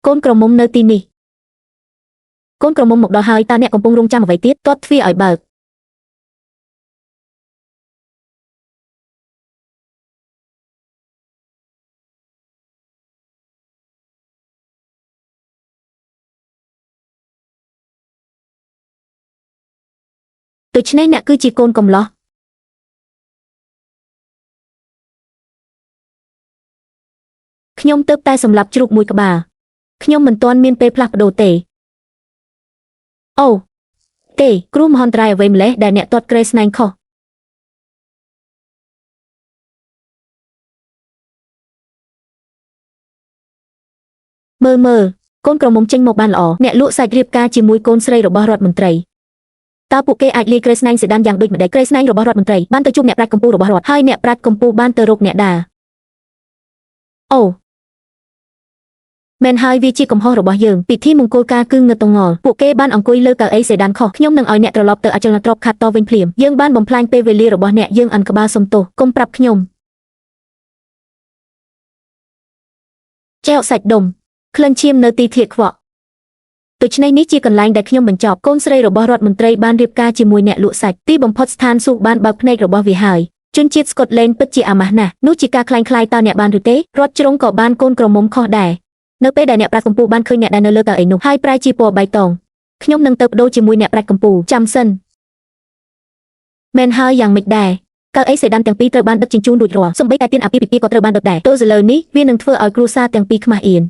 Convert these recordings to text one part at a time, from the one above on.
កូនក្រមុំនៅទីនេះកូនក្រមុំមកដល់ហើយតើអ្នកកំពុងរងចាំអ្វីទៀតទាត់ទ្វារឲ្យបើកដូច្នេះអ្នកគឺជាកូនកំឡោះខ្ញុំទើបតែសម្លាប់ជ្រូកមួយក្បាលខ្ញុំមិនទាន់មានពេលផ្លាស់ប្ដូរទេអូទេគ្រោះមហន្តរាយអ្វីម្លេះដែលអ្នកទាត់ក្រេស្នែងខុសមើលកូនក្រមុំចេញមកបានល្អអ្នកលក់សាច់រៀបការជាមួយកូនស្រីរបស់រដ្ឋមន្ត្រីតើពួកគេអាចលាយក្រេស្នែងសេដានយ៉ាងដូចម្ដេចក្រេស្នែងរបស់រដ្ឋមន្ត្រីបានទៅជួបអ្នកប្រាជ្ញកម្ពុជារបស់រដ្ឋហើយអ្នកប្រាជ្ញកម្ពុជាបានទៅរកអ្នកដាអូមែនហើយវាជាកំហុសរបស់យើងពិធីមង្គលការគឺងឹតតងល់ពួកគេបានអង្គុយលើកៅអីសេដានខុសខ្ញុំនឹងឲ្យអ្នកត្រឡប់ទៅអចលនទ្រព្យខាត់តវិញភ្លាមយើងបានបំផ្លាញពេលវេលារបស់អ្នកយើងអានក្បាលសុំទោសកុំប្រាប់ខ្ញុំចែកសាច់ដុំក្លិនឈាមនៅទីធ្លាខ្វក់ដូច្នេះនេះជាកន្លែងដែលខ្ញុំបញ្ចប់កូនស្រីរបស់រដ្ឋមន្ត្រីបានរៀបការជាមួយអ្នកលក់សាច់ទីបំផុតស្ថានសួគ៌បានបើកភ្នែករបស់វាហើយជនជាតិស្កុតឡេនពិតជាអាម៉ាស់ណាស់នោះជាការคล้ายៗតើអ្នកបានឬទេរត់ជ្រុងក៏បានកូនក្រមុំខុសដែរនៅពេលដែលអ្នកប្រាជ្ញកម្ពុជាបានឃើញអ្នកដែលនៅលើកៅអីនោះហើយប្រែជាពណ៌បៃតងខ្ញុំនឹងទៅបដូរជាមួយអ្នកប្រាជ្ញកម្ពុជាចាំសិនមែនហើយយ៉ាងម៉េចដែរកៅអីសេដានទាំងពីរត្រូវបានដឹកជញ្ជូនរួចរាល់សូម្បីតែទានអាពាហ៍ពិពាហ៍ក៏ត្រូវបានដឹកដែរទោះឥឡូវនេះវានឹងធ្វើឲ្យគ្រួសារទាំងពីរខ្មាស់អៀន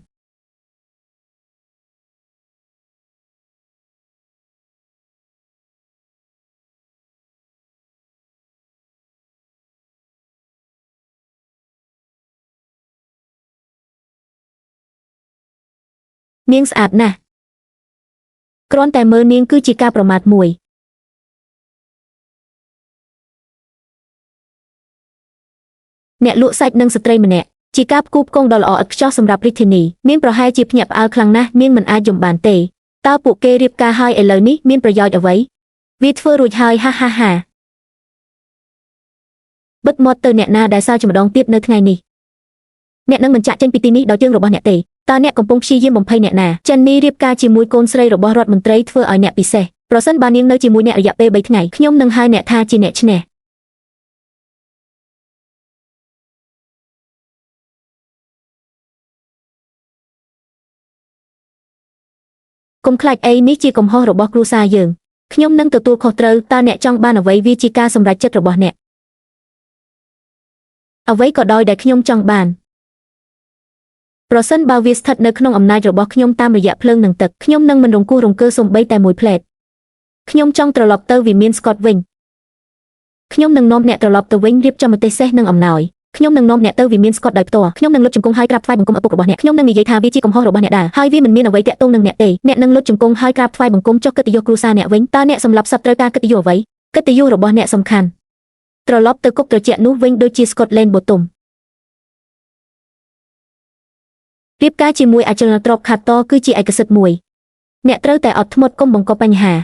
នាងស្អាតណាស់គ្រាន់តែមើលនាងគឺជាការប្រមាថមួយអ្នកលក់សាច់និងស្ត្រីម្នាក់ជាការផ្គូផ្គងដ៏ល្អឥតខ្ចោះសម្រាប់រាជធានីនាងប្រហែលជាភ្ញាក់ផ្អើលខ្លាំងណាស់នាងមិនអាចយំបានទេតើពួកគេរៀបការហើយឥឡូវនេះមានប្រយោជន៍អ្វីវាធ្វើរួចហើយហាហាបិទមាត់ទៅអ្នកណាដែលសើចម្ដងទៀតនៅថ្ងៃនេះអ្នកនឹងមិនចាក់ចេញពីទីនេះដោយជើងរបស់អ្នកទេតើអ្នកកំពុងព្យាយាមបំភ័យអ្នកណាចិននេះរៀបការជាមួយកូនស្រីរបស់រដ្ឋមន្ត្រីធ្វើឲ្យអ្នកពិសេសប្រសិនបើនាងនៅជាមួយអ្នករយៈពេល3ថ្ងៃខ្ញុំនឹងហៅអ្នកថាជាអ្នកឈ្នះកុំខ្លាចអីនេះជាកំហុសរបស់គ្រួសារយើងខ្ញុំនឹងទទួលខុសត្រូវតើអ្នកចង់បានអ្វីវាជាការសម្រេចចិត្តរបស់អ្នកអ្វីក៏ដោយដែលខ្ញុំចង់បានប្រសិនបើវាស្ថិតនៅក្នុងអំណាចរបស់ខ្ញុំតាមរយៈភ្លើងនិងទឹកខ្ញុំនឹងមិនរង្គោះរង្គើសូម្បីតែមួយផ្លែតខ្ញុំចង់ត្រឡប់ទៅវិមានស្កុតវិញខ្ញុំនឹងនាំអ្នកត្រឡប់ទៅវិញរៀបចំម្ទេសសេះនិងអំណោយខ្ញុំនឹងនាំអ្នកទៅវិមានស្កុតដោយផ្ទាល់ខ្ញុំនឹងលុតជង្គង់ហើយក្រាបថ្វាយបង្គំឪពុករបស់អ្នកខ្ញុំនឹងនិយាយថាវាជាកំហុសរបស់អ្នកដែរហើយវាមិនមានអ្វីតាក់ទងនឹងអ្នកទេអ្នកនឹងលុតជង្គង់ហើយក្រាបថ្វាយបង្គំចុះកិត្តិយសគ្រួសារអ្នកវិញតើអ្នកសម្លាប់សត្វត្រូវការកិត្តិយសអ្វីកិត្តិយសរបស់អ្នកសំខាន់ត្រឡប់ទៅគុកត្រជាក់នោះវិញដូចជាស្កុតឡេនបូតុំរៀបការជាមួយអចលនទ្រព្យខាត់តគឺជាឯកសិទ្ធិមួយអ្នកត្រូវតែអត់ធ្មត់កុំបង្កបញ្ហា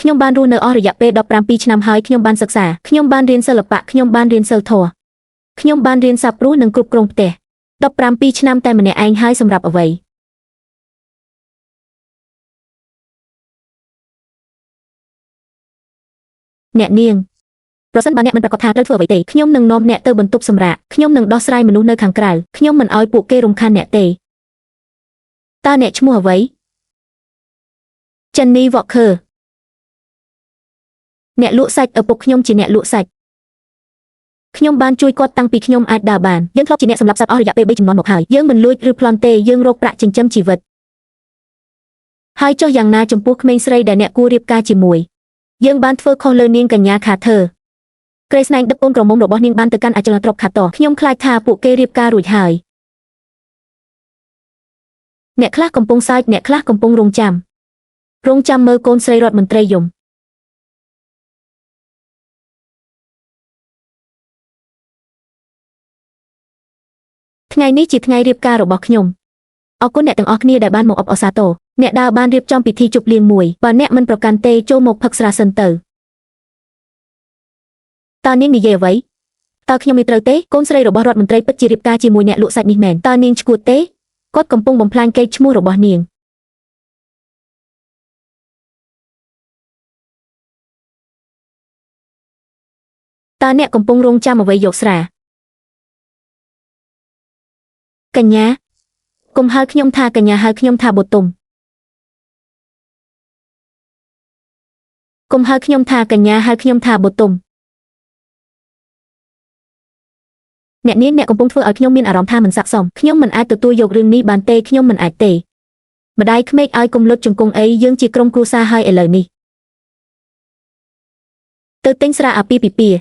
ខ្ញុំបានរស់នៅអស់រយៈពេល17ឆ្នាំហើយខ្ញុំបានសិក្សាខ្ញុំបានរៀនសិល្បៈខ្ញុំបានរៀនសីលធម៌ខ្ញុំបានរៀនសាបព្រោះនិងគ្រប់គ្រងផ្ទះ17ឆ្នាំតែម្នាក់ឯងហើយសម្រាប់អ្វីអ្នកនាងប្រសិនបើអ្នកមិនប្រកាសថាត្រូវធ្វើអ្វីទេខ្ញុំនឹងនាំអ្នកទៅបន្ទប់សម្រាកខ្ញុំនឹងដោះស្រាយមនុស្សនៅខាងក្រៅខ្ញុំមិនឲ្យពួកគេរំខានអ្នកទេតើអ្នកឈ្មោះអ្វីចិននីវ៉កខឺអ្នកលក់សាច់ឪពុកខ្ញុំជាអ្នកលក់សាច់ខ្ញុំបានជួយគាត់តាំងពីខ្ញុំអាចដើរបានយើងធ្លាប់ជាអ្នកសម្លាប់សត្វអស់រយៈពេល3ជំនាន់មកហើយយើងមិនលួចឬប្លន់ទេយើងរកប្រាក់ចិញ្ចឹមជីវិតហើយចុះយ៉ាងណាចំពោះក្មេងស្រីដែលអ្នកគួររៀបការជាមួយយើងបានធ្វើខុសលើនាងកញ្ញាខាធើក្រេស្នែងដឹកកូនក្រមុំរបស់នាងបានទៅកាន់អចលនទ្រព្យខាត់តខ្ញុំខ្លាចថាពួកគេរៀបការរួចហើយអ្នកខ្លះកំពុងសើចអ្នកខ្លះកំពុងរងចាំមើលកូនស្រីរដ្ឋមន្ត្រីយំថ្ងៃនេះជាថ្ងៃរៀបការរបស់ខ្ញុំអរគុណអ្នកទាំងអស់គ្នាដែលបានមកអបអរសាទរអ្នកដើរបានរៀបចំពិធីជប់លៀងមួយបើអ្នកមិនប្រកាន់ទេចូលមកផឹកស្រាសិនទៅតើនាងនិយាយអ្វី តើខ្ញុំមានត្រូវទេកូនស្រីរបស់រដ្ឋមន្ត្រីពិតជារៀបការជាមួយអ្នកលក់សាច់នេះមែនតើនាងឈួតទេគាត់កំពុងបំផ្លាញកេរ្តិ៍ឈ្មោះរបស់នាងតើអ្នកកំពុងរងចាំអ្វីយកស្រាកញ្ញាកុំហៅខ្ញុំថាកញ្ញាហៅខ្ញុំថាបូទុមកុំហៅខ្ញុំថាកញ្ញាហៅខ្ញុំថាបូទុមអ្នកកំពុងធ្វើឲ្យខ្ញុំមានអារម្មណ៍ថាមិនស័ក្តិសមខ្ញុំមិនអាចទទួលយករឿងនេះបានទេខ្ញុំមិនអាចទេម្ដាយក្មេកឲ្យកុំលុតជង្គង់អីយើងជាក្រុមគ្រួសារហើយឥឡូវនេះទៅទិញស្រាអាពាហ៍ពិពាហ៍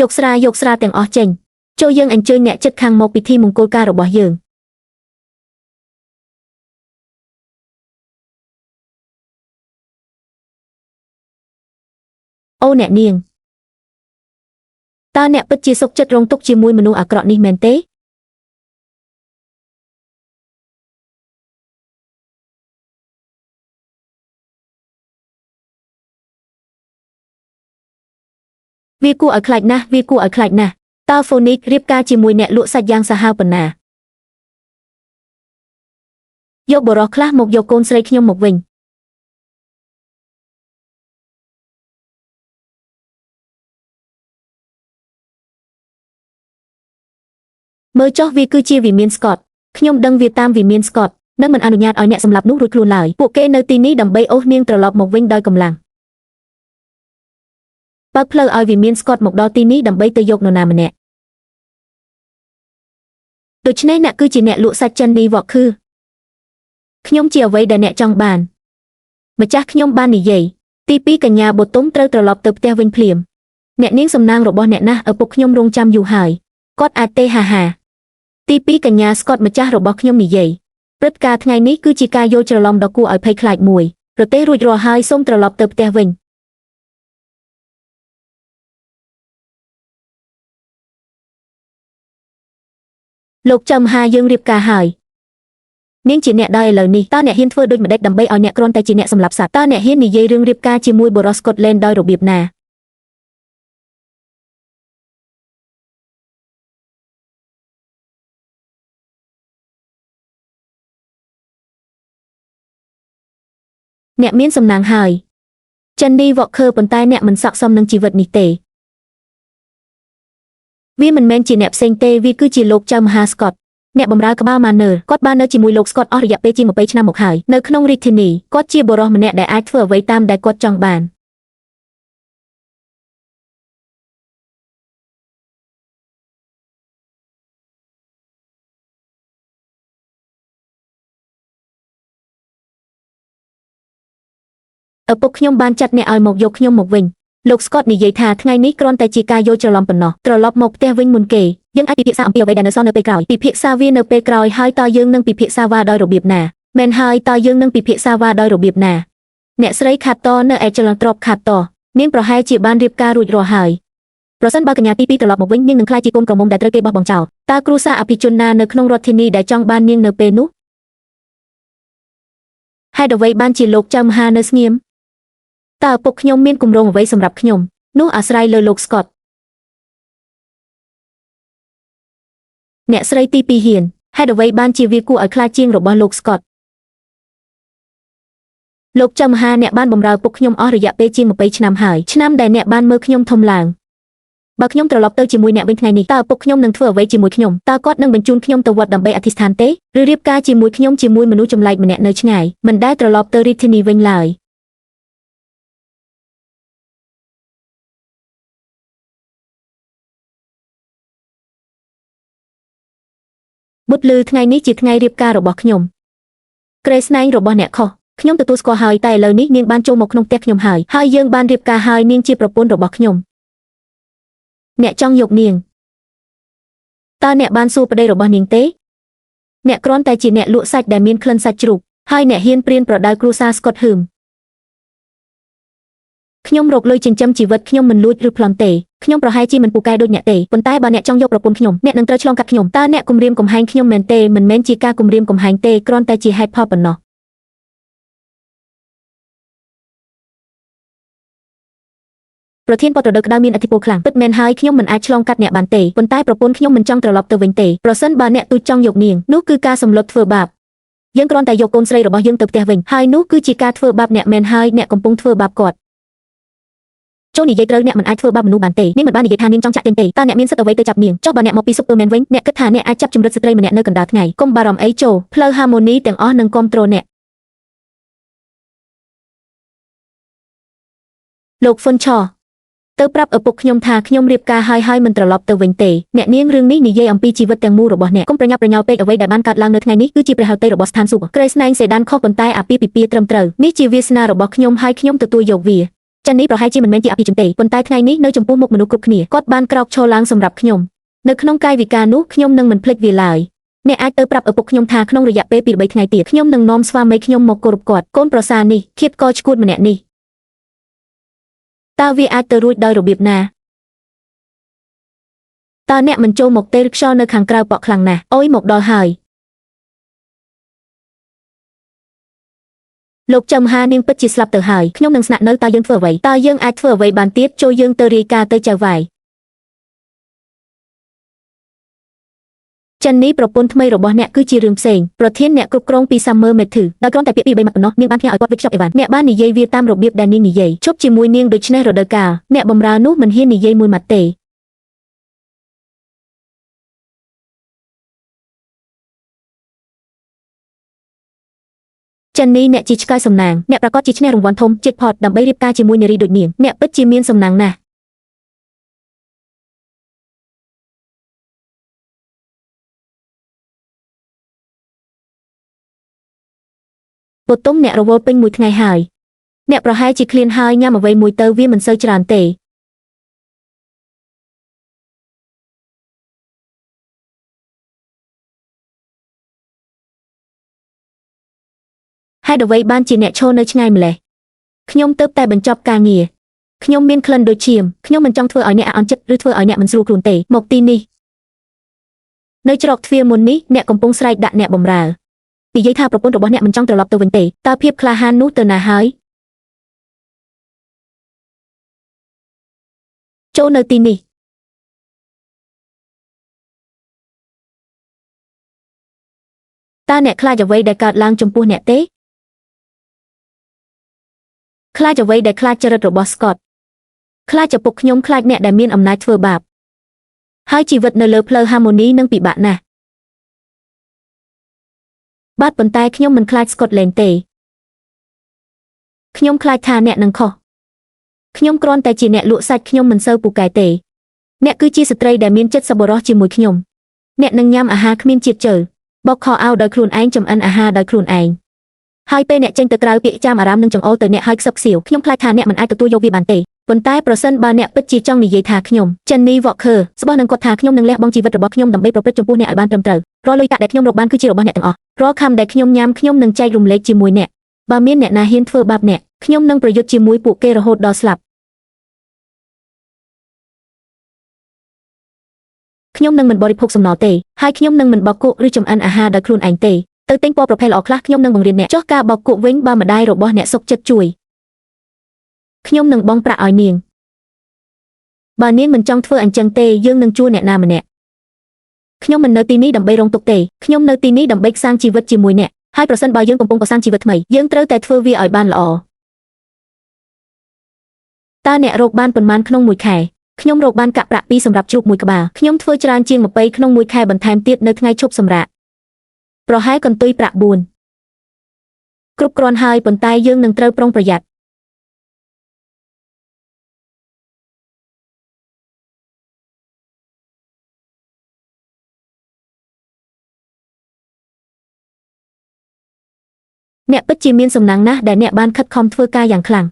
យកស្រាទាំងអស់ចេញចូលយើងអញ្ជើញអ្នកជិតខាងមកពិធីមង្គលការរបស់យើងអូអ្នកនាងតើអ្នកពិតជាសុខចិត្តរងទុក្ខជាមួយមនុស្សអាក្រក់នេះមែនទេវាគួរឲ្យខ្លាចណាស់តើហ្វូនីករៀបការជាមួយអ្នកលក់សាច់យ៉ាងសាហាវប៉ុណ្ណាយកបរិសខ្លះមកយកកូនស្រីខ្ញុំមកវិញមើលចុះវាគឺជាវិមានស្កតខ្ញុំដឹងវាតាមវិមានស្កតនិងមិនអនុញ្ញាតឲ្យអ្នកសម្លាប់នោះរួចខ្លួនឡើយពួកគេនៅទីនេះដើម្បីអូសនាងត្រឡប់មកវិញដោយកម្លាំងបើកផ្លូវឲ្យវិមានស្កតមកដល់ទីនេះដើម្បីទៅយកនរណាម្នាក់ដូច្នេះអ្នកគឺជាអ្នកលក់សាច់ចិននេះវ៉កគឺខ្ញុំជាអ្វីដែលអ្នកចង់បានម្ចាស់ខ្ញុំបាននិយាយទី2កញ្ញាបូទុមត្រូវត្រឡប់ទៅផ្ទះវិញភ្លាមអ្នកនាងសំណាងរបស់អ្នកណាស់ឪពុកខ្ញុំរងចាំយូរហើយគាត់អាចទេហាហាទី2កញ្ញាស្កតម្ចាស់របស់ខ្ញុំនិយាយព្រឹត្តិការណ៍ថ្ងៃនេះគឺជាការយល់ច្រឡំដ៏គួរឲ្យភ័យខ្លាចមួយប្រទេសរួចរាល់ហើយសូមត្រឡប់ទៅផ្ទះវិញលោកចាំហាយើងរៀបការហើយនាងជាអ្នកដែរឥឡូវនេះតើអ្នកហ៊ានធ្វើដូចម្ដេចដើម្បីឲ្យអ្នកគ្រាន់តែជាអ្នកសម្លាប់សត្វតើអ្នកហ៊ាននិយាយរឿងរៀបការជាមួយបរិសស្កុតឡែនដោយរបៀបណាអ្នកមានសំណាងហើយចិននេះវ៉កខឺប៉ុន្តែអ្នកមិនស័ក្តិសមនឹងជីវិតនេះទេវាមិនមែនជាអ្នកផ្សេងទេវាគឺជាលោកចៅមហាស្កតអ្នកបម្រើក្បាលម៉ានឺគាត់បាននៅជាមួយលោកស្កតអស់រយៈពេលជាង20ឆ្នាំមកហើយនៅក្នុងរាជធានីគាត់ជាបុរសម្នាក់ដែលអាចធ្វើអ្វីតាមដែលគាត់ចង់បានឪពុកខ្ញុំបានចាត់អ្នកឲ្យមកយកខ្ញុំមកវិញលោកស្កតនិយាយថាថ្ងៃនេះគ្រាន់តែជាការយល់ច្រឡំប៉ុណ្ណោះត្រឡប់មកផ្ទះវិញមុនគេយើងអាចពិភាក្សាអំពីអ្វីដែលនៅសល់នៅពេលក្រោយពិភាក្សាវានៅពេលក្រោយហើយតើយើងនឹងពិភាក្សាវាដោយរបៀបណាមែនហើយតើយើងនឹងពិភាក្សាវាដោយរបៀបណាអ្នកស្រីខាត់តនៅឯចលនាទ្របខាត់តនាងប្រហែលជាបានរៀបការរួចរាល់ហើយប្រសិនបើកញ្ញាទី2ត្រឡប់មកវិញនាងនឹងក្លាយជាកូនក្រមុំដែលត្រូវគេបោះបង់ចោលតើគ្រួសារអភិជនណានៅក្នុងរដ្ឋធានីដែលចង់បាននាងនៅពេលនោះហេតុអ្វីបានជាលោកចៅមហានៅស្ងៀមតើឪពុកខ្ញុំមានគម្រោងអ្វីសម្រាប់ខ្ញុំនោះអាស្រ័យលើលោកស្កតអ្នកស្រីទី2ហ៊ានហេតុអ្វីបានជាវាគួរឲ្យខ្លាចជាងរបស់លោកស្កតលោកចៅមហាអ្នកបានបម្រើពុកខ្ញុំអស់រយៈពេលជាង20ឆ្នាំហើយឆ្នាំដែលអ្នកបានមើលខ្ញុំធំឡើងបើខ្ញុំត្រឡប់ទៅជាមួយអ្នកវិញថ្ងៃនេះតើឪពុកខ្ញុំនឹងធ្វើអ្វីជាមួយខ្ញុំតើគាត់នឹងបញ្ជូនខ្ញុំទៅវត្តដើម្បីអធិស្ឋានទេឬរៀបការជាមួយខ្ញុំជាមួយមនុស្សចម្លែកម្នាក់នៅឆ្ងាយមិនដែលត្រឡប់ទៅរាជធានីវិញឡើយបុត្រលឺថ្ងៃនេះជាថ្ងៃរៀបការរបស់ខ្ញុំក្រេស្នែងរបស់អ្នកខុសខ្ញុំទទួលស្គាល់ហើយតែឥឡូវនេះនាងបានចូលមកក្នុងផ្ទះខ្ញុំហើយយើងបានរៀបការហើយនាងជាប្រពន្ធរបស់ខ្ញុំអ្នកចង់យកនាងតើអ្នកបានសួរប្តីរបស់នាងទេអ្នកគ្រាន់តែជាអ្នកលក់សាច់ដែលមានក្លិនសាច់ជ្រូកហើយអ្នកហ៊ានព្រានប្រដៅគ្រួសារស្កុតហឺមខ្ញុំរកលុយចិញ្ចឹមជីវិតខ្ញុំមិនលួចឬប្លន់ទេខ្ញុំប្រហែលជាមិនពូកែដូចអ្នកទេប៉ុន្តែបើអ្នកចង់យកប្រពន្ធខ្ញុំអ្នកនឹងត្រូវឆ្លងកាត់ខ្ញុំតើអ្នកគំរាមកំហែងខ្ញុំមែនទេមិនមែនជាការគំរាមកំហែងទេគ្រាន់តែជាហេតុផលប៉ុណ្ណោះ ប្រធានបទរដូវក្តៅមានឥទ្ធិពលខ្លាំងពិតមែនហើយខ្ញុំមិនអាចឆ្លងកាត់អ្នកបានទេប៉ុន្តែប្រពន្ធខ្ញុំមិនចង់ត្រឡប់ទៅវិញទេប្រសិនបើអ្នកទូចចង់យកនាងនោះគឺការសម្លុតធ្វើបាបយើងគ្រាន់តែយកកូនស្រីរបស់យើងទៅផ្ទះវិញហើយនោះគឺជាការធ្វើបាបអ្នកមែនហើយអ្នកកំពុងធ្វើបាបគាត់ចូលនិយាយត្រូវអ្នកមិនអាចធ្វើបាបមនុស្សបានទេនាងមិនបាននិយាយថានាងចង់ចាក់ចេញទេតើអ្នកមានសិទ្ធិអ្វីទៅចាប់នាងចុះបើអ្នកមកពីស៊ុបអឺមែនវិញអ្នកគិតថាអ្នកអាចចាប់ជំរិតស្ត្រីម្នាក់នៅកណ្ដាលថ្ងៃកុំបារម្ភអីចូលផ្លូវហាម៉ូនីទាំងអស់នឹងគ្រប់គ្រងអ្នកលោកហ្វុនឆោទៅប្រាប់ឪពុកខ្ញុំថាខ្ញុំរៀបការហើយមិនត្រឡប់ទៅវិញទេអ្នកនាងរឿងនេះនិយាយអំពីជីវិតទាំងមូលរបស់អ្នកកុំប្រញាប់ប្រញាល់ពេកអ្វីដែលបានកើតឡើងនៅថ្ងៃនេះគឺជាព្រះហឫទ័យរបស់ស្ថានសួគ៌ក្រេស្នែងសេដានខុសប៉ុន្តែអាពាហ៍ពិពាហ៍ត្រឹមត្រូវនេះជាវាសនារបស់ខ្ញុំហើយខ្ញុំទទួលយកវាចាន់នេះប្រហែលជាមិនមែនជាអភិជនទេប៉ុន្តែថ្ងៃនេះនៅចំពោះមុខមនុស្សគ្រប់គ្នាគាត់បានក្រោកឈរឡើងសម្រាប់ខ្ញុំនៅក្នុងកាយវិការនោះខ្ញុំនឹងមិនភ្លេចវាឡើយអ្នកអាចទៅប្រាប់ឪពុកខ្ញុំថាក្នុងរយៈពេល2 3ថ្ងៃទៀតខ្ញុំនឹងនាំស្វាមីខ្ញុំមកគោរពគាត់កូនប្រសារនេះឃាតករឈួតម្នាក់នេះតើវាអាចទៅរួចដោយរបៀបណាតើអ្នកមិនចូលមកទេឬខ្យល់នៅខាងក្រៅបក់ខ្លាំងណាស់អូយមកដល់ហើយលោកចៅមហានាងពិតជាស្លាប់ទៅហើយខ្ញុំនឹងស្នាក់នៅតើយើងធ្វើអ្វីតើយើងអាចធ្វើអ្វីបានទៀតចូលយើងទៅរាយការណ៍ទៅចៅវាយចិននេះប្រពន្ធថ្មីរបស់អ្នកគឺជារឿងផ្សេងប្រធានអ្នកគ្រប់គ្រងពី Summer Matthew ដោយគ្រាន់តែពាក្យ2 3ម៉ាត់ប៉ុណ្ណោះនាងបានផ្ញើឲ្យគាត់វិចប់អីវ៉ាន់អ្នកបាននិយាយវាតាមរបៀបដែលនាងនិយាយឈប់ជាមួយនាងដូច្នេះរដូវកាលអ្នកបម្រើនោះមិនហ៊ាននិយាយមួយម៉ាត់ទេចិននេះអ្នកជាឆ្កែសំណាងអ្នកប្រកាសជាឈ្នះរង្វាន់ធំជាតិផតដើម្បីរៀបការជាមួយនារីដូចនាងអ្នកពិតជាមានសំណាងណាស់ពុទុំអ្នករវល់ពេញមួយថ្ងៃហើយអ្នកប្រហែលជាឃ្លានហើយញ៉ាំអ្វីមួយទៅវាមិនសូវច្រើនទេហេតុអ្វីបានជាអ្នកឈរនៅឆ្ងាយម្លេះខ្ញុំទើបតែបញ្ចប់ការងារខ្ញុំមានក្លិនដូចឈាមខ្ញុំមិនចង់ធ្វើឲ្យអ្នកអាក់អន់ចិត្តឬធ្វើឲ្យអ្នកមិនស្រួលខ្លួនទេមកទីនេះនៅច្រកទ្វារមុននេះអ្នកកំពុងស្រែកដាក់អ្នកបម្រើនិយាយថាប្រពន្ធរបស់អ្នកមិនចង់ត្រឡប់ទៅវិញទេតើភាពក្លាហាននោះទៅណាហើយចូលនៅទីនេះតើអ្នកខ្លាចអ្វីដែលកើតឡើងចំពោះអ្នកទេខ្លាចអ្វីដែលខ្លាចចរិតរបស់ស្កតខ្លាចឪពុកខ្ញុំខ្លាចអ្នកដែលមានអំណាចធ្វើបាបហើយជីវិតនៅលើផ្លូវហាម៉ូនីនឹងពិបាកណាស់បាទប៉ុន្តែខ្ញុំមិនខ្លាចស្កតលែងទេខ្ញុំខ្លាចថាអ្នកនឹងខុសខ្ញុំគ្រាន់តែជាអ្នកលក់សាច់ខ្ញុំមិនសូវពូកែទេអ្នកគឺជាស្ត្រីដែលមានចិត្តសប្បុរសជាមួយខ្ញុំអ្នកនឹងញ៉ាំអាហារគ្មានជាតិជើបោកខោអាវដោយខ្លួនឯងចំអិនអាហារដោយខ្លួនឯងហើយពេលអ្នកចេញទៅក្រៅពាក្យចាំអារ៉ាមនឹងចង្អុលទៅអ្នកហើយខ្សឹបខ្សៀវខ្ញុំខ្លាចថាអ្នកមិនអាចទទួលយកវាបានទេប៉ុន្តែប្រសិនបើអ្នកពិតជាចង់និយាយថាខ្ញុំចិននេះវ៉កខឺស្បោះនឹងគាត់ថាខ្ញុំនឹងលះបង់ជីវិតរបស់ខ្ញុំដើម្បីប្រព្រឹត្តចំពោះអ្នកឲ្យបានត្រឹមត្រូវរាល់លុយកាក់ដែលខ្ញុំរកបានគឺជារបស់អ្នកទាំងអស់រាល់ខំដែលខ្ញុំញ៉ាំខ្ញុំនឹងចែករំលែកជាមួយអ្នកបើមានអ្នកណាហ៊ានធ្វើបាបអ្នកខ្ញុំនឹងប្រយុទ្ធជាមួយពួកគេរហូតដល់ស្លាប់ខ្ញុំនឹងមិនបរិភោគសំណល់ទេហើយខ្ញុំនឹងមិនបោកគក់ឬចម្អិនអាហារដោយខ្លួនឯងទេទៅទិញពណ៌ប្រភេទល្អខ្លះខ្ញុំនឹងបង្រៀនអ្នកចុះការបោកគក់វិញបើម្ដាយរបស់អ្នកសុខចិត្តជួយខ្ញុំនឹងបង់ប្រាក់ឲ្យនាងបើនាងមិនចង់ធ្វើអញ្ចឹងទេយើងនឹងជួលអ្នកណាម្នាក់ខ្ញុំមិននៅទីនេះដើម្បីរងទុក្ខទេខ្ញុំនៅទីនេះដើម្បីកសាងជីវិតជាមួយអ្នកហើយប្រសិនបើយើងកំពុងកសាងជីវិតថ្មីយើងត្រូវតែធ្វើវាឲ្យបានល្អតើអ្នករកបានប៉ុន្មានក្នុងមួយខែខ្ញុំរកបានកាក់ប្រាក់2សម្រាប់ជ្រូកមួយក្បាលខ្ញុំធ្វើច្រើនជាង20ក្នុងមួយខែបន្ថែមទៀតនៅថ្ងៃឈប់សម្រាកប្រហែលកន្ទុយប្រាក់4គ្រប់គ្រាន់ហើយប៉ុន្តែយើងនឹងត្រូវប្រុងប្រយ័ត្នអ្នកពិតជាមានសំណាងណាស់ដែលអ្នកបានខិតខំធ្វើការយ៉ាងខ្លាំង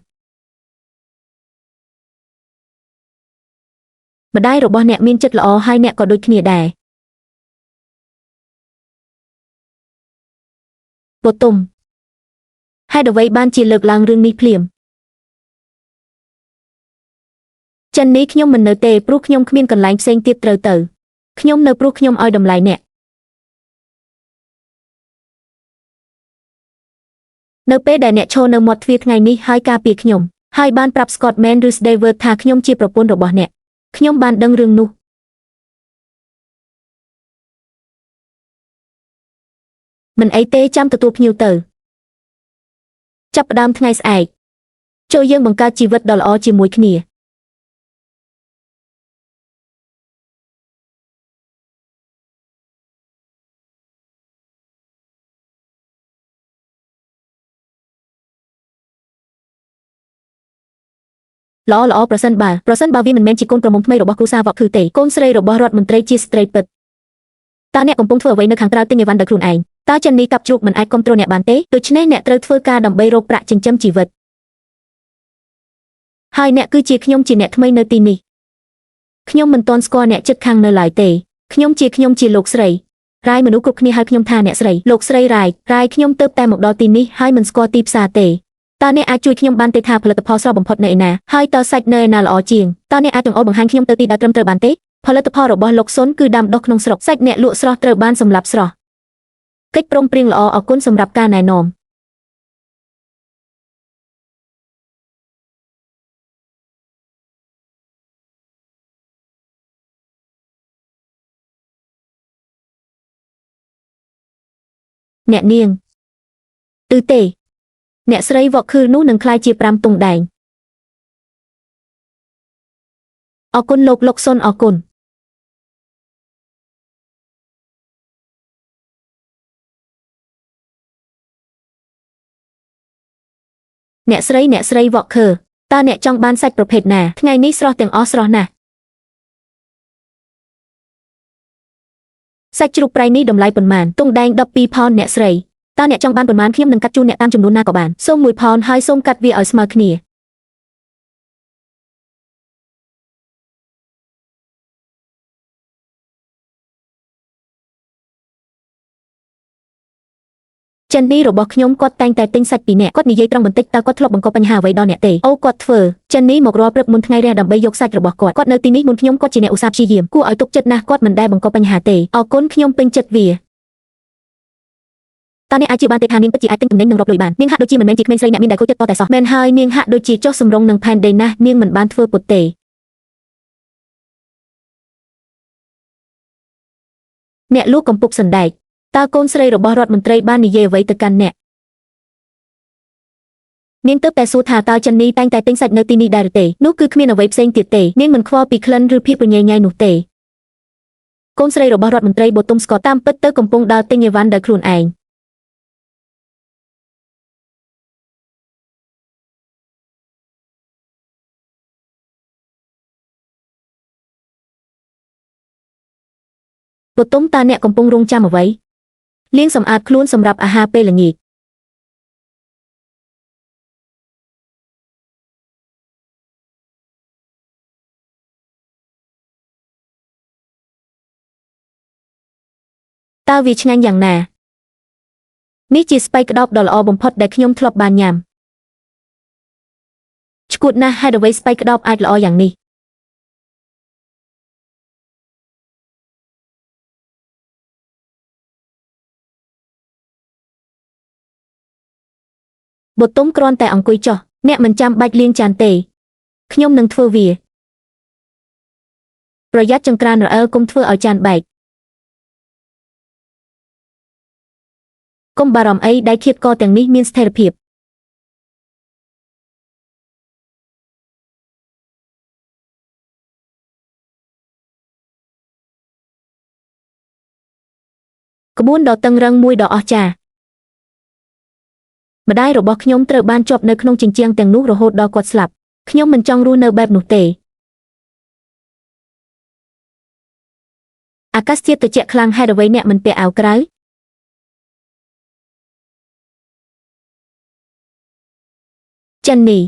ម្ដាយរបស់អ្នកមានចិត្តល្អហើយអ្នកក៏ដូចគ្នាដែរពុទុំហេតុអ្វីបានជាលើកឡើងរឿងនេះភ្លាមចិននេះខ្ញុំមិននៅទេព្រោះខ្ញុំគ្មានកន្លែងផ្សេងទៀតត្រូវទៅខ្ញុំនៅព្រោះខ្ញុំឲ្យតម្លៃអ្នកនៅពេលដែលអ្នកឈរនៅមាត់ទ្វារថ្ងៃនេះហើយការពារខ្ញុំ ហើយបានប្រាប់ Scotman ឬ Stewart ថាខ្ញុំជាប្រពន្ធរបស់អ្នកខ្ញុំបានដឹងរឿងនោះមិនអីទេចាំទទួលភ្ញៀវទៅចាប់ផ្ដើមថ្ងៃស្អែកចូលយើងបង្កើតជីវិតដ៏ល្អជាមួយគ្នាល្អប្រសិនបើវាមិនមែនជាកូនប្រមុំថ្មីរបស់គ្រួសារវ៉កគឺទេកូនស្រីរបស់រដ្ឋមន្ត្រីជាស្ត្រីពិតតើអ្នកកំពុងធ្វើអ្វីនៅខាងក្រៅទិញអីវ៉ាន់ដោយខ្លួនឯងតើចិននេះកាប់ជ្រូកមិនអាចគ្រប់គ្រងអ្នកបានទេដូច្នេះអ្នកត្រូវធ្វើការដើម្បីរកប្រាក់ចិញ្ចឹមជីវិតហើយអ្នកគឺជាខ្ញុំជាអ្នកថ្មីនៅទីនេះខ្ញុំមិនទាន់ស្គាល់អ្នកជិតខាងនៅឡើយទេខ្ញុំជាលោកស្រីរាយមនុស្សគ្រប់គ្នាហៅខ្ញុំថាអ្នកស្រីលោកស្រីរាយខ្ញុំទើបតែមកដល់ទីនេះហើយមិនស្គាល់ទីផ្សារទេតើអ្នកអាចជួយខ្ញុំបានទេថាផលិតផលស្រស់បំផុតនៅឯណាហើយតើសាច់នៅឯណាល្អជាងតើអ្នកអាចចង្អុលបង្ហាញខ្ញុំទៅទីដែលត្រឹមត្រូវបានទេផលិតផលរបស់លោកសុនគឺដាំដុះក្នុងស្រុកសាច់អ្នកលក់ស្រស់ត្រូវបានសម្លាប់ស្រស់កិច្ចព្រមព្រៀងល្អអរគុណសម្រាប់ការណែនាំអ្នកនាងទេអ្នកស្រីវ៉កខឺនោះនឹងក្លាយជា5ទង់ដែងអរគុណលោកសុនអរគុណអ្នកស្រីវ៉កខឺតើអ្នកចង់បានសាច់ប្រភេទណាថ្ងៃនេះស្រស់ទាំងអស់ស្រស់ណាស់សាច់ជ្រូកប្រៃនេះតម្លៃប៉ុន្មានទង់ដែង12ផោនអ្នកស្រីតើអ្នកចង់បានប៉ុន្មានខ្ញុំនឹងកាត់ជូនអ្នកតាមចំនួនណាក៏បានសូម1ផោនហើយសូមកាត់វាឲ្យស្មើគ្នាចិននេះរបស់ខ្ញុំគាត់តែងតែទិញសាច់ពីអ្នកគាត់និយាយត្រង់បន្តិចតើគាត់ធ្លាប់បង្កបញ្ហាអ្វីដល់អ្នកទេអូគាត់ធ្វើចិននេះមករាល់ព្រឹកមុនថ្ងៃរះដើម្បីយកសាច់របស់គាត់នៅទីនេះមុនខ្ញុំគាត់ជាអ្នកឧស្សាហ៍ព្យាយាមគួរឲ្យទុកចិត្តណាស់គាត់មិនដែលបង្កបញ្ហាទេអរគុណខ្ញុំពេញចិត្តវាតើអ្នកអាចជឿបានទេថានាងពិតជាអាចទិញទំនិញនិងរកលុយបាននាងហាក់ដូចជាមិនមែនជាក្មេងស្រីអ្នកមានដែលគោចិត្តតតែសោះមែនហើយនាងហាក់ដូចជាចុះសម្រុងនឹងផែនដីណាស់នាងមិនបានធ្វើពុតទេអ្នកលក់កំពុកសណ្ដែកតើកូនស្រីរបស់រដ្ឋមន្ត្រីបាននិយាយអ្វីទៅកាន់អ្នកនាងទើបតែសួរថាតើចិននេះតែងតែទិញសាច់នៅទីនេះដែរឬទេនោះគឺគ្មានអ្វីផ្សេងទៀតទេនាងមិនខ្វល់ពីក្លិនឬភាពប្រញ៉េញញ៉ៃនោះទេកូនស្រីរបស់រដ្ឋមន្ត្រីបូទុំស្កតតាមពិតទៅកំពុងដើរទិញអីវ៉ាន់ដោយខ្លួនឯងបូទុំតើអ្នកកំពុងរង់ចាំអ្វីលាងសម្អាតខ្លួនសម្រាប់អាហារពេលល្ងាចតើវាឆ្ងាញ់យ៉ាងណានេះជាស្ពៃក្តោបដ៏ល្អបំផុតដែលខ្ញុំធ្លាប់បានញ៉ាំឆ្កួតណាស់ហេតុអ្វីស្ពៃក្តោបអាចល្អយ៉ាងនេះបូទុំគ្រាន់តែអង្គុយចុះអ្នកមិនចាំបាច់លាងចានទេខ្ញុំនឹងធ្វើវាប្រយ័ត្នចង្ក្រានរអិលកុំធ្វើឲ្យចានបែកកុំបារម្ភអីដៃឃាតកទាំងនេះមានស្ថិរភាពក្បួនដ៏តឹងរ៉ឹងមួយដ៏អស្ចារ្យម្ដាយរបស់ខ្ញុំត្រូវបានជាប់នៅក្នុងជញ្ជាំងទាំងនោះរហូតដល់គាត់ស្លាប់ខ្ញុំមិនចង់រស់នៅបែបនោះទេអាកាសធាតុត្រជាក់ខ្លាំងហេតុអ្វីអ្នកមិនពាក់អាវក្រៅចិននេះ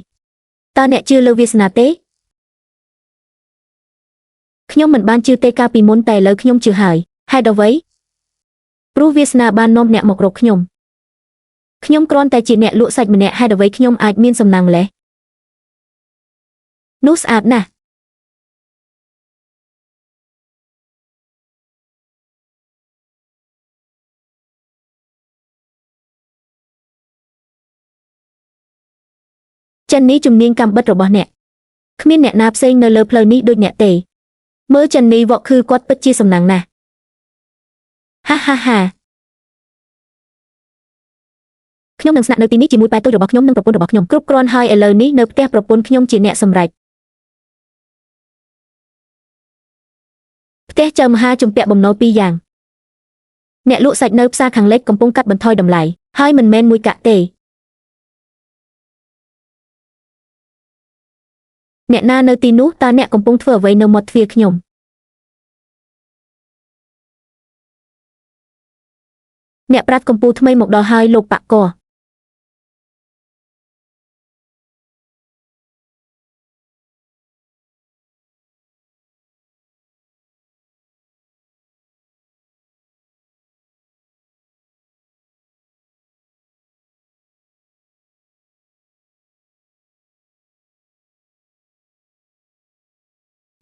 តើអ្នកជឿលើវាសនាទេខ្ញុំមិនបានជឿទេកាលពីមុនតែឥឡូវខ្ញុំជឿហើយហេតុអ្វីព្រោះវាសនាបាននាំអ្នកមករកខ្ញុំគ្រាន់តែជាអ្នកលក់សាច់ម្នាក់ហេតុអ្វីខ្ញុំអាចមានសំណាងម្លេះនោះស្អាតណាស់ ចិននេះជំនាញកម្មបិតរបស់អ្នកគ្មានអ្នកណាផ្សេងនៅលើផ្លូវនេះដូចអ្នកទេមើលចិននេះវក់គឺគាត់ពិតជាសំណាងណាស់ហាហាហាខ្ញុំនឹងស្នាក់នៅទីនេះជាមួយប៉ែតូចរបស់ខ្ញុំនិងប្រពន្ធរបស់ខ្ញុំគ្រប់គ្រាន់ហើយឥឡូវនេះនៅផ្ទះប្រពន្ធខ្ញុំជាអ្នកសម្រេចផ្ទះចៅមហាជំពាក់បំណុលពីរយ៉ាងអ្នកលក់សាច់នៅផ្សារខាងលិចកំពុងកាត់បន្ថយតម្លៃហើយមិនមែនមួយកាក់ទេអ្នកណានៅទីនោះតើអ្នកកំពុងធ្វើអ្វីនៅមាត់ទ្វារខ្ញុំអ្នកប្រាត់កម្ពុជាថ្មីមកដល់ហើយលោកប៉ាក់ក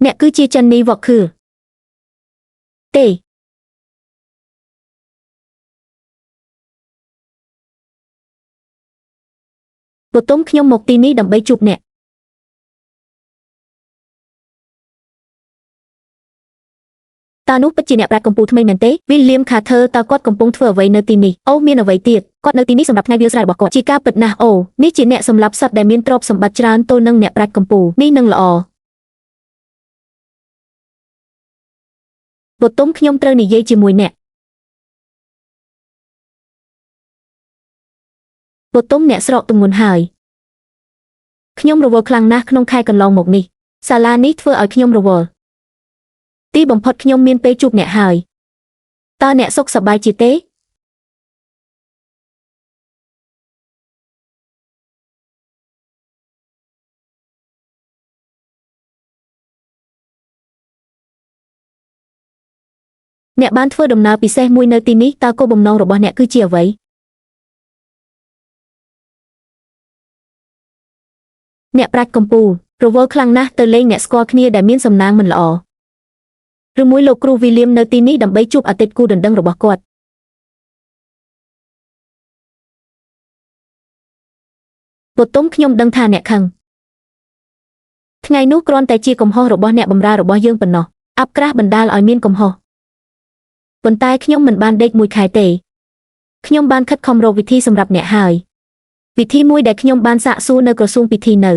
អ្នកគឺជាចិននេះវ៉កគឺទេបតុមខ្ញុំមកទីនេះដើម្បីជួបអ្នកតើនោះពិតជាអ្នកប្រាជ្ញកម្ពុជាថ្មីមែនទេវីលៀមខាធើតើគាត់កំពុងធ្វើអ្វីនៅទីនេះអូមានអ្វីទៀតគាត់នៅទីនេះសម្រាប់ថ្ងៃវាលស្រែរបស់គាត់ជាការពិតណាស់អូនេះជាអ្នកសម្លាប់សត្វដែលមានទ្រព្យសម្បត្តិច្រើនទល់នឹងអ្នកប្រាជ្ញកម្ពុជានេះនឹងល្អបតុមខ្ញុំត្រូវនិយាយជាមួយអ្នកបតុមអ្នកស្រកទម្ងន់ហើយខ្ញុំរវល់ខ្លាំងណាស់ក្នុងខែកន្លងមកនេះសាលានេះធ្វើឲ្យខ្ញុំរវល់ទីបំផុតខ្ញុំមានពេលជួបអ្នកហើយតើអ្នកសុខសប្បាយជាទេអ្នកបានធ្វើដំណើរពិសេសមួយនៅទីនេះតើគោលបំណងរបស់អ្នកគឺជាអ្វីអ្នកប្រាជ្ញកម្ពុជារវល់ខ្លាំងណាស់ទៅលេងអ្នកស្គាល់គ្នាដែលមានសំណាងមិនល្អឬមួយលោកគ្រូវីលៀមនៅទីនេះដើម្បីជួបអតីតគូដណ្ដឹងរបស់គាត់បតុមខ្ញុំដឹងថាអ្នកខឹងថ្ងៃនោះគ្រាន់តែជាកំហុសរបស់អ្នកបម្រើរបស់យើងប៉ុណ្ណោះអាប់ក្រាស់បណ្ដាលឲ្យមានកំហុសប៉ុន្តែខ្ញុំមិនបានដេកមួយខែទេខ្ញុំបានខិតខំរកវិធីសម្រាប់អ្នកហើយវិធីមួយដែលខ្ញុំបានសាកសួរនៅក្រសួងពិធីនៅ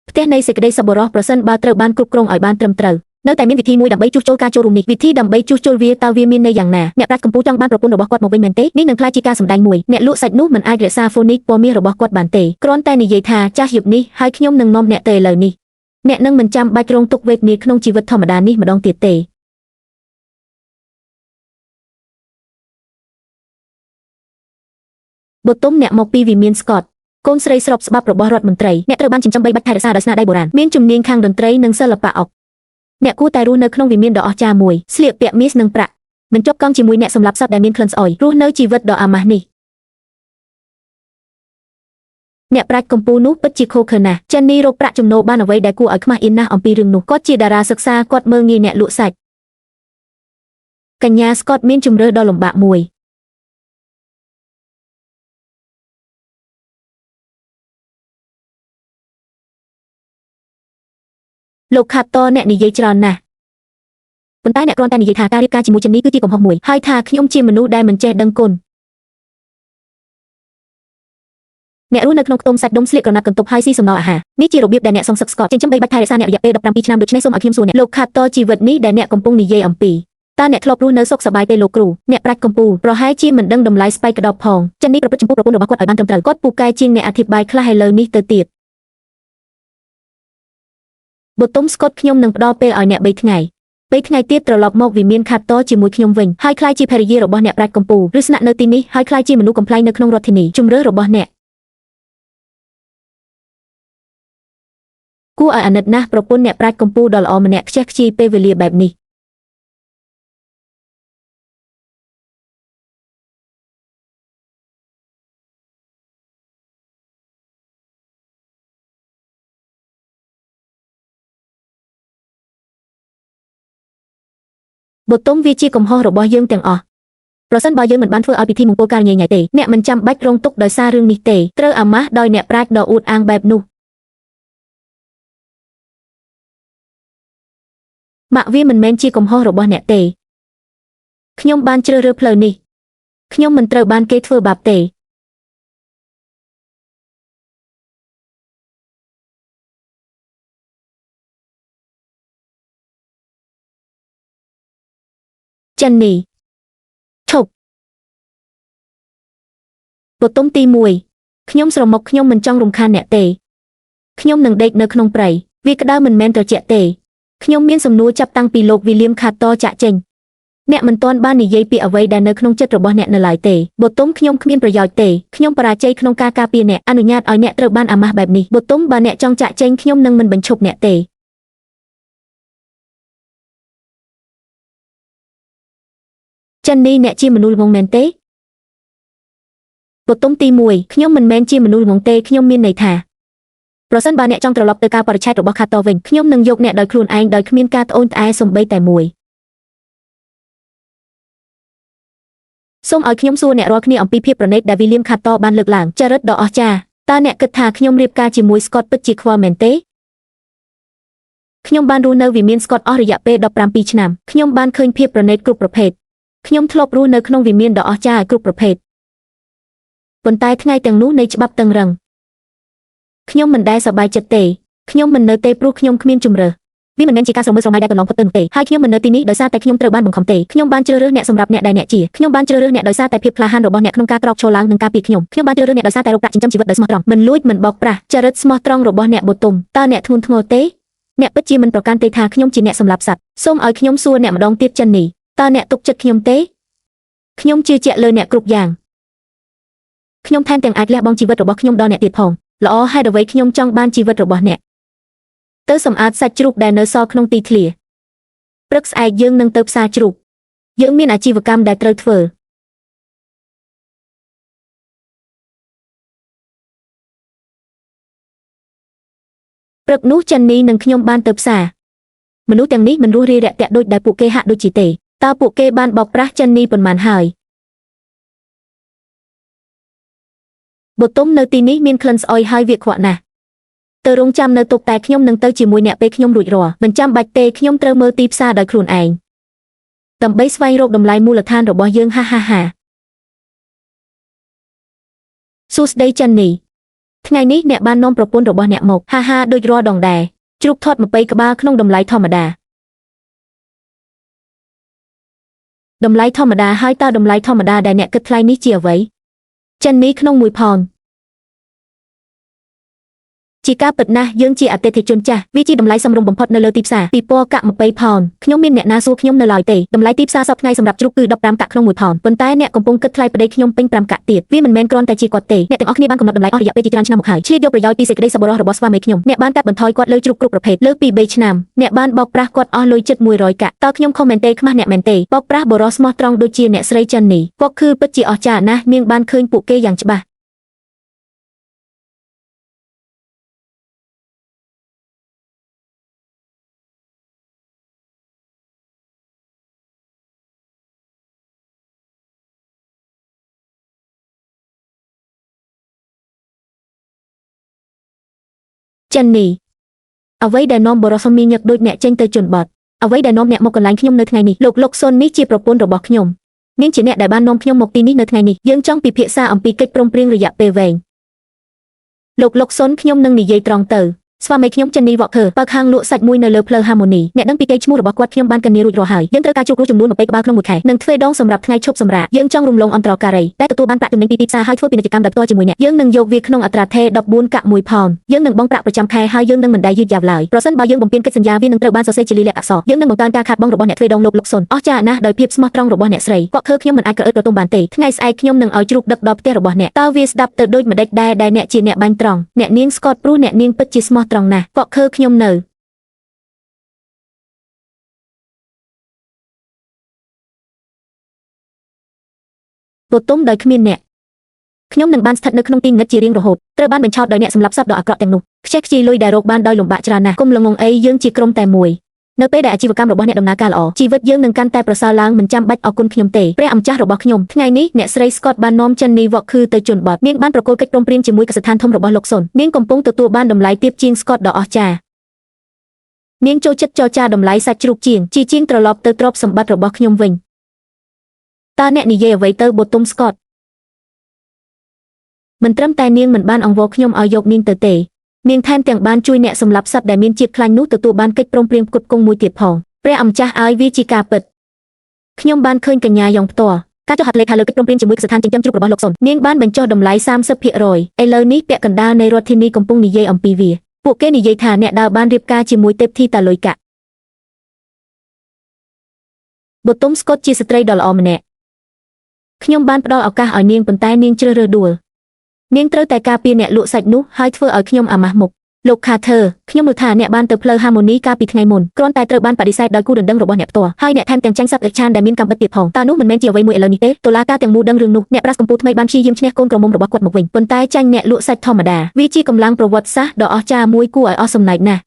ផ្ទះនៃសេចក្តីសប្បុរសប្រសិនបើត្រូវបានគ្រប់គ្រងឲ្យបានត្រឹមត្រូវនៅតែមានវិធីមួយដើម្បីជួសជុលការចូលរួមនេះវិធីដើម្បីជួសជុលវាតើវាមានន័យយ៉ាងណាអ្នកប្រាជ្ញកម្ពុជាចង់បានប្រពន្ធរបស់គាត់មកវិញមែនទេនេះនឹងក្លាយជាការសម្ដែងមួយអ្នកលក់សាច់នោះមិនអាចរក្សាហ្វូនីកពណ៌មាសរបស់គាត់បានទេគ្រាន់តែនិយាយថាចាស់យប់នេះហើយខ្ញុំនឹងនាំអ្នកទៅឥឡូវនេះអ្នកនឹងមិនចាំបាច់រងទុក្ខវេទនាក្នុងជីវិតធម្មតានេះម្ដងទៀតទេបតុមអ្នកមកពីវិមានស្កតកូនស្រីស្របច្បាប់របស់រដ្ឋមន្ត្រីអ្នកត្រូវបានចិញ្ចឹមបីបាច់ថែរក្សាដោយស្នាដៃបុរាណមានជំនាញខាងតន្ត្រីនិងសិល្បៈអុកអ្នកគួរតែរស់នៅក្នុងវិមានដ៏អស្ចារ្យមួយស្លៀកពាក់មាសនិងប្រាក់មិនជាប់កង់ជាមួយអ្នកសម្លាប់សត្វដែលមានក្លិនស្អុយរស់នៅជីវិតដ៏អាម៉ាស់នេះអ្នកប្រាជ្ញកម្ពុជានោះពិតជាខូខើណាស់ចិននេះរកប្រាក់ចំណូលបានអ្វីដែលគួរឲ្យខ្មាស់អៀនណាស់អំពីរឿងនោះគាត់ជាតារាសិក្សាគាត់មើលងាយអ្នកលក់សាច់កញ្ញាស្កតមានជំរឿដ៏លំបាកមួយលោកខាតតអ្នកនិយាយច្រើនណាស់ប៉ុន្តែអ្នកគ្រាន់តែនិយាយថាការរៀបការជាមួយចិននេះគឺជាកំហុសមួយហើយថាខ្ញុំជាមនុស្សដែលមិនចេះដឹងគុណអ្នករស់នៅក្នុងខ្ទមសាច់ដុំស្លៀកក្រណាត់កន្ទប់ហើយស៊ីសំណល់អាហារនេះជារបៀបដែលអ្នកសងសឹកស្កតចិញ្ចឹមបីបាច់ថែរក្សាអ្នករយៈពេល17ឆ្នាំដូច្នេះសូមឲ្យខ្ញុំសួរអ្នកលោកខាតតជីវិតនេះដែលអ្នកកំពុងនិយាយអំពីតើអ្នកធ្លាប់រស់នៅសុខសប្បាយទេលោកគ្រូអ្នកប្រាជ្ញកម្ពុជាប្រហែលជាមិនដឹងតម្លៃស្បែកក្តោបផងចិននេះប្រព្រឹត្តចំពោះប្រពន្ធរបស់គាត់ឲ្យបានត្រឹមត្រូវគាត់ពូកែជាងអ្នកអធិប្បាយខ្លះឥឡូវនេះទៅទៀតបតុមស្កតខ្ញុំនឹងផ្ដល់ពេលឲ្យអ្នក3ថ្ងៃពេលថ្ងៃទៀតត្រឡប់មកវិមានខាតតជាមួយខ្ញុំវិញហើយក្លាយជាភរិយារបស់អ្នកប្រាជ្ញកម្ពុជាឬស្នាក់នៅទីនេះហើយក្លាយជាមនុស្សកំប្លែងនៅក្នុងរដ្ឋធានីជំរឿរបស់អ្នកគួរឲ្យអាណិតណាស់ប្រពន្ធអ្នកប្រាជ្ញកម្ពុជាដ៏ល្អម្នាក់ខ្ជះខ្ជាយពេលវេលាបែបនេះបតុមវាជាកំហុសរបស់យើងទាំងអស់ប្រសិនបើយើងមិនបានធ្វើឲ្យពិធីមង្គលការញញៃទេអ្នកមិនចាំបាច់រងទុក្ខដោយសាររឿងនេះទេត្រូវអាម៉ាស់ដោយអ្នកប្រាជ្ញដ៏អួតអាងបែបនោះ ម៉ាក់វាមិនមែនជាកំហុសរបស់អ្នកទេខ្ញុំបានជ្រើសរើសផ្លូវនេះខ្ញុំមិនត្រូវបានគេធ្វើបាបទេចិននីឈប់បទទី1ខ្ញុំស្រមុកខ្ញុំមិនចង់រំខានអ្នកទេខ្ញុំនឹងដេកនៅក្នុងព្រៃវាក្តៅមិនមែនត្រជាក់ទេខ្ញុំមានសំណួរចាប់តាំងពីលោក William Carter ចាក់ចេញអ្នកមិនទាន់បាននិយាយពីអ្វីដែលនៅក្នុងចិត្តរបស់អ្នកនៅឡើយទេបទខ្ញុំគ្មានប្រយោជន៍ទេខ្ញុំបរាជ័យក្នុងការការពារអ្នកអនុញ្ញាតឲ្យអ្នកត្រូវបានអាម៉ាស់បែបនេះបទបើអ្នកចង់ចាក់ចេញខ្ញុំនឹងមិនបញ្ឈប់អ្នកទេចិននេះអ្នកជាមនុស្សល្ងងមែនទេបទទី1ខ្ញុំមិនមែនជាមនុស្សល្ងងទេខ្ញុំមានន័យថាប្រសិនបើអ្នកចង់ត្រឡប់ទៅការបរិច្ឆេទរបស់ខាតវិញខ្ញុំនឹងយកអ្នកដោយខ្លួនឯងដោយគ្មានការត្អូញត្អែសូម្បីតែមួយសូមឲ្យខ្ញុំសួរអ្នករាល់គ្នាអំពីភាពប្រណីតដែល William Carter បានលើកឡើងចរិតដ៏អស្ចារ្យតើអ្នកគិតថាខ្ញុំរៀបការជាមួយ Scott ពិតជាខ្វល់មែនទេខ្ញុំបានរស់នៅវិមាន Scott អស់រយៈពេល17ឆ្នាំខ្ញុំបានឃើញភាពប្រណីតគ្រប់ប្រភេទខ្ញុំធ្លាប់រស់នៅក្នុងវិមានដ៏អស្ចារ្យគ្រប់ប្រភេទប៉ុន្តែថ្ងៃទាំងនោះនៃច្បាប់តឹងរ៉ឹងខ្ញុំមិនដែលសប្បាយចិត្តទេខ្ញុំមិននៅទេព្រោះខ្ញុំគ្មានជម្រើសវាមិនមែនជាការស្រមើស្រមៃដែលកន្លងផុតទៅទេហើយខ្ញុំមិននៅទីនេះដោយសារតែខ្ញុំត្រូវបានបង្ខំទេខ្ញុំបានជ្រើសរើសអ្នកសម្រាប់អ្នកដែលអ្នកជាខ្ញុំបានជ្រើសរើសអ្នកដោយសារតែភាពក្លាហានរបស់អ្នកក្នុងការក្រោកឈរឡើងនិងការពារខ្ញុំបានជ្រើសរើសអ្នកដោយសារតែរកប្រាក់ចិញ្ចឹមជីវិតដោយស្មោះត្រង់មិនលួចមិនបោកប្រាស់ចរិតស្មោះត្រង់របស់អ្នកបទុមតើអ្នកធ្ងន់ធ្ងរទេអ្នកពិតជាមិនប្រកាន់ទេថាខ្ញុំជាអ្នកសម្លាប់សត្វសូមឲ្យខ្ញុំសួរអ្នកម្ដងទៀតចិននេះតើអ្នកទុកចិត្តខ្ញុំទេខ្ញុំជឿជាក់លើអ្នកគ្រប់យ៉ាងខ្ញុំថែមទាំងអាចលះបង់ជីវិតរបស់ខ្ញុំដល់អ្នកទៀតផងល្អហេតុអ្វីខ្ញុំចង់បានជីវិតរបស់អ្នកទៅសម្អាតសាច់ជ្រូកដែលនៅសល់ក្នុងទីធ្លាព្រឹកស្អែកយើងនឹងទៅផ្សារជ្រូកយើងមានអាជីវកម្មដែលត្រូវធ្វើព្រឹកនោះចិននីនិងខ្ញុំបានទៅផ្សារមនុស្សទាំងនេះមិនរស់រាយរាក់ទាក់ដូចដែលពួកគេហាក់ដូចជាទេតើពួកគេបានបោកប្រាស់ចិននីប៉ុន្មានហើយបទុមនៅទីនេះមានក្លិនស្អុយហើយវាខ្វក់ណាស់ទៅរងចាំនៅទុកតែខ្ញុំនឹងទៅជាមួយអ្នកពេលខ្ញុំរួចរាល់មិនចាំបាច់ទេខ្ញុំត្រូវមើលទីផ្សារដោយខ្លួនឯងដើម្បីស្វែងរកតម្លៃមូលដ្ឋានរបស់យើងហាសួស្ដីចិននេះថ្ងៃនេះអ្នកបាននាំប្រពន្ធរបស់អ្នកមកដូចរាល់ដងដែរជ្រូកធាត់20ក្បាលក្នុងតម្លៃធម្មតាតម្លៃធម្មតាហើយតើតម្លៃធម្មតាដែលអ្នកគិតថ្លៃនេះជាអ្វីចិននេះក្នុងមួយផោនជាការពិតណាស់យើងជាអតិថិជនចាស់វាជាតម្លៃសមរម្យបំផុតនៅលើទីផ្សារពីពណ៌កាក់20ផោនខ្ញុំមានអ្នកណាសួរខ្ញុំនៅឡើយទេតម្លៃទីផ្សារសប្តាហ៍ថ្ងៃសម្រាប់ជ្រូកគឺ15កាក់ក្នុងមួយផោនប៉ុន្តែអ្នកកំពុងគិតថ្លៃប្តីខ្ញុំពេញ5កាក់ទៀតវាមិនមែនគ្រាន់តែជាគាត់ទេអ្នកទាំងអស់គ្នាបានកំណត់តម្លៃអស់រយៈពេលជាច្រើនឆ្នាំមកហើយឆ្លៀតយកប្រយោជន៍ពីសេចក្តីសប្បុរសរបស់ស្វាមីខ្ញុំអ្នកបានកាត់បន្ថយគាត់លើជ្រូកគ្រប់ប្រភេទលើពី3ឆ្នាំអ្នកបានបោកប្រាស់គាត់អស់លុយជិត100កាក់តើខ្ញុំខុសមែនទេខ្មាស់អ្នកមែនទេបោកប្រាស់បរិសស្មោះត្រង់ដូចជាអ្នកស្រីចិននេះគាត់គឺពិតជាអស្ចារ្យណាស់នាងបានឃើញពួកគេយ៉ាងច្បាស់ចិននេះអ្វីដែលនាំបរិសុំមានញឹកដូចអ្នកចេញទៅជន់បត់អ្វីដែលនាំអ្នកមកកន្លែងខ្ញុំនៅថ្ងៃនេះលោកសុននេះជាប្រពន្ធរបស់ខ្ញុំនាងជាអ្នកដែលបាននាំខ្ញុំមកទីនេះនៅថ្ងៃនេះយើងចង់ពិភាក្សាអំពីកិច្ចព្រមព្រៀងរយៈពេលវែងលោកសុនខ្ញុំនឹងនិយាយត្រង់ទៅស្វាមីខ្ញុំចិននីវ៉កខឺបើកហាងលក់សាច់មួយនៅលើផ្លូវ Harmony អ្នកដឹងពីកេរ្តិ៍ឈ្មោះរបស់គាត់ខ្ញុំបានកញ្ញារួចរាល់ហើយយើងត្រូវការជួបគ្រូចំនួន20ក្បាលក្នុងមួយខែនិងទ្វេដងសម្រាប់ថ្ងៃឈប់សម្រាកយើងចង់រំលងអន្តរការីដែលទទួលបានប្រាក់ចំណេញពីទីផ្សារហើយធ្វើពាណិជ្ជកម្មដោយផ្ទាល់ជាមួយអ្នកយើងនឹងយកវាក្នុងអត្រាថេរ14កាក់1ផោនយើងនឹងបង់ប្រាក់ប្រចាំខែហើយយើងនឹងមិនដែលយឺតយ៉ាវឡើយប្រសិនបើយើងបំពេញកិច្ចសន្យាវានឹងត្រូវបានសរសេរជាលាយលក្ខណ៍អក្សរយើងនឹងបង្កើនការខាតបង់របស់អ្នកទ្វេដងលោកសុនអស្ចារ្យណាស់ដោយភាពស្មោះត្រង់របស់អ្នកស្រីគាត់ឃើញខ្ញុំមិនអាចក្រអឺតក្រទមបានទេថ្ងៃស្អែកខ្ញុំនឹងឲ្យជ្រូកដឹកដល់ផ្ទះរបស់អ្នកតើវាស្ដាប់ទៅដូចម្ដេចដែរដែលអ្នកជាអ្នកបាញ់ត្រង់អ្នកនាងស្កតព្រោះអ្នកនាងពិតជាស្មោះត្រង់ណាស់គាត់ឃើញខ្ញុំនៅបទុមដោយគ្មានអ្នកខ្ញុំនឹងបានស្ថិតនៅក្នុងទីងឹតជារៀងរហូតត្រូវបានបញ្ឆោតដោយអ្នកសម្លាប់សត្វដ៏អាក្រក់ទាំងនោះខ្ជិះខ្ជាយលុយដែលរកបានដោយលំបាកច្រើនណាស់គុំល្ងងអីយើងជាក្រុមតែមួយនៅពេលដែលអាជីវកម្មរបស់អ្នកដំណើរការល្អជីវិតយើងនឹងកាន់តែប្រសើរឡើងមិនចាំបាច់អរគុណខ្ញុំទេព្រះអម្ចាស់របស់ខ្ញុំថ្ងៃនេះអ្នកស្រី Scott បាននាំចិននីវ៉កខឺទៅជន់បត់នាងបានប្រគល់កិច្ចព្រមព្រៀងជាមួយកសិដ្ឋានធំរបស់លោកសុននាងកំពុងទទួលបានតម្លៃទាបជាង Scott ដ៏អស្ចារ្យ នាងចូលចិត្តចរចាតម្លៃសាច់ជ្រូកជាងជាជាងត្រឡប់ទៅទ្រព្យសម្បត្តិរបស់ខ្ញុំវិញតើអ្នកនិយាយអ្វីទៅបូទុមស្កតមិនត្រឹមតែនាងមិនបានអង្វរខ្ញុំឲ្យយកនាងទៅទេនាងថែមទាំងបានជួយអ្នកសម្លាប់សត្វដែលមានជាតិខ្លាញ់នោះទទួលបានកិច្ចព្រមព្រៀងផ្គត់ផ្គង់មួយទៀតផងព្រះអម្ចាស់ឲ្យវាជាការពិតខ្ញុំបានឃើញកញ្ញាយ៉ងផ្ទាល់ការចុះហត្ថលេខាលើកិច្ចព្រមព្រៀងជាមួយស្ថានចិញ្ចឹមជ្រូករបស់លោកសុននាងបានបញ្ចុះតម្លៃ 30% ឥឡូវនេះពាក់កណ្ដាលនៃរដ្ឋធានីកំពុងនិយាយអំពីវាពួកគេនិយាយថាអ្នកដើរបានរៀបការជាមួយទេពធីតាលុយកាក់បូទុមស្កតជាស្ត្រីដ៏ល្អម្នាក់ខ្ញុំបានផ្ដល់ឱកាសឲ្យនាងប៉ុន្តែនាងជ្រើសរើសដួលនាងត្រូវតែការពារអ្នកលក់សាច់នោះហើយធ្វើឲ្យខ្ញុំអាម៉ាស់មុខលោក Carter ខ្ញុំមើលថាអ្នកបានទៅផ្លូវ Harmony កាលពីថ្ងៃមុនគ្រាន់តែត្រូវបានបដិសេធដោយគូដណ្ដឹងរបស់អ្នកផ្ទាល់ហើយអ្នកថែមទាំងចាញ់សត្វឥឆានដែលមានកម្មពិតទៀតផងតើនោះមិនមែនជាអ្វីមួយឥឡូវនេះទេតុលាការទាំងមូលដឹងរឿងនោះអ្នកប្រាសកម្ពុជាថ្មីបានព្យាយាមឈ្នះកូនក្រមុំរបស់គាត់មកវិញប៉ុន្តែចាញ់អ្នកលក់សាច់ធម្មតាវាជាកម្លាំងប្រវត្តិសាស្ត្រដ៏អស្ចារ្យមួយគួរឲ្យអស់សំណើចណាស់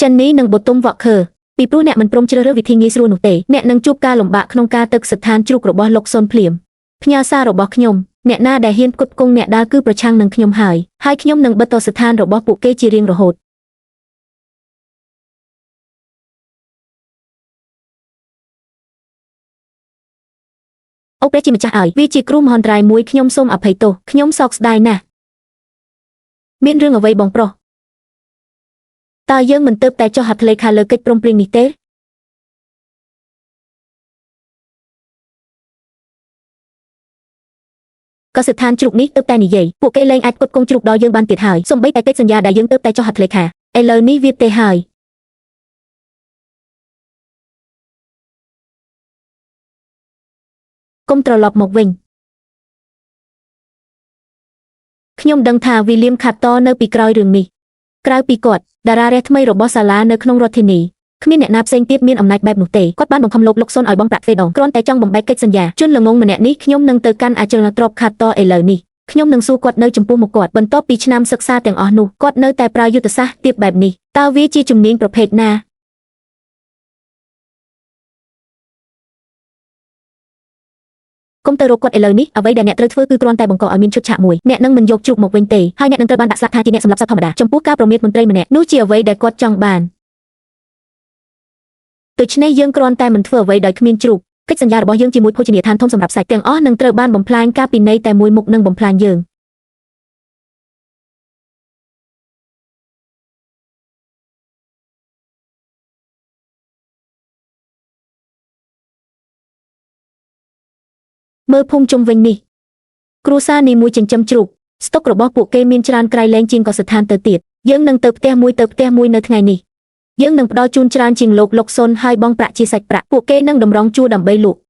ចិននេះនិងបូទុមវ៉កខឺពីព្រោះអ្នកមិនព្រមជ្រើសរើសវិធីងាយស្រួលនោះទេអ្នកនឹងជួបការលំបាកក្នុងការទៅស្ថានជ្រូករបស់លោកសុនភ្លាមផ្ញើសាររបស់ខ្ញុំអ្នកណាដែលហ៊ានផ្គត់ផ្គង់អ្នកដើរគឺប្រឆាំងនឹងខ្ញុំហើយខ្ញុំនឹងបិទតស្ថានរបស់ពួកគេជារៀងរហូតអូព្រះជាម្ចាស់ឲ្យវាជាគ្រោះមហន្តរាយមួយខ្ញុំសូមអភ័យទោសខ្ញុំសោកស្ដាយណាស់មានរឿងអ្វីបងប្រុសតើយើងមិនទើបតែចុះហត្ថលេខាលើកិច្ចព្រមព្រៀងនេះទេក៏ស្ថានជ្រូកនេះទើបតែនិយាយពួកគេលែងអាចផ្គត់ផ្គង់ជ្រូកដល់យើងបានទៀតហើយសូម្បីតែកិច្ចសន្យាដែលយើងទើបតែចុះហត្ថលេខាឥឡូវនេះវាទេហើយកុំត្រឡប់មកវិញខ្ញុំដឹងថា William Carter នៅពីក្រោយរឿងនេះក្រៅពីគាត់តារារះថ្មីរបស់សាលានៅក្នុងរដ្ឋធានីគ្មានអ្នកណាផ្សេងទៀតមានអំណាចបែបនោះទេគាត់បានបង្ខំលោកសុនឲ្យបង់ប្រាក់ទ្វេដងគ្រាន់តែចង់បំបែកកិច្ចសន្យាជនល្ងងម្នាក់នេះខ្ញុំនឹងទៅកាន់អចលនទ្រព្យ Carter ឥឡូវនេះខ្ញុំនឹងសួរគាត់នៅចំពោះមុខគាត់បន្ទាប់ពីឆ្នាំសិក្សាទាំងអស់នោះគាត់នៅតែប្រើយុទ្ធសាស្ត្រទាបបែបនេះតើវាជាជំនាញប្រភេទណាកុំទៅរកគាត់ឥឡូវនេះអ្វីដែលអ្នកត្រូវធ្វើគឺគ្រាន់តែបង្កឲ្យមានឈុតឆាកមួយអ្នកនឹងមិនយកជ្រូកមកវិញទេហើយអ្នកនឹងត្រូវបានដាក់ស្លាប់ថាជាអ្នកសម្លាប់សត្វធម្មតាចំពោះការប្រមាថមន្ត្រីម្នាក់នោះជាអ្វីដែលគាត់ចង់បានដូច្នេះយើងគ្រាន់តែមិនធ្វើអ្វីដោយគ្មានជ្រូកកិច្ចសន្យារបស់យើងជាមួយភោជនីយដ្ឋានធំសម្រាប់សាច់ទាំងអស់នឹងត្រូវបានបំផ្លាញការពិន័យតែមួយមុខនឹងបំផ្លាញយើងមើលភូមិជុំវិញនេះគ្រួសារនីមួយចិញ្ចឹមជ្រូកស្តុករបស់ពួកគេមានច្រើនក្រៃលែងជាងក៏ស្ថានទៅទៀតយើងនឹងទៅផ្ទះមួយនៅថ្ងៃនេះយើងនឹងផ្ដល់ជូនច្រើនជាងលោកសុនហើយបង់ប្រាក់ជាសាច់ប្រាក់ពួកគេនឹងតម្រង់ជួរដើម្បីលក់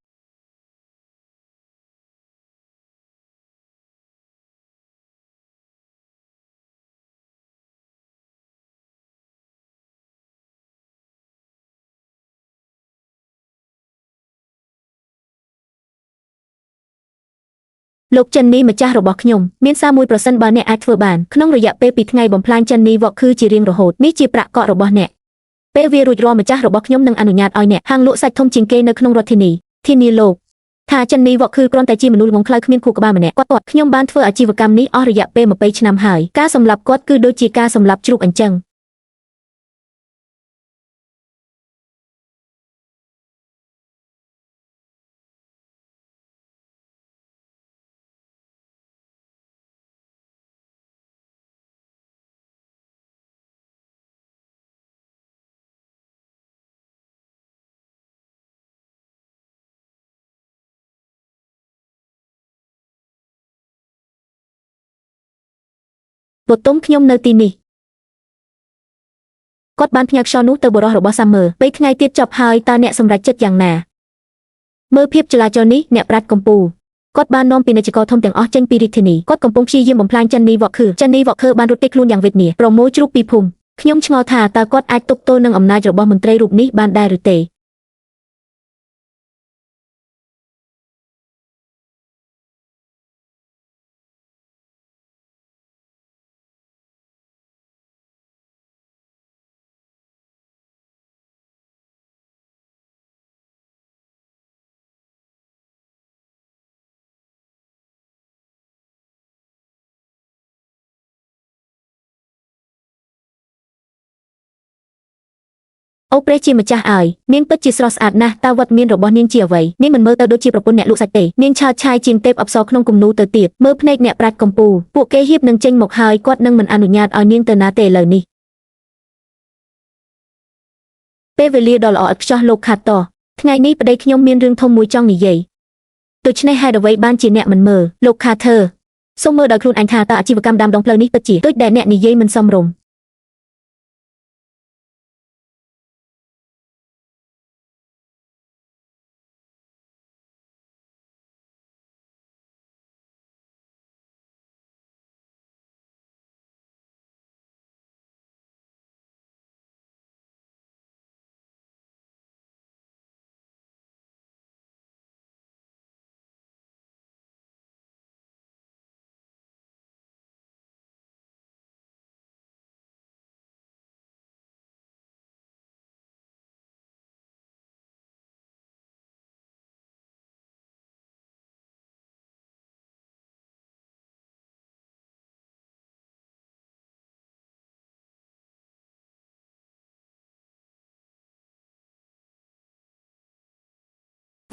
លោកចិននេះម្ចាស់របស់ខ្ញុំមានសារមួយប្រសិនបើអ្នកអាចធ្វើបានក្នុងរយៈពេល2ថ្ងៃបំផ្លាញចិននេះវ៉កគឺជារៀងរហូតនេះជាប្រាក់កក់របស់អ្នកពេលវារួចរាល់ម្ចាស់របស់ខ្ញុំនឹងអនុញ្ញាតឲ្យអ្នកហាងលក់សាច់ធំជាងគេនៅក្នុងរដ្ឋធានីធានាលោកថាចិននេះវ៉កគឺគ្រាន់តែជាមនុស្សល្ងងខ្លៅគ្មានខួរក្បាលម្នាក់គាត់ខ្ញុំបានធ្វើអាជីវកម្មនេះអស់រយៈពេល20ឆ្នាំហើយការសម្លាប់គាត់គឺដូចជាការសម្លាប់ជ្រូកអញ្ចឹងបទុមខ្ញុំនៅទីនេះគាត់បានផ្ញើខ្យល់នោះទៅបុរសរបស់សាមើ3ថ្ងៃទៀតចប់ហើយតើអ្នកសម្រេចចិត្តយ៉ាងណាមើលភាពចលាចលនេះអ្នកប្រាជ្ញកម្ពុជាគាត់បាននាំពាណិជ្ជករធំទាំងអស់ចេញពីរាជធានីគាត់កំពុងព្យាយាមបំផ្លាញចិននេះវ៉កខឺបានរត់គេចខ្លួនយ៉ាងវេទនាប្រមូលជ្រូកពីភូមិខ្ញុំឆ្ងល់ថាតើគាត់អាចទប់ទល់នឹងអំណាចរបស់មន្ត្រីរូបនេះបានដែរឬទេ អូព្រះជាម្ចាស់អើយនាងពិតជាស្រស់ស្អាតណាស់តើវត្តមានរបស់នាងជាអ្វីនាងមិនមើលទៅដូចជាប្រពន្ធអ្នកលក់សាច់ទេនាងឆើតឆាយជាងទេពអប្សរក្នុងគំនូរទៅទៀតមើលភ្នែកអ្នកប្រាជ្ញកំពូលពួកគេហៀបនឹងចេញមកហើយគាត់នឹងមិនអនុញ្ញាតឲ្យនាងទៅណាទេឥឡូវនេះពេលវេលាដ៏ល្អឥតខ្ចោះលោកខាតតថ្ងៃនេះប្តីខ្ញុំមានរឿងធំមួយចង់និយាយដូច្នេះហេតុអ្វីបានជាអ្នកមិនមើលលោកខាធើសូមមើលដោយខ្លួនឯងថាតើអាជីវកម្មដាំដុះផ្លូវនេះពិតជាដូចដែលអ្នកនិយាយមិនសមរម្យ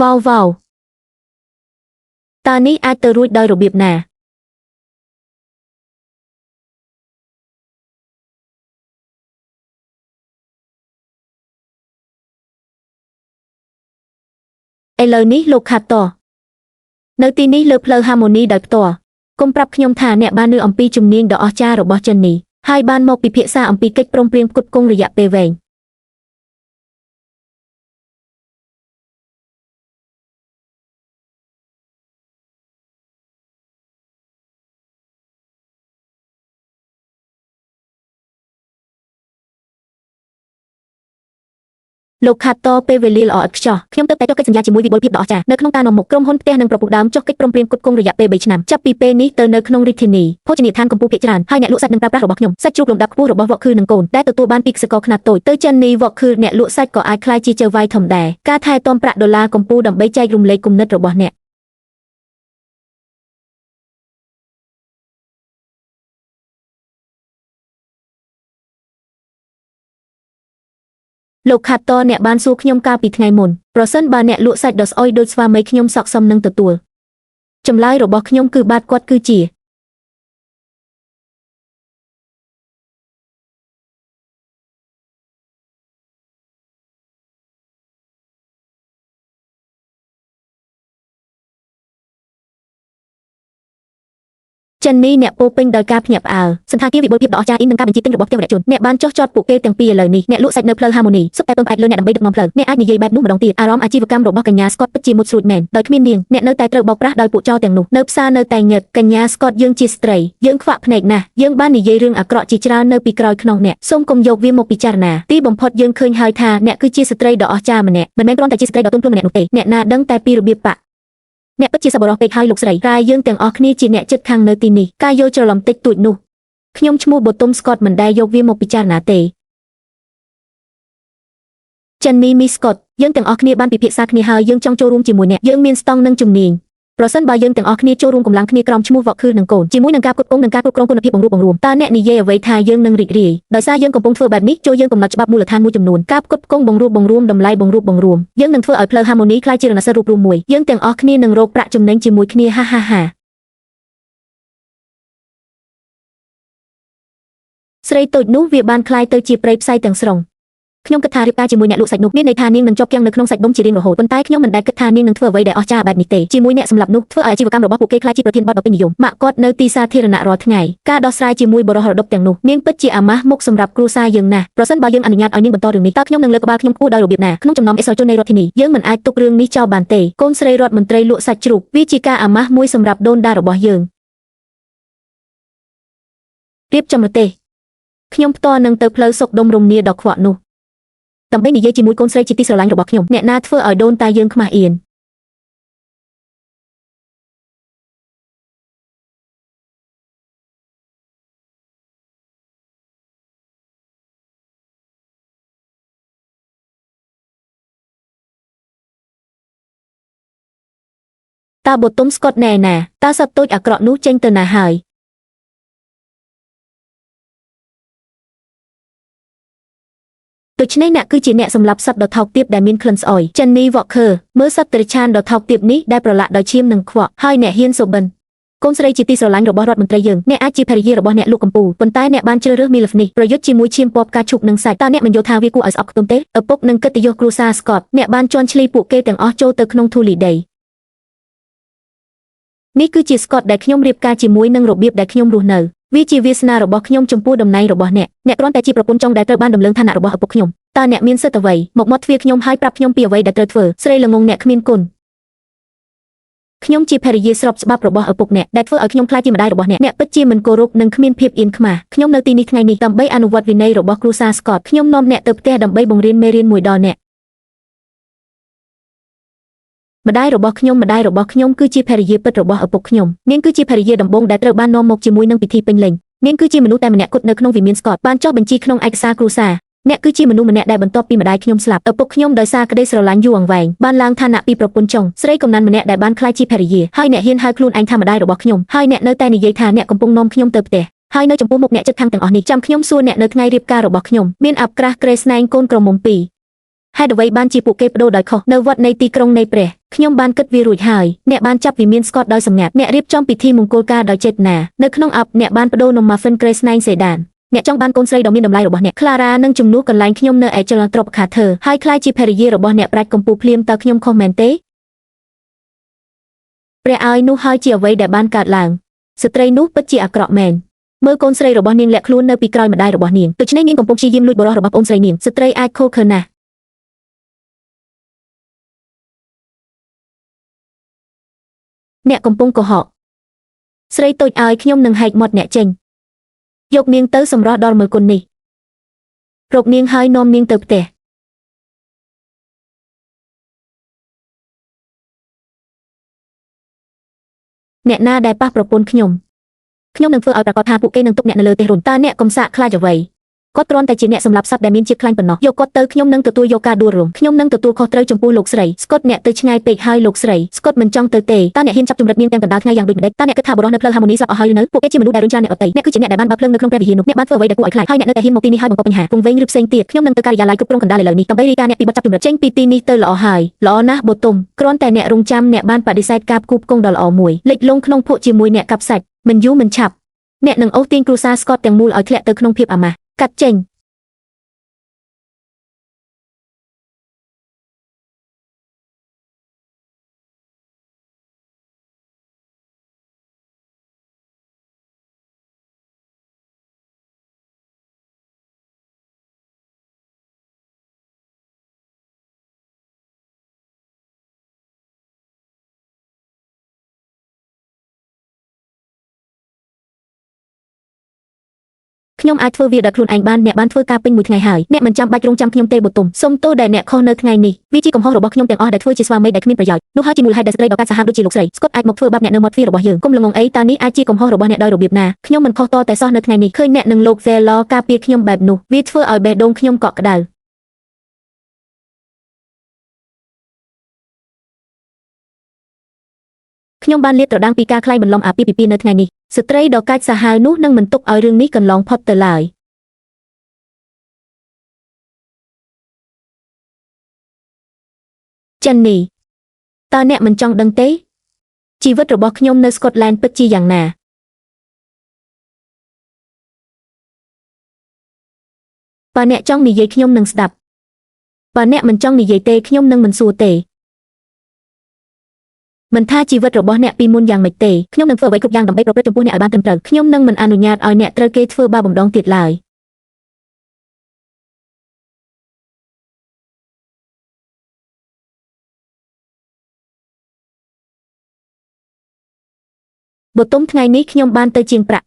វ៉ាវវ៉ាវតើនេះអាចទៅរួចដោយរបៀបណាឥឡូវនេះលោកខាតតនៅទីនេះលើផ្លូវហាម៉ូនីដោយផ្ទាល់កុំប្រាប់ខ្ញុំថាអ្នកបានឮអំពីជំនាញដ៏អស្ចារ្យរបស់ចិននេះហើយបានមកពិភាក្សាអំពីកិច្ចព្រមព្រៀងផ្គត់ផ្គង់រយៈពេលវែងលោកខាតតពេលវេលាល្អឥតខ្ចោះខ្ញុំទើបតែចុះកិច្ចសញ្ញាជាមួយវិបុលភាពដ៏អស្ចារ្យនៅក្នុងការនាំមុខក្រុមហ៊ុនផ្ទះនិងប្រពុកដើមចុះកិច្ចព្រមព្រៀងផ្គត់ផ្គង់រយៈពេល3ឆ្នាំចាប់ពីពេលនេះទៅនៅក្នុងរាជធានីភោជនីយដ្ឋានកម្ពុជាភាគច្រើនហើយអ្នកលក់សាច់នឹងប្រើប្រាស់របស់ខ្ញុំសាច់ជ្រូកលំដាប់ខ្ពស់របស់វ៉កខឺនិងកូនដែលទទួលបានពីកសិករខ្នាតតូចទៅចិននីវ៉កខឺអ្នកលក់សាច់ក៏អាចក្លាយជាជើវាយធំដែរការថែទាំប្រាក់ដុល្លារកម្ពុជាដើម្បីចែករំលែកគំនិតរបស់អ្នកលោកខាតតអ្នកបានសួរខ្ញុំកាលពីថ្ងៃមុនប្រសិនបើអ្នកលក់សាច់ដ៏ស្អុយដូចស្វាមីខ្ញុំស័ក្តិសមនឹងទទួលចម្លើយរបស់ខ្ញុំគឺបាទគាត់គឺជាចិននេះអ្នកពោពេញដោយការភ្ញាក់ផ្អើលសន្តាគារវិបុលភាពដ៏អស្ចារ្យនឹងការបញ្ជាទិញរបស់ផ្ទះវរៈជនអ្នកបានចុះចតពួកគេទាំងពីរឥឡូវនេះអ្នកលក់សាច់នៅផ្លូវហាម៉ូនីសុទ្ធតែពឹងផ្អែកលើអ្នកដើម្បីដឹកនាំផ្លូវអ្នកអាចនិយាយបែបនោះម្ដងទៀតអារម្មណ៍អាជីវកម្មរបស់កញ្ញាស្កតពិតជាមុតស្រួចមែនដោយគ្មាននាងអ្នកនៅតែត្រូវបោកប្រាស់ដោយពួកចោរទាំងនោះនៅផ្សារនៅតែញឹកកញ្ញាស្កតយើងជាស្ត្រីយើងខ្វាក់ភ្នែកណាស់យើងបាននិយាយរឿងអាក្រក់ជាច្រើននៅពីក្រោយខ្នងអ្នកសូមកុំយកវាមកពិចារណាទីបំផុតយើងឃើញហើយថាអ្នកគឺជាស្ត្រីដ៏អស្ចារ្យម្នាក់មិនមែនគ្រាន់តែជាស្ត្រីដ៏ទន់ភ្លន់ម្នាក់នោះទេអ្នកណាដឹងតែពីរបៀបបាក់អ្នកពិតជាសប្បុរសពេកហើយលោកស្រីរាយយើងទាំងអស់គ្នាជាអ្នកចិត្តខាងនៅទីនេះការយល់ច្រឡំតិចតួចនោះខ្ញុំឈ្មោះបូតុំស្កតមិនដែលយកវាមកពិចារណាទេចិននីមីស្កតយើងទាំងអស់គ្នាបានពិភាក្សាគ្នាហើយយើងចង់ចូលរួមជាមួយអ្នកយើងមានស្តង់និងជំនាញប្រសិនបើយើងទាំងអស់គ្នាចូលរួមកម្លាំងគ្នាក្រោមឈ្មោះវ៉កខឺនិងកូនជាមួយនឹងការផ្គត់ផ្គង់និងការគ្រប់គ្រងគុណភាពបង្រួបបង្រួមតើអ្នកនិយាយអ្វីថាយើងនឹងរីករាយដោយសារយើងកំពុងធ្វើបែបនេះចូលយើងកំណត់ច្បាប់មូលដ្ឋានមួយចំនួនការផ្គត់ផ្គង់បង្រួបបង្រួមតម្លៃបង្រួបបង្រួមយើងនឹងធ្វើឲ្យផ្លូវហាម៉ូនីក្លាយជារណសិរ្សរូបរួមមួយយើងទាំងអស់គ្នានឹងរកប្រាក់ចំណេញជាមួយគ្នាហាហាហាស្រីតូចនោះវាបានក្លាយទៅជាព្រៃផ្សៃទាំងស្រុងខ្ញុំគិតថារៀបការជាមួយអ្នកលក់សាច់នោះមានន័យថានាងនឹងជាប់គាំងនៅក្នុងសាច់ដុំជារៀងរហូតប៉ុន្តែខ្ញុំមិនដែលគិតថានាងនឹងធ្វើអ្វីដែលអស្ចារ្យបែបនេះទេជាមួយអ្នកសម្លាប់នោះធ្វើឲ្យអាជីវកម្មរបស់ពួកគេក្លាយជាប្រធានបទដ៏ពេញនិយមម៉ាក់គាត់នៅទីសាធារណៈរាល់ថ្ងៃការដោះស្រាយជាមួយបរិហរដប់ទាំងនោះនាងពិតជាអាម៉ាស់មុខសម្រាប់គ្រួសារយើងណាស់ប្រសិនបើយើងអនុញ្ញាតឲ្យនាងបន្តរឿងនេះតើខ្ញុំនឹងលើកក្បាលខ្ញុំគួរដោយរបៀបណាក្នុងចំណោមអិសរាជជននៃរដ្ឋធានីយើងមិនអាចទុករឿងនេះចោលបានទេកូនស្រីរដ្ឋមន្ត្រីលក់សាច់ជ្រូកវាជាការអាម៉ាស់មួយសម្រាប់ដូនតារបស់យើងរៀបចំប្រទេសខ្ញុំផ្ទាល់នឹងទៅផ្លូវសុកដុំរមនាដ៏ខ្វក់នោះដើម្បីនិយាយជាមួយកូនស្រីជាទីស្រឡាញ់របស់ខ្ញុំអ្នកណាធ្វើឲ្យដូនតាយើងខ្មាស់អៀនតើបូតុំស្កតណែណាតើសត្វតូចអាក្រក់នោះចេញទៅណាហើយ ដូច្នេះអ្នកគឺជាអ្នកសម្លាប់សត្វដ៏ថោកទាបដែលមានក្លិនស្អុយ Jenny Walker មើលសត្វតិរច្ឆានដ៏ថោកទាបនេះដែលប្រឡាក់ដោយឈាមនិងខ្វក់ហើយអ្នកហ៊ានសូបិនកូនស្រីជាទីស្រឡាញ់របស់រដ្ឋមន្ត្រីយើងអ្នកអាចជាភរិយារបស់អ្នកលោកកំពូលប៉ុន្តែអ្នកបានជ្រើសរើសមីលហ្វនេះប្រយុទ្ធជាមួយឈាមពណ៌ផ្កាឈូកនិងសាច់តើអ្នកមិនយល់ថាវាគួរឲ្យស្អប់ខ្ទមទេឪពុកនិងកិត្តិយសគ្រួសារ Scott អ្នកបានជន់ឈ្លីពួកគេទាំងអស់ចូលទៅក្នុងធូលីដីនេះគឺជា Scott ដែលខ្ញុំរៀបការជាមួយនឹងរបៀបដែលខ្ញុំរស់នៅវាជាវាសនារបស់ខ្ញុំចំពោះតំណែងរបស់អ្នកគ្រាន់តែជាប្រពន្ធចុងដែលត្រូវបានដំឡើងឋានៈរបស់ឪពុកខ្ញុំតើអ្នកមានសិទ្ធិអ្វីមកមាត់ទ្វារខ្ញុំហើយប្រាប់ខ្ញុំពីអ្វីដែលត្រូវធ្វើស្រីល្ងងអ្នកគ្មានគុណខ្ញុំជាភរិយាស្របច្បាប់របស់ឪពុកអ្នកដែលធ្វើឲ្យខ្ញុំខ្លាចជាម្ដាយរបស់អ្នកពិតជាមិនគោរពនិងគ្មានភាពអៀនខ្មាសខ្ញុំនៅទីនេះថ្ងៃនេះដើម្បីអនុវត្តវិន័យរបស់គ្រួសារ Scott ខ្ញុំនាំអ្នកទៅផ្ទះដើម្បីបង្រៀនមេរៀនមួយដល់អ្នកម្ដាយរបស់ខ្ញុំគឺជាភរិយាពិតរបស់ឪពុកខ្ញុំនាងគឺជាភរិយាដំបូងដែលត្រូវបាននាំមកជាមួយនឹងពិធីពេញលេញនាងគឺជាមនុស្សតែម្នាក់គត់នៅក្នុងវិមាន Scott បានចុះបញ្ជីក្នុងឯកសារគ្រួសារអ្នកគឺជាមនុស្សម្នាក់ដែលបន្ទាប់ពីម្ដាយខ្ញុំស្លាប់ឪពុកខ្ញុំដោយសារក្តីស្រឡាញ់យូរអង្វែងបានឡើងឋានៈពីប្រពន្ធចុងស្រីកំណាន់ម្នាក់ដែលបានក្លាយជាភរិយាហើយអ្នកហ៊ានហៅខ្លួនឯងថាម្ដាយរបស់ខ្ញុំហើយអ្នកនៅតែនិយាយថាអ្នកកំពុងនាំខ្ញុំទៅផ្ទះហើយនៅចំពោះមុខអ្នកជិតខាងទាំងអស់នេះចាំខ្ញុំសួរអ្នកនៅថ្ងៃរៀបការរបស់ខ្ញុំមានអាប់ក្រាស់ក្រេស្នែងកូនក្រមុំពីរហេតុអ្វីបានជាពួកគេបដូរដោយខុសនៅវត្តនៃទីក្រុងនៃព្រះខ្ញុំបានគិតវារួចហើយអ្នកបានចាប់វិមាន Scott ដោយសម្ងាត់អ្នករៀបចំពិធីមង្គលការដោយចេតនានៅក្នុងអាប់អ្នកបានបដូរនំ muffin ក្រេស្នែងសេដានអ្នកចង់បានកូនស្រីដ៏មានតម្លៃរបស់អ្នក Clara នឹងជំនួសកន្លែងខ្ញុំនៅឯចលនា Tropicana ហើយក្លាយជាភរិយារបស់អ្នកប្រាច់កំពូលភ្លាមតើខ្ញុំខុសមែនទេព្រះឲ្យនោះហើយជាអ្វីដែលបានកើតឡើងស្ត្រីនោះពិតជាអាក្រក់មែនមើលកូនស្រីរបស់នាងលាក់ខ្លួននៅពីក្រោយម្ដាយរបស់នាងដូច្នេះនាងកំពុងព្យាយាមលួចបុរសរបស់ប្អូនស្រីនាងស្ត្រីអាចខុសខើណាស់អ្នកកំពុងកុហកស្រីតូចឲ្យខ្ញុំនឹងហែកមាត់អ្នកចេញយកនាងទៅសម្រស់ដល់មើលគុណនេះរកនាងហើយនាំនាងទៅផ្ទះអ្នកណាដែលប៉ះប្រពន្ធខ្ញុំនឹងធ្វើឲ្យប្រកាសថាពួកគេនឹងទុកអ្នកនៅលើទេរុនតើអ្នកកំសាកខ្លាចអ្វីគាត់គ្រាន់តែជាអ្នកសម្លាប់សត្វដែលមានជាតិខ្លាញ់ប៉ុណ្ណោះយកគាត់ទៅខ្ញុំនឹងទទួលយកការដួលរំខ្ញុំនឹងទទួលខុសត្រូវចំពោះលោកស្រី Scott អ្នកទៅឆ្ងាយពេកហើយលោកស្រី Scott មិនចង់ទៅទេតើអ្នកហ៊ានចាប់ជំរិតនាងទាំងកណ្ដាលថ្ងៃយ៉ាងដូចម្តេចតើអ្នកគិតថាបុរសនៅផ្លូវ Harmony ស្លាប់អស់ហើយឬនៅពួកគេជាមនុស្សដែលរុញច្រានអ្នកដទៃអ្នកគឺជាអ្នកដែលបានបើកភ្លើងនៅក្នុងព្រះវិហារនោះអ្នកបានធ្វើអ្វីដែលគួរឲ្យខ្លាចហើយអ្នកនៅតែហ៊ានមកទីនេះហើយបង្កបញ្ហាគង់វែងឬផ្សេងទៀតខ្ញុំនឹងទៅការិយាល័យគ្រប់គ្រងកណ្ដាលឥឡូវនេះដើម្បីរាយការណ៍អ្នកពីបទចាប់ជំរិតចេញពីទីនេះទៅល្អហើយល្អណាស់បូតុំគ្រាន់តែអ្នករងចាំអ្នកបានបដិសេធការផ្គូផ្គងដ៏ល្អមួយលិចលង់ក្នុងភក់ជាមួយអ្នកកាប់សាច់មិនយូរមិនឆាប់អ្នកនឹងអូសទាញគ្រួសារ Scott ទាំងមូលឲ្យធ្លាក់ទៅក្នុងភាពអាម៉ាស់កាត់ចេញខ្ញុំអាចធ្វើវាដោយខ្លួនឯងបានអ្នកបានធ្វើការពេញមួយថ្ងៃហើយអ្នកមិនចាំបាច់រងចាំខ្ញុំទេបូតុំសុំទោសដែលអ្នកខុសនៅថ្ងៃនេះវាជាកំហុសរបស់ខ្ញុំទាំងអស់ដែលធ្វើជាស្វាមីដែលគ្មានប្រយោជន៍នោះហើយជាមូលហេតុដែលស្ត្រីដ៏កាចសាហាវដូចជាលោកស្រី Scott អាចមកធ្វើបាបអ្នកនៅមាត់ទ្វាររបស់យើងគុំល្ងងអីតើនេះអាចជាកំហុសរបស់អ្នកដោយរបៀបណាខ្ញុំមិនខុសតតែសោះនៅថ្ងៃនេះឃើញអ្នកនឹងលោក Velo ការពារខ្ញុំបែបនោះវាធ្វើឲ្យបេះដូងខ្ញុំកក់ក្ដៅខ្ញុំបានលាតត្រដាងពីការក្លែងបន្លំអាពាហ៍ពិពាហ៍នៅថ្ងៃនេះស្ត្រីដ៏កាចសាហាវនោះនឹងមិនទុកឲ្យរឿងនេះកន្លងផុតទៅឡើយចិននេះតើអ្នកមិនចង់ដឹងទេជីវិតរបស់ខ្ញុំនៅស្កុតឡែនពិតជាយ៉ាងណាបើអ្នកចង់និយាយខ្ញុំនឹងស្ដាប់បើអ្នកមិនចង់និយាយទេខ្ញុំនឹងមិនសួរទេមិនថាជីវិតរបស់អ្នកពីមុនយ៉ាងម៉េចទេខ្ញុំនឹងធ្វើអ្វីគ្រប់យ៉ាងដើម្បីប្រព្រឹត្តចំពោះអ្នកឲ្យបានត្រឹមត្រូវខ្ញុំនឹងមិនអនុញ្ញាតឲ្យអ្នកត្រូវគេធ្វើបាបម្ដងទៀតឡើយបទុមថ្ងៃនេះខ្ញុំបានទៅជាងប្រាក់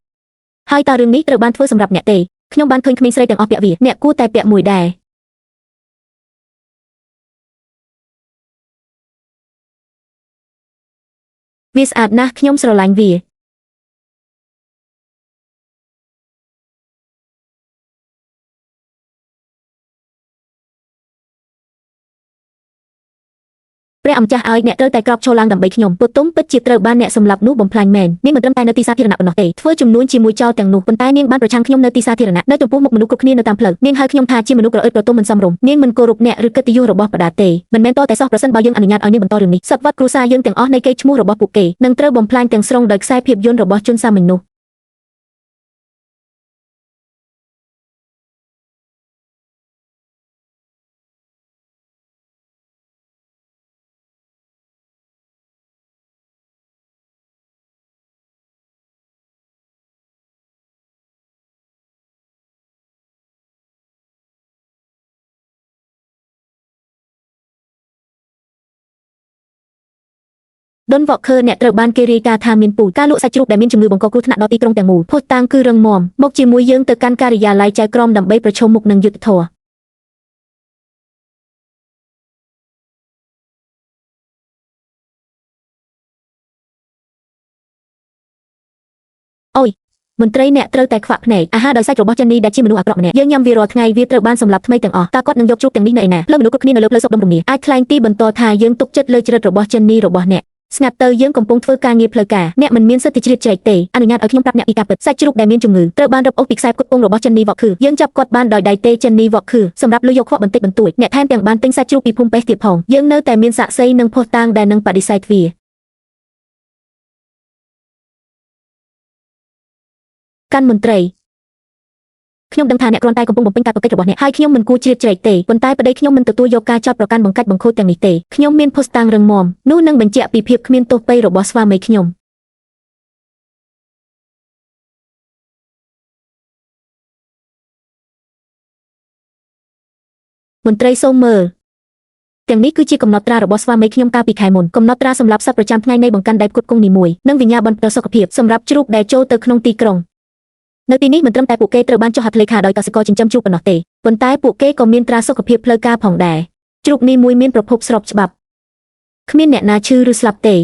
ហើយតើរឿងនេះត្រូវបានធ្វើសម្រាប់អ្នកទេខ្ញុំបានឃើញក្មេងស្រីទាំងអស់ពាក់វាអ្នកគួរតែពាក់មួយដែរវាស្អាតណាស់ខ្ញុំស្រឡាញ់វា ព្រះអម្ចាស់ឲ្យអ្នកត្រូវតែក្រោកឈរឡើងដើម្បីខ្ញុំពុទុំពិតជាត្រូវបានអ្នកសម្លាប់នោះបំផ្លាញមែននាងមិនត្រឹមតែនៅទីសាធារណៈប៉ុណ្ណោះទេធ្វើជំនួញជាមួយចោរទាំងនោះប៉ុន្តែនាងបានប្រឆាំងខ្ញុំនៅទីសាធារណៈនៅចំពោះមុខមនុស្សគ្រប់គ្នានៅតាមផ្លូវនាងហៅខ្ញុំថាជាមនុស្សក្រអឺតក្រទមមិនសមរម្យនាងមិនគោរពអ្នកឬកិត្តិយសរបស់បដាទេមិនមែនតតែសោះប្រសិនបើយើងអនុញ្ញាតឲ្យនាងបន្តរឿងនេះសត្វវត្តគ្រួសារយើងទាំងអស់នៃកេរ្តិ៍ឈ្មោះរបស់ពួកគេនឹងត្រូវបំផ្លាញទាំងស្រុងដោយខ្សែភាពយន្តរបស់ជនសាមញ្ញនោះដុនវ៉កខឺអ្នកត្រូវបានគេរាយការណ៍ថាមានពូជការលក់សាច់ជ្រូកដែលមានជំងឺបង្កគ្រោះថ្នាក់ដល់ទីក្រុងទាំងមូលភស្តុតាងគឺរឹងមាំមកជាមួយយើងទៅកាន់ការិយាល័យចៅក្រមដើម្បីប្រឈមមុខនឹងយុត្តិធម៌អូយមន្ត្រីអ្នកត្រូវតែខ្វាក់ភ្នែកអាហារដោយសាច់របស់ចិននេះដែលជាមនុស្សអាក្រក់ម្នាក់យើងញ៉ាំវារាល់ថ្ងៃវាត្រូវបានសម្លាប់ថ្មីទាំងអស់តើគាត់នឹងយកជ្រូកទាំងនេះនៅឯណាលើមនុស្សគ្រប់គ្នានៅលើផ្លូវសុខដុមរមនាអាចថ្លែងទីបន្តថាយើងទុកចិត្តលើចរិតរបស់ចិននេះរបស់អ្នកស្ងាត់ទៅយើងកំពុងធ្វើការងារផ្លូវការអ្នកមិនមានសិទ្ធិជ្រៀតជ្រែកទេអនុញ្ញាតឲ្យខ្ញុំប្រាប់អ្នកពីការពិតសាច់ជ្រូកដែលមានជំងឺត្រូវបានរឹបអូសពីខ្សែផ្គត់ផ្គង់របស់ចិននេះវ៉កខឺយើងចាប់គាត់បានដោយដៃទេចិននេះវ៉កខឺសម្រាប់លុយយកខកបន្តិចបន្តួចអ្នកថែមទាំងបានទិញសាច់ជ្រូកពីភូមិពេទ្យទៀតផងយើងនៅតែមានសាក្សីនិងភស្តុតាងដែលនឹងបដិសេធវាកាន់មន្ត្រីខ្ញុំដឹងថាអ្នកគ្រាន់តែកំពុងបំពេញការប្រកិច្ចរបស់អ្នកហើយខ្ញុំមិនគួរជ្រៀតជ្រែកទេប៉ុន្តែប្តីខ្ញុំមិនទទួលយកការចោទប្រកាន់បង្កាច់បង្ខូចទាំងនេះទេខ្ញុំមានភស្តុតាងរឹងមាំនោះនឹងបញ្ជាក់ពីភាពគ្មានទោសពៃរបស់ស្វាមីខ្ញុំមន្ត្រីសូមមើលទាំងនេះគឺជាកំណត់ត្រារបស់ស្វាមីខ្ញុំកាលពីខែមុនកំណត់ត្រាសម្រាប់សត្វប្រចាំថ្ងៃនៃបង្កាន់ដៃផ្គត់ផ្គង់នីមួយនិងវិញ្ញាបនប្រសុខភាពសម្រាប់ជ្រូកដែលចូលទៅក្នុងទីក្រុងនៅទីនេះមិនត្រឹមតែពួកគេត្រូវបានចុះហត្ថលេខាដោយកសិករចិញ្ចឹមជ្រូកប៉ុណ្ណោះទេប៉ុន្តែពួកគេក៏មានត្រាសុខភាពផ្លូវការផងដែរជ្រូកនីមួយមានប្រភពស្របច្បាប់គ្មានអ្នកណាឈឺឬស្លាប់ទេ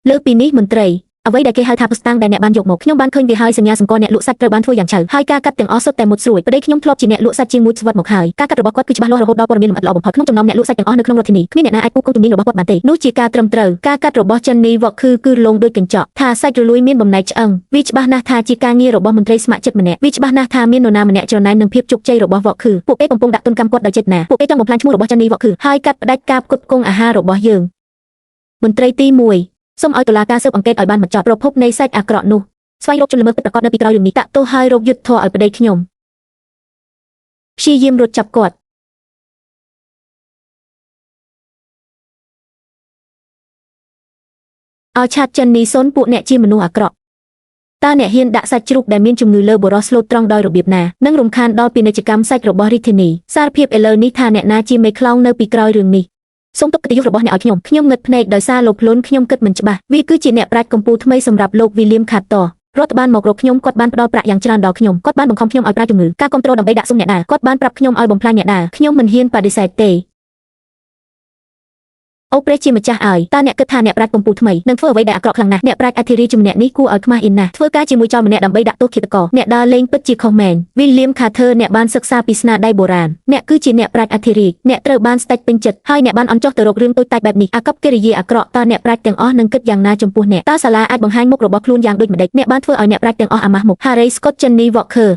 លើពីនេះមន្ត្រីអ្វីដែលគេហៅថាភស្តុតាងដែលអ្នកបានយកមកខ្ញុំបានឃើញវាហើយសញ្ញាសម្គាល់អ្នកលក់សាច់ត្រូវបានធ្វើយ៉ាងឆៅហើយការកាត់ទាំងអស់សុទ្ធតែមុតស្រួយប្តីខ្ញុំធ្លាប់ជាអ្នកលក់សាច់ជាងមួយសវត្សរ៍មកហើយការកាត់របស់គាត់គឺច្បាស់លាស់រហូតដល់ព័ត៌មានលម្អិតល្អបំផុតក្នុងចំណោមអ្នកលក់សាច់ទាំងអស់នៅក្នុងរដ្ឋធានីគ្មានអ្នកណាអាចពូកគុំជំនាញរបស់គាត់បានទេនោះជាការត្រឹមត្រូវការកាត់របស់ចិននេះវ៉កគឺលងដូចកញ្ចក់ថាសាច់រលួយមានបំណែកឆ្អឹងវាច្បាស់ណាស់ថាជាការងាររបស់មន្ត្រីស្ម័គ្រចិត្តម្នាក់វាច្បាស់ណាស់ថាមាននរណាម្នាក់ច្រណែននឹងភាពជោគជ័យរបស់វ៉កគឺពួកគេកំពុងដាក់ទុនកម្មគាត់ដោយចេតនាពួកគេចង់បំផ្លាញឈ្មោះរបស់ចិននេះវ៉កគឺហើយកាត់ផ្ដាច់ការផ្គត់ផ្គង់អាហាររបស់យើងមន្ត្រីទី1សូមឲ្យតុលាការស៊ើបអង្កេតឲ្យបានហ្មត់ចត់ប្រភពនៃសាច់អាក្រក់នោះស្វែងរកជនល្មើសពិតប្រាកដនៅពីក្រោយរឿងនេះតាក់ទោសឲ្យរកយុត្តិធម៌ឲ្យប្តីខ្ញុំព្យាយាមរត់ចាប់គាត់ឲ្យឆាតចិននេះសូនពួកអ្នកជាមនុស្សអាក្រក់តើអ្នកហ៊ានដាក់សាច់ជ្រូកដែលមានជំងឺលើបុរសស្លូតត្រង់ដោយរបៀបណានិងរំខានដល់ពាណិជ្ជកម្មសាច់របស់រាជធានីសារភាពឥឡូវនេះថាអ្នកណាជាមេខ្លោងនៅពីក្រោយរឿងនេះសូមទុកកិត្តិយសរបស់អ្នកឲ្យខ្ញុំងឹតភ្នែកដោយសារលោកភ្លុនខ្ញុំគិតមិនច្បាស់វាគឺជាអ្នកប្រាជ្ញកម្ពុជាថ្មីសម្រាប់លោក William Carter រដ្ឋបាលមករកខ្ញុំគាត់បានផ្ដល់ប្រាក់យ៉ាងច្រើនដល់ខ្ញុំគាត់បានបង្ខំខ្ញុំឲ្យប្រើជំងឺការគ្រប់គ្រងដើម្បីដាក់ស៊ុំអ្នកណាគាត់បានប្រាប់ខ្ញុំឲ្យបំផ្លាញអ្នកណាខ្ញុំមិនហ៊ានបដិសេធទេអូព្រះជាម្ចាស់ឲ្យតើអ្នកគិតថាអ្នកប្រាជ្ញកម្ពុជាថ្មីនឹងធ្វើអ្វីដែលអាក្រក់ខ្លាំងណាស់អ្នកប្រាជ្ញអធិរាជម្នាក់នេះគួរឲ្យខ្មាស់អៀនណាស់ធ្វើការជាមួយចោរម្នាក់ដើម្បីដាក់ទោសឃាតករអ្នកដើរលេងពិតជាខុសមែន William Carter អ្នកបានសិក្សាពីស្នាដៃបុរាណអ្នកគឺជាអ្នកប្រាជ្ញអធិរាជអ្នកត្រូវបានស្ដេចពេញចិត្តហើយអ្នកបានអន់ចុះទៅរករឿងតូចតាចបែបនេះអាកប្បកិរិយាអាក្រក់តើអ្នកប្រាជ្ញទាំងអស់នឹងគិតយ៉ាងណាចំពោះអ្នកតើសាលាអាចបង្ហាញមុខរបស់ខ្លួនយ៉ាងដូចម្តេចអ្នកបានធ្វើឲ្យអ្នកប្រាជ្ញទាំងអស់អាម៉ាស់មុខ Harry Scott Johnny Walker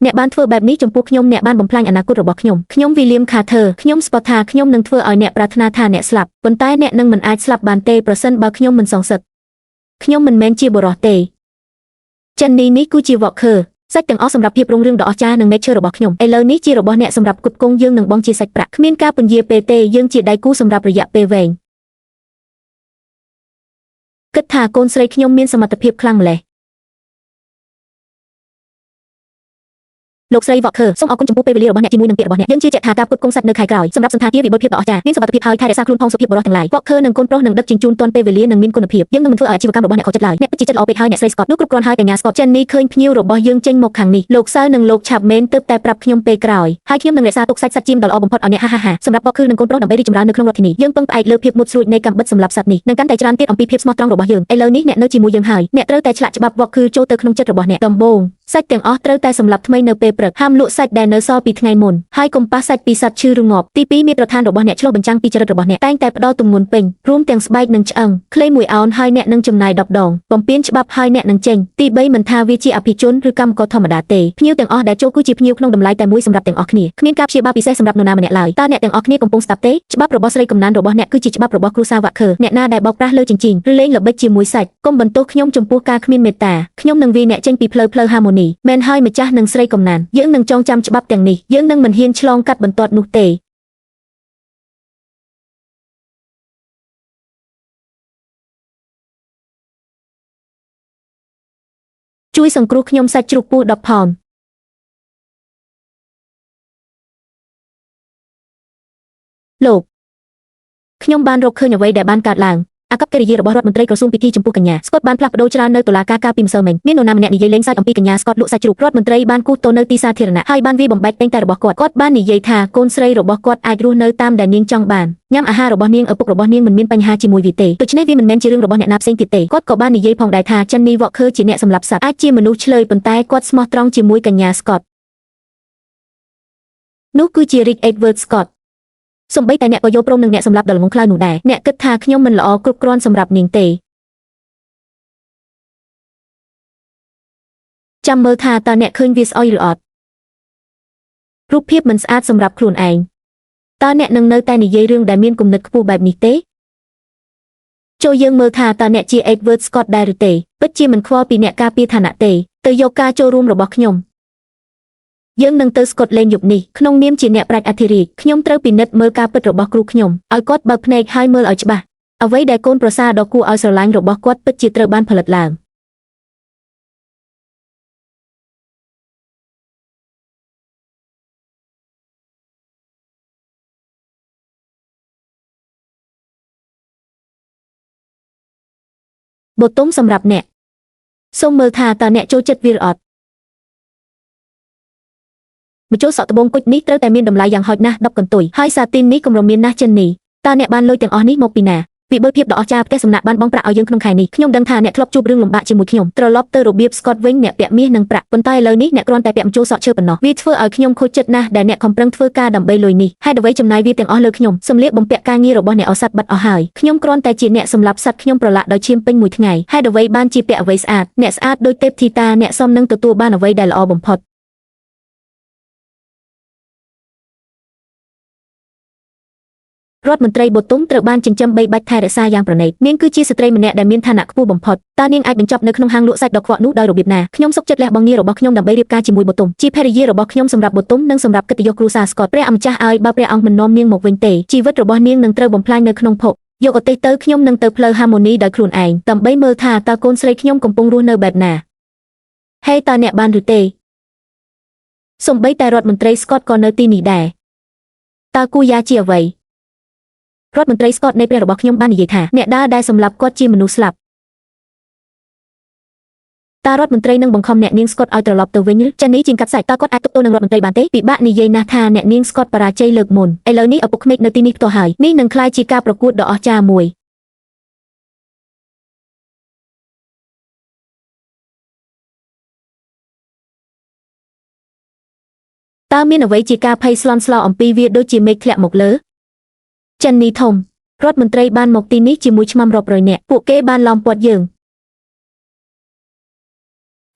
អ្នកបានធ្វើបែបនេះចំពោះខ្ញុំអ្នកបានបំផ្លាញអនាគតរបស់ខ្ញុំ William Carter ខ្ញុំស្ពតថាខ្ញុំនឹងធ្វើឲ្យអ្នកប្រាថ្នាថាអ្នកស្លាប់ប៉ុន្តែអ្នកនឹងមិនអាចស្លាប់បានទេប្រសិនបើខ្ញុំមិនសងសឹកខ្ញុំមិនមែនជាបុរសទេចិននេះគឺជា Walker សាច់ទាំងអស់សម្រាប់ភាពរុងរឿងដ៏អស្ចារ្យនិង nature របស់ខ្ញុំឥឡូវនេះជារបស់អ្នកសម្រាប់ផ្គត់ផ្គង់យើងនឹងបងជាសាច់ប្រាក់គ្មានការពន្យាពេលទេយើងជាដៃគូសម្រាប់រយៈពេលវែងគិតថាកូនស្រីខ្ញុំមានសមត្ថភាពខ្លាំងម្ល៉េះលោកស្រី Walker សូមអរគុណចំពោះពេលវេលារបស់អ្នកជាមួយនឹងពាក្យរបស់អ្នកយើងជឿជាក់ថាការផ្គត់ផ្គង់សាច់នៅខែក្រោយសម្រាប់សន្តាគារវិបុលភាពដ៏អស្ចារ្យមានសុវត្ថិភាពហើយថែរក្សាខ្លួនផងសុភាពបុរសទាំងឡាយ Walker និងកូនប្រុសនឹងដឹកជញ្ជូនទាន់ពេលវេលានិងមានគុណភាពយើងនឹងមិនធ្វើឲ្យអាជីវកម្មរបស់អ្នកខកចិត្តឡើយអ្នកពិតជាចិត្តល្អពេកហើយអ្នកស្រី Scott នោះគ្រប់គ្រាន់ហើយកញ្ញា Scott ចិននេះឃើញភ្ញៀវរបស់យើងចេញមកខាងនេះលោកសៅនិងលោក Chapman ទើបតែប្រាប់ខ្ញុំពេលក្រោយហើយខ្ញុំនឹងរក្សាទុកសាច់ជីមដ៏ល្អបំផុតឲ្យអ្នកហាសម្រាប់ Walker និងកូនប្រុសដើម្បីរីកចម្រើននៅក្នុងរដ្ឋធានីយើងពឹងផ្អែកលើភាពមុតស្រួចនៃកាំបិតសម្រាប់សត្វនេះនិងកាន់តែច្រើនទៀតអំពីភាពស្មោះត្រង់របស់យើងឥឡូវនេះអ្នកនៅជាមួយយើងហើយអ្នកត្រូវតែឆ្លាក់ច្បាប់ Walker ចូលទៅក្នុងចិត្តរបស់អ្នកដំបូង សាច់ទាំងអស់ត្រូវតែសម្លាប់ថ្មីនៅពេលព្រឹកហាមលក់សាច់ដែលនៅសល់ពីថ្ងៃមុនហើយកុំប៉ះសាច់ពីសត្វឈឺឬងាប់ទី2មាត្រដ្ឋានរបស់អ្នកឆ្លុះបញ្ចាំងពីចរិតរបស់អ្នកតែងតែផ្ដល់ទម្ងន់ពេញរួមទាំងស្បែកនិងឆ្អឹងខ្លី1 អោនហើយអ្នកនឹងចំណាយ10 ដងបំពេញច្បាប់ហើយអ្នកនឹងចេញទី3មិនថាវាជាអភិជនឬកម្មករធម្មតាទេភ្ញៀវទាំងអស់ដែលចូលគឺជាភ្ញៀវក្នុងតម្លៃតែមួយសម្រាប់ទាំងអស់គ្នាគ្មានការព្យាបាលពិសេសសម្រាប់នរណាម្នាក់ឡើយតើអ្នកទាំងអស់គ្នាកំពុងស្ដាប់ទេច្បាប់របស់ស្រីកំណានរបស់អ្នកគឺជាច្បាប់របស់គ្រួសារវ៉ាក់ខឺអ្នកណាដែលបោកប្រាស់លើជញ្ជីងឬលេងល្បិចជាមួយសាច់កុំបន្ទោសខ្ញុំចំពោះការគ្មានមេត្តាខ្ញុំនឹងវាយអ្នកចេញពីផ្លូវហាម៉ូនីមែនហើយម្ចាស់និងស្រីកំណានយើងនឹងចងចាំច្បាប់ទាំងនេះយើងនឹងមិនហ៊ានឆ្លងកាត់បន្ទាត់នោះទេជួយសង្គ្រោះខ្ញុំសាច់ជ្រូកពស់10 ផោនលោកខ្ញុំបានរកឃើញអ្វីដែលបានកើតឡើងអាកប្បកិរិយារបស់រដ្ឋមន្ត្រីក្រសួងពិធីចំពោះកញ្ញាស្កុតបានផ្លាស់ប្ដូរច្រើននៅតុលាការកាលពីម្សិលមិញមាននរណាម្នាក់និយាយលេងសើចអំពីកញ្ញាស្កុតលក់សាច់ជ្រូករដ្ឋមន្ត្រីបានគូសទោសនៅទីសាធារណៈហើយបានវាយបំបែកពេញតែរបស់គាត់បាននិយាយថាកូនស្រីរបស់គាត់អាចរស់នៅតាមដែលនាងចង់បានញ៉ាំអាហាររបស់នាងឪពុករបស់នាងមិនមានបញ្ហាជាមួយវាទេដូច្នេះវាមិនមែនជារឿងរបស់អ្នកណាផ្សេងទៀតទេគាត់ក៏បាននិយាយផងដែរថាចិននីវ៉កខឺជាអ្នកសម្លាប់សត្វអាចជាមនុស្សឆ្លើយប៉ុន្តែគាត់ស្មោះត្រង់ជាមួយកញ្ញាស្កុតនោះគឺជា Rick Edward Scottសូម្បីតែអ្នកក៏យល់ព្រមនឹងអ្នកសម្លាប់ដ៏ល្ងង់ខ្លៅនោះដែរអ្នកគិតថាខ្ញុំមិនល្អគ្រប់គ្រាន់សម្រាប់នាងទេចាំមើលថាតើអ្នកឃើញវាស្អុយឬអត់រូបភាពមិនស្អាតសម្រាប់ខ្លួនឯងតើអ្នកនឹងនៅតែនិយាយរឿងដែលមានគំនិតខ្ពស់បែបនេះទេចូលយើងមើលថាតើអ្នកជា Edward Scott ដែរឬទេពិតជាមិនខ្វល់ពីអ្នកការពារឋានៈទេទៅយកការចូលរួមរបស់ខ្ញុំយើងនឹងទៅស្កុតលេងយប់នេះក្នុងនាមជាអ្នកប្រាជ្ញអធិរាជខ្ញុំត្រូវពិនិត្យមើលការពិតរបស់គ្រូខ្ញុំឲ្យគាត់បើកភ្នែកហើយមើលឲ្យច្បាស់អ្វីដែលកូនប្រសារដ៏គួរឲ្យស្រឡាញ់របស់គាត់ពិតជាត្រូវបានផលិតឡើងបូតុំសម្រាប់អ្នកសូមមើលថាតើអ្នកចូលចិត្តវាឬអត់ម្ជុលសក់ត្បូងគុជនេះត្រូវតែមានតម្លៃយ៉ាងហោចណាស់10 កន្ទុយហើយសាទីននេះគម្រមមានណាស់ចិននេះតើអ្នកបានលុយទាំងអស់នេះមកពីណាវិបុលភាពដ៏អស្ចារ្យផ្ទះសំណាក់បានបង់ប្រាក់ឲ្យយើងក្នុងខែនេះខ្ញុំដឹងថាអ្នកធ្លាប់ជួបរឿងលំបាកជាមួយខ្ញុំត្រឡប់ទៅរបៀបស្កុតវិញអ្នកពាក់មាសនិងប្រាក់ប៉ុន្តែឥឡូវនេះអ្នកគ្រាន់តែពាក់ម្ជុលសក់ឈើប៉ុណ្ណោះវាធ្វើឲ្យខ្ញុំខូចចិត្តណាស់ដែលអ្នកខំប្រឹងធ្វើការដើម្បីលុយនេះហេតុអ្វីចំណាយវាទាំងអស់លើខ្ញុំសម្លៀកបំពាក់ការងាររបស់អ្នកអស័តបាត់អស់ហើយខ្ញុំគ្រាន់តែជាអ្នកសម្លាប់សត្វខ្ញុំប្រឡាក់ដោយឈាមពេញមួយថ្ងៃហេតុអ្វីបានជាពាក់អ្វីស្អាតអ្នកស្អាតដូចទេពធីតាអ្នកសមនឹងទទួលបានអ្វីដែលល្អបំផុតរដ្ឋមន្ត្រីបូតុំត្រូវបានចិញ្ចឹមបីបាច់ថែរក្សាយ៉ាងប្រណីតនាងគឺជាស្ត្រីម្នាក់ដែលមានឋានៈខ្ពស់បំផុតតើនាងអាចបញ្ចប់នៅក្នុងហាងលក់សាច់ដ៏ខ្វក់នោះដោយរបៀបណាខ្ញុំសុខចិត្តលះបង់ងាររបស់ខ្ញុំដើម្បីរៀបការជាមួយបូតុំជាភរិយារបស់ខ្ញុំសម្រាប់បូតុំនិងសម្រាប់កិត្តិយសគ្រួសារស្កុតព្រះអម្ចាស់ឲ្យបើព្រះអង្គមិននាំនាងមកវិញទេជីវិតរបស់នាងនឹងត្រូវបំផ្លាញនៅក្នុងភពយកឧទ្ទិសទៅខ្ញុំនឹងទៅផ្លូវហាម៉ូនីដោយខ្លួនឯងដើម្បីមើលថាតើកូនស្រីខ្ញុំកំពុងរស់នៅបែបណាហេតើអ្នកបានឬទេសូម្បីតែរដ្ឋមន្ត្រីស្កុតក៏នៅទីនេះដែរតើគូយ៉ាជាអ្វីរដ្ឋមន្ត្រីស្កុតនៃព្រះរបស់ខ្ញុំបាននិយាយថាអ្នកដើរដែលសម្លាប់គាត់ជាមនុស្សស្លាប់តើរដ្ឋមន្ត្រីនឹងបង្ខំអ្នកនាងស្កុតឲ្យត្រឡប់ទៅវិញឬចានីជាងកាត់សាច់តើគាត់អាចទប់ទល់នឹងរដ្ឋមន្ត្រីបានទេពិបាកនិយាយណាស់ថាអ្នកនាងស្កុតបរាជ័យលើកមុនឥឡូវនេះឪពុកក្មេកនៅទីនេះផ្ទាល់ហើយនេះនឹងក្លាយជាការប្រកួតដ៏អស្ចារ្យមួយតើមានអ្វីជាការភ័យស្លន់ស្លោអំពីវាដូចជាមេឃធ្លាក់មកលើចិននីធំរដ្ឋមន្ត្រីបានមកទីនេះជាមួយឆ្មាំរាប់រយនាក់ពួកគេបានឡោមព័ទ្ធយើង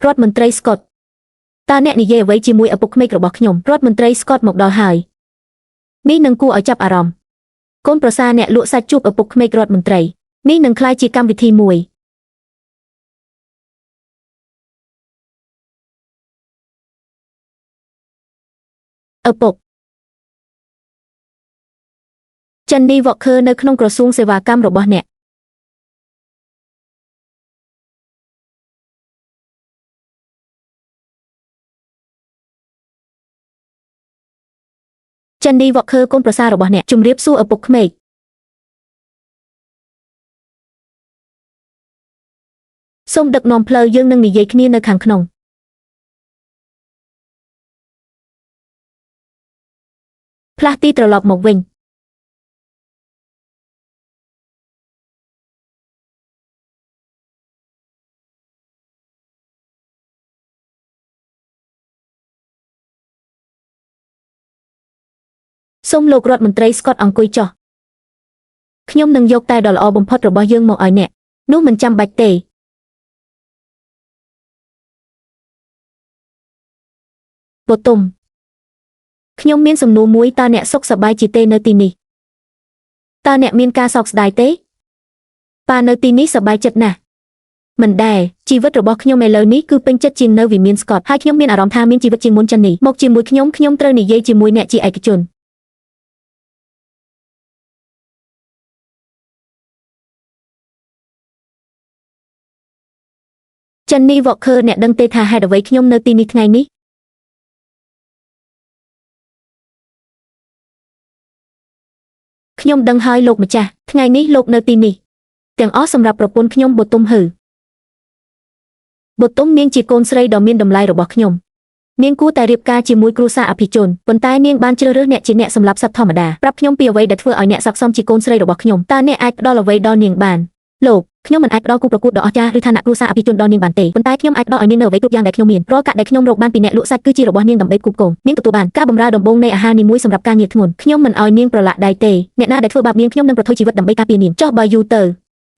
រដ្ឋមន្ត្រីស្កុតតើអ្នកនិយាយអ្វីជាមួយឪពុកក្មេករបស់ខ្ញុំរដ្ឋមន្ត្រីស្កុតមកដល់ហើយនេះនឹងគួរឲ្យចាប់អារម្មណ៍កូនប្រសារអ្នកលក់សាច់ជួបឪពុកក្មេករដ្ឋមន្ត្រីនេះនឹងក្លាយជាកម្មវិធីមួយឪពុកចិននីវ៉កខឺនៅក្នុងក្រសួងសេវាកម្មរបស់អ្នកចិននីវ៉កខឺកូនប្រសាររបស់អ្នកជំរាបសួរឪពុកក្មេកសូមដឹកនាំផ្លូវយើងនឹងនិយាយគ្នានៅខាងក្នុងផ្លាស់ទីត្រឡប់មកវិញ សូមលោករដ្ឋមន្ត្រីស្កតអង្គុយចុះខ្ញុំនឹងយកតែដ៏ល្អបំផុតរបស់យើងមកឲ្យអ្នកនោះមិនចាំបាច់ទេបតុមខ្ញុំមានសំណួរមួយតើអ្នកសុខសប្បាយជាទេនៅទីនេះតើអ្នកមានការសោកស្ដាយទេប៉ានៅទីនេះសប្បាយចិត្តណាស់មិនដែរជីវិតរបស់ខ្ញុំឥឡូវនេះគឺពេញចិត្តជាងនៅវិមានស្កតហើយខ្ញុំមានអារម្មណ៍ថាមានជីវិតជាងមុនចិននេះមកជាមួយខ្ញុំត្រូវនិយាយជាមួយអ្នកជាឯកជនចិននេះវ៉កខឺអ្នកដឹងទេថាហេតុអ្វីខ្ញុំនៅទីនេះថ្ងៃនេះខ្ញុំដឹងហើយលោកម្ចាស់ថ្ងៃនេះលោកនៅទីនេះទាំងអស់សម្រាប់ប្រពន្ធខ្ញុំបតុមហឺបតុមនាងជាកូនស្រីដ៏មានតម្លៃរបស់ខ្ញុំនាងគួរតែរៀបការជាមួយគ្រួសារអភិជនប៉ុន្តែនាងបានជ្រើសរើសអ្នកជាអ្នកសម្លាប់សត្វធម្មតាប្រាប់ខ្ញុំពីអ្វីដែលធ្វើឲ្យអ្នកស័ក្តិសមជាកូនស្រីរបស់ខ្ញុំតើអ្នកអាចផ្ដល់អ្វីដល់នាងបានលោកខ្ញុំមិនអាចផ្ដល់គូប្រកួតដ៏អស្ចារ្យឬឋានៈគ្រួសារអភិជនដល់នាងបានទេប៉ុន្តែខ្ញុំអាចផ្ដល់ឲ្យនាងនូវអ្វីគ្រប់យ៉ាងដែលខ្ញុំមានរាល់កាក់ដែលខ្ញុំរកបានពីអ្នកលក់សាច់គឺជារបស់នាងដើម្បីគូបគងនាងទទួលបានការបម្រើដំបូងនៃអាហារនីមួយសម្រាប់ការងារធ្ងន់ខ្ញុំមិនឲ្យនាងប្រឡាក់ដៃទេអ្នកណាដែលធ្វើបាបនាងខ្ញុំនឹងប្រថុយជីវិតដើម្បីការពារនាងចុះបើយូរទៅ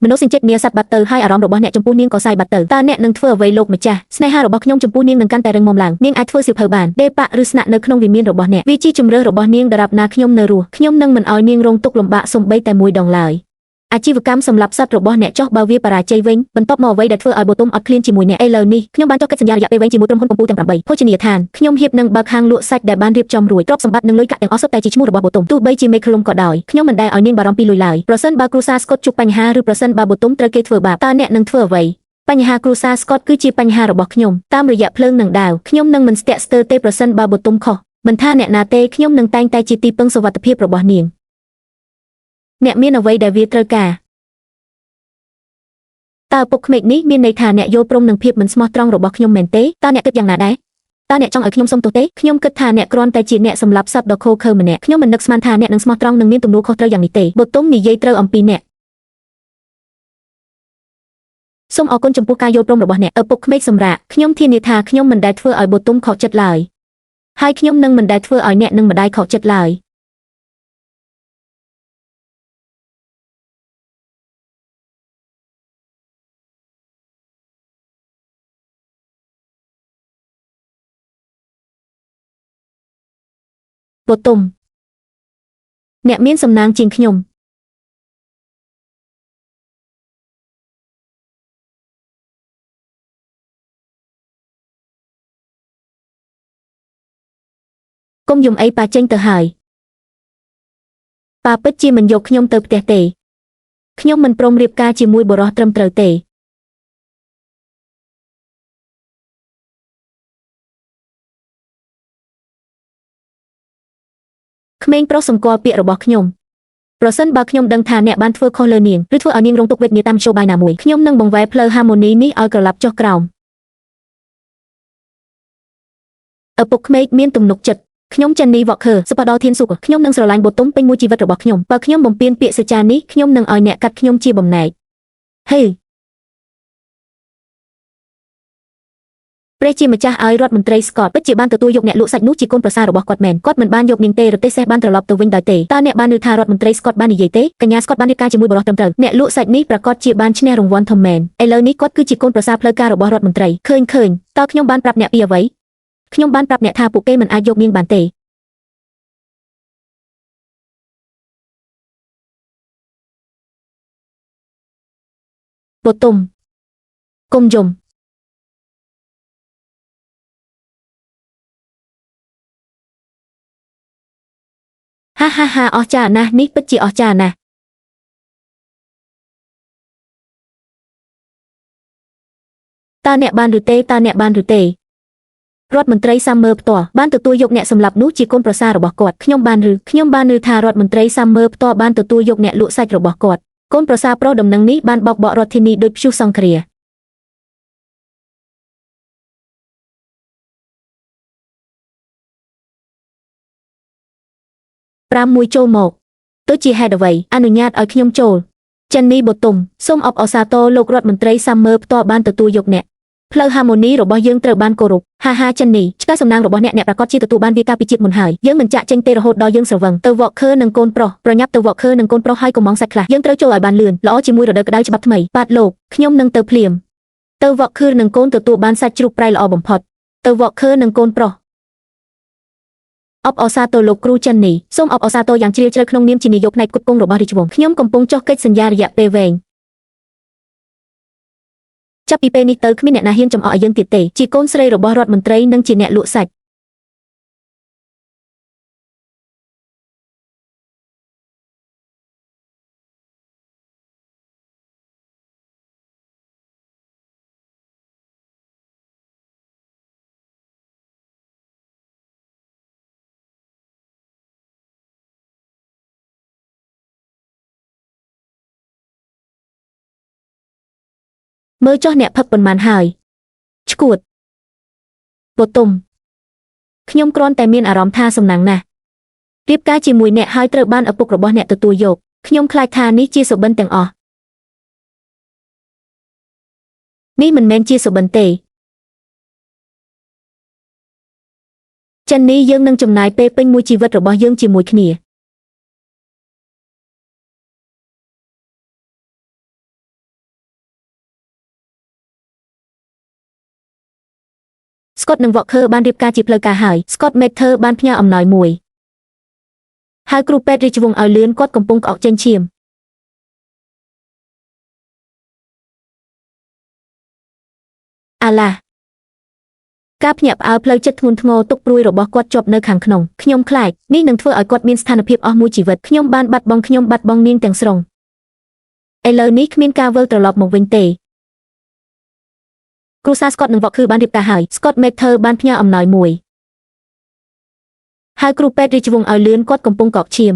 មនុស្សចិត្តនាសត្វបាត់ទៅហើយអារម្មណ៍របស់អ្នកចំពោះនាងក៏សាយបាត់ទៅតើអ្នកនឹងធ្វើអ្វីលោកម្ចាស់ស្នេហារបស់ខ្ញុំចំពោះនាងនឹងកាន់តែរឹងមាំឡើងនាងអាចធ្វើសៀវភៅបានដេប៉ាឬស្នាក់នៅក្នុងវិមានរបស់អ្នកវាជាជំរើសរបស់នាងដរាបណាខ្ញុំនៅរស់ខ្ញុំនឹងមិនឲ្យនាងរងទុក្ខលំបាកសូម្បីតែមួយដងឡើយអាជីវកម្មសម្រាប់សត្វរបស់អ្នកចុះបើវាបរាជ័យវិញបន្ទាប់មកអ្វីដែលធ្វើឲ្យបតុមអត់ឃ្លានជាមួយអ្នកឥឡូវនេះខ្ញុំបានចុះកិច្ចសន្យារយៈពេលវែងជាមួយក្រុមហ៊ុនកំពូលទាំង8ភោជនីយដ្ឋានខ្ញុំហ៊ាននឹងបើកហាងលក់សាច់ដែលបានរៀបចំរួចទ្រព្យសម្បត្តិនិងលុយកាក់ទាំងអស់សុទ្ធតែជាឈ្មោះរបស់បតុមទោះបីជាមេឃ្លុំក៏ដោយខ្ញុំមិនដែលឲ្យនាងបារម្ភពីលុយឡើយប្រសិនបើគ្រួសារស្កុតជួបបញ្ហាឬប្រសិនបើបតុមត្រូវគេធ្វើបាបតើអ្នកនឹងធ្វើអ្វីបញ្ហាគ្រួសារស្កុតគឺជាបញ្ហារបស់ខ្ញុំតាមរយៈភ្លើងនឹងដាវខ្ញុំនឹងមិនស្ទាក់ស្ទើរទេប្រសិនបើបតុមខុសមិនថាអ្នកណាទេខ្ញុំនឹងតែងតែជាទីពឹងសុវត្ថិភាពរបស់នាងអ្នកមានអ្វីដែលវាត្រូវការតើពុកក្មេកនេះមានន័យថាអ្នកយល់ព្រមនឹងភាពមិនស្មោះត្រង់របស់ខ្ញុំមែនទេតើអ្នកគិតយ៉ាងណាដែរតើអ្នកចង់ឲ្យខ្ញុំសុំទោសទេខ្ញុំគិតថាអ្នកគ្រាន់តែជាអ្នកសម្លាប់សត្វដ៏ឃោរឃៅម្នាក់ខ្ញុំមិននឹកស្មានថាអ្នកនឹងស្មោះត្រង់និងមានទំនួលខុសត្រូវយ៉ាងនេះទេបតុមនិយាយត្រូវអំពីអ្នកសូមអរគុណចំពោះការយល់ព្រមរបស់អ្នកឪពុកក្មេកសម្រាប់ខ្ញុំធានាថាខ្ញុំមិនដែលធ្វើឲ្យបតុមខកចិត្តឡើយហើយខ្ញុំនឹងមិនដែលធ្វើឲ្យអ្នកនិងម្ដាយខកចិត្តឡើយបតុមអ្នកមានសំណាងជាងខ្ញុំកុំយំអីប៉ាចេញទៅហើយប៉ាពិតជាមិនយកខ្ញុំទៅផ្ទះទេខ្ញុំមិនព្រមរៀបការជាមួយបុរសត្រឹមត្រូវទេក្មេងប្រុសសម្គាល់ពាក្យរបស់ខ្ញុំប្រសិនបើខ្ញុំដឹងថាអ្នកបានធ្វើខុសលើនាងឬធ្វើឲ្យនាងរងទុក្ខវេទនាតាមមធ្យោបាយណាមួយខ្ញុំនឹងបង្វែរផ្លូវហាម៉ូនីនេះឲ្យក្រឡាប់ចុះក្រោមឪពុកក្មេកមានទំនុកចិត្តខ្ញុំចេននីវ៉កខឺសុបដលធានសុខខ្ញុំនឹងស្រឡាញ់បតុមពេញមួយជីវិតរបស់ខ្ញុំបើខ្ញុំបំពេញពាក្យសច្ចានេះខ្ញុំនឹងឲ្យអ្នកកាត់ខ្ញុំជាបំណែកហេព្រះជាម្ចាស់ឲ្យរដ្ឋមន្ត្រីស្កតពិតជាបានទទួលយកអ្នកលក់សាច់នោះជាកូនប្រសាររបស់គាត់មែនគាត់មិនបានយកនាងទេរទេះសេះបានត្រឡប់ទៅវិញដោយទេតើអ្នកបានឮថារដ្ឋមន្ត្រីស្កតបាននិយាយទេកញ្ញាស្កតបានរៀបការជាមួយបុរសត្រឹមត្រូវអ្នកលក់សាច់នេះប្រកាសជាបានឈ្នះរង្វាន់ធំមែនឥឡូវនេះគាត់គឺជាកូនប្រសារផ្លូវការរបស់រដ្ឋមន្ត្រីឃើញតើខ្ញុំបានប្រាប់អ្នកពីអ្វីខ្ញុំបានប្រាប់អ្នកថាពួកគេមិនអាចយកនាងបានទេបតុមកុំយំហាអស្ចារ្យណាស់នេះពិតជាអស្ចារ្យណាស់តើអ្នកបានឬទេរដ្ឋមន្ត្រីសាមឺផ្ទាល់បានទទួលយកអ្នកសម្លាប់នោះជាកូនប្រសាររបស់គាត់ខ្ញុំបានឬថារដ្ឋមន្ត្រីសាមឺផ្ទាល់បានទទួលយកអ្នកលក់សាច់របស់គាត់កូនប្រសារប្រុសដំណឹងនេះបានបោកបក់រដ្ឋធានីដោយព្យុះសង្គ្រា6ចូលមកទៅជាហេតុអ្វីអនុញ្ញាតឲ្យខ្ញុំចូលចិននីបតុមសូមអបអរសាទរលោករដ្ឋមន្ត្រីសាមឺផ្ទាល់បានទទួលយកអ្នក ផ្លូវ harmony របស់យើងត្រូវបានគោរពហាហាចិននេះឆ្កែសំណាងរបស់អ្នកប្រកាសជាទទួលបានវាការពីជាតិមុនហើយយើងមិនចាក់ចេញទេរហូតដល់យើងស្រវឹងទៅ Walker និងកូនប្រុសប្រញាប់ទៅ Walker និងកូនប្រុសហើយកុំមងសាច់ខ្លះយើងត្រូវចូលឲ្យបានលឿនល្អជាមួយរដូវក្តៅច្បាប់ថ្មីបាទលោកខ្ញុំនឹងទៅភ្លាមទៅ Walker និងកូនទទួលបានសាច់ជ្រូកប្រៃល្អបំផុតទៅ Walker និងកូនប្រុសអបអសាទរលោកគ្រូចិននេះសូមអបអសាទរយ៉ាងជ្រាលជ្រៅក្នុងនាមជានាយកផ្នែកផ្គត់ផ្គង់របស់រាជវង្សខ្ញុំកំពុងចុះកិច្ចសន្យារយៈពេលវែងចាប់ពីពេលនេះទៅគ្មានអ្នកណាហ៊ានចំអកឲ្យយើងទៀតទេជាកូនស្រីរបស់រដ្ឋមន្ត្រីនិងជាអ្នកលក់សាច់មើលចុះអ្នកផឹកប៉ុន្មានហើយឈួតបតុមខ្ញុំគ្រាន់តែមានអារម្មណ៍ថាសំណាងណាស់រៀបការជាមួយអ្នកហើយត្រូវបានឪពុករបស់អ្នកទទួលយកខ្ញុំខ្លាចថានេះជាសុបិនទាំងអស់នេះមិនមែនជាសុបិនទេចិននេះយើងនឹងចំណាយពេលពេញមួយជីវិតរបស់យើងជាមួយគ្នាScott និង Walker បានរៀបការជាផ្លូវការហើយ Scott Mather បានផ្ញើអំណោយមួយហើយគ្រូពេទ្យរាជវង្សឲ្យលឿនគាត់កំពុងក្អកចេញឈាមអាឡាការភ្ញាក់ផ្អើលផ្លូវចិត្តធ្ងន់ធ្ងរទុកព្រួយរបស់គាត់ជាប់នៅខាងក្នុងខ្ញុំខ្លាចនេះនឹងធ្វើឲ្យគាត់មានស្ថានភាពអស់មួយជីវិតខ្ញុំបានបាត់បង់នាងទាំងស្រុងឥឡូវនេះគ្មានការវិលត្រឡប់មកវិញទេគ្រួសារ Scott និង Walker បានរៀបការហើយ Scott Mather បានផ្ញើអំណោយមួយហើយគ្រូពេទ្យរាជវង្សឲ្យលឿនគាត់កំពុងកកឈាម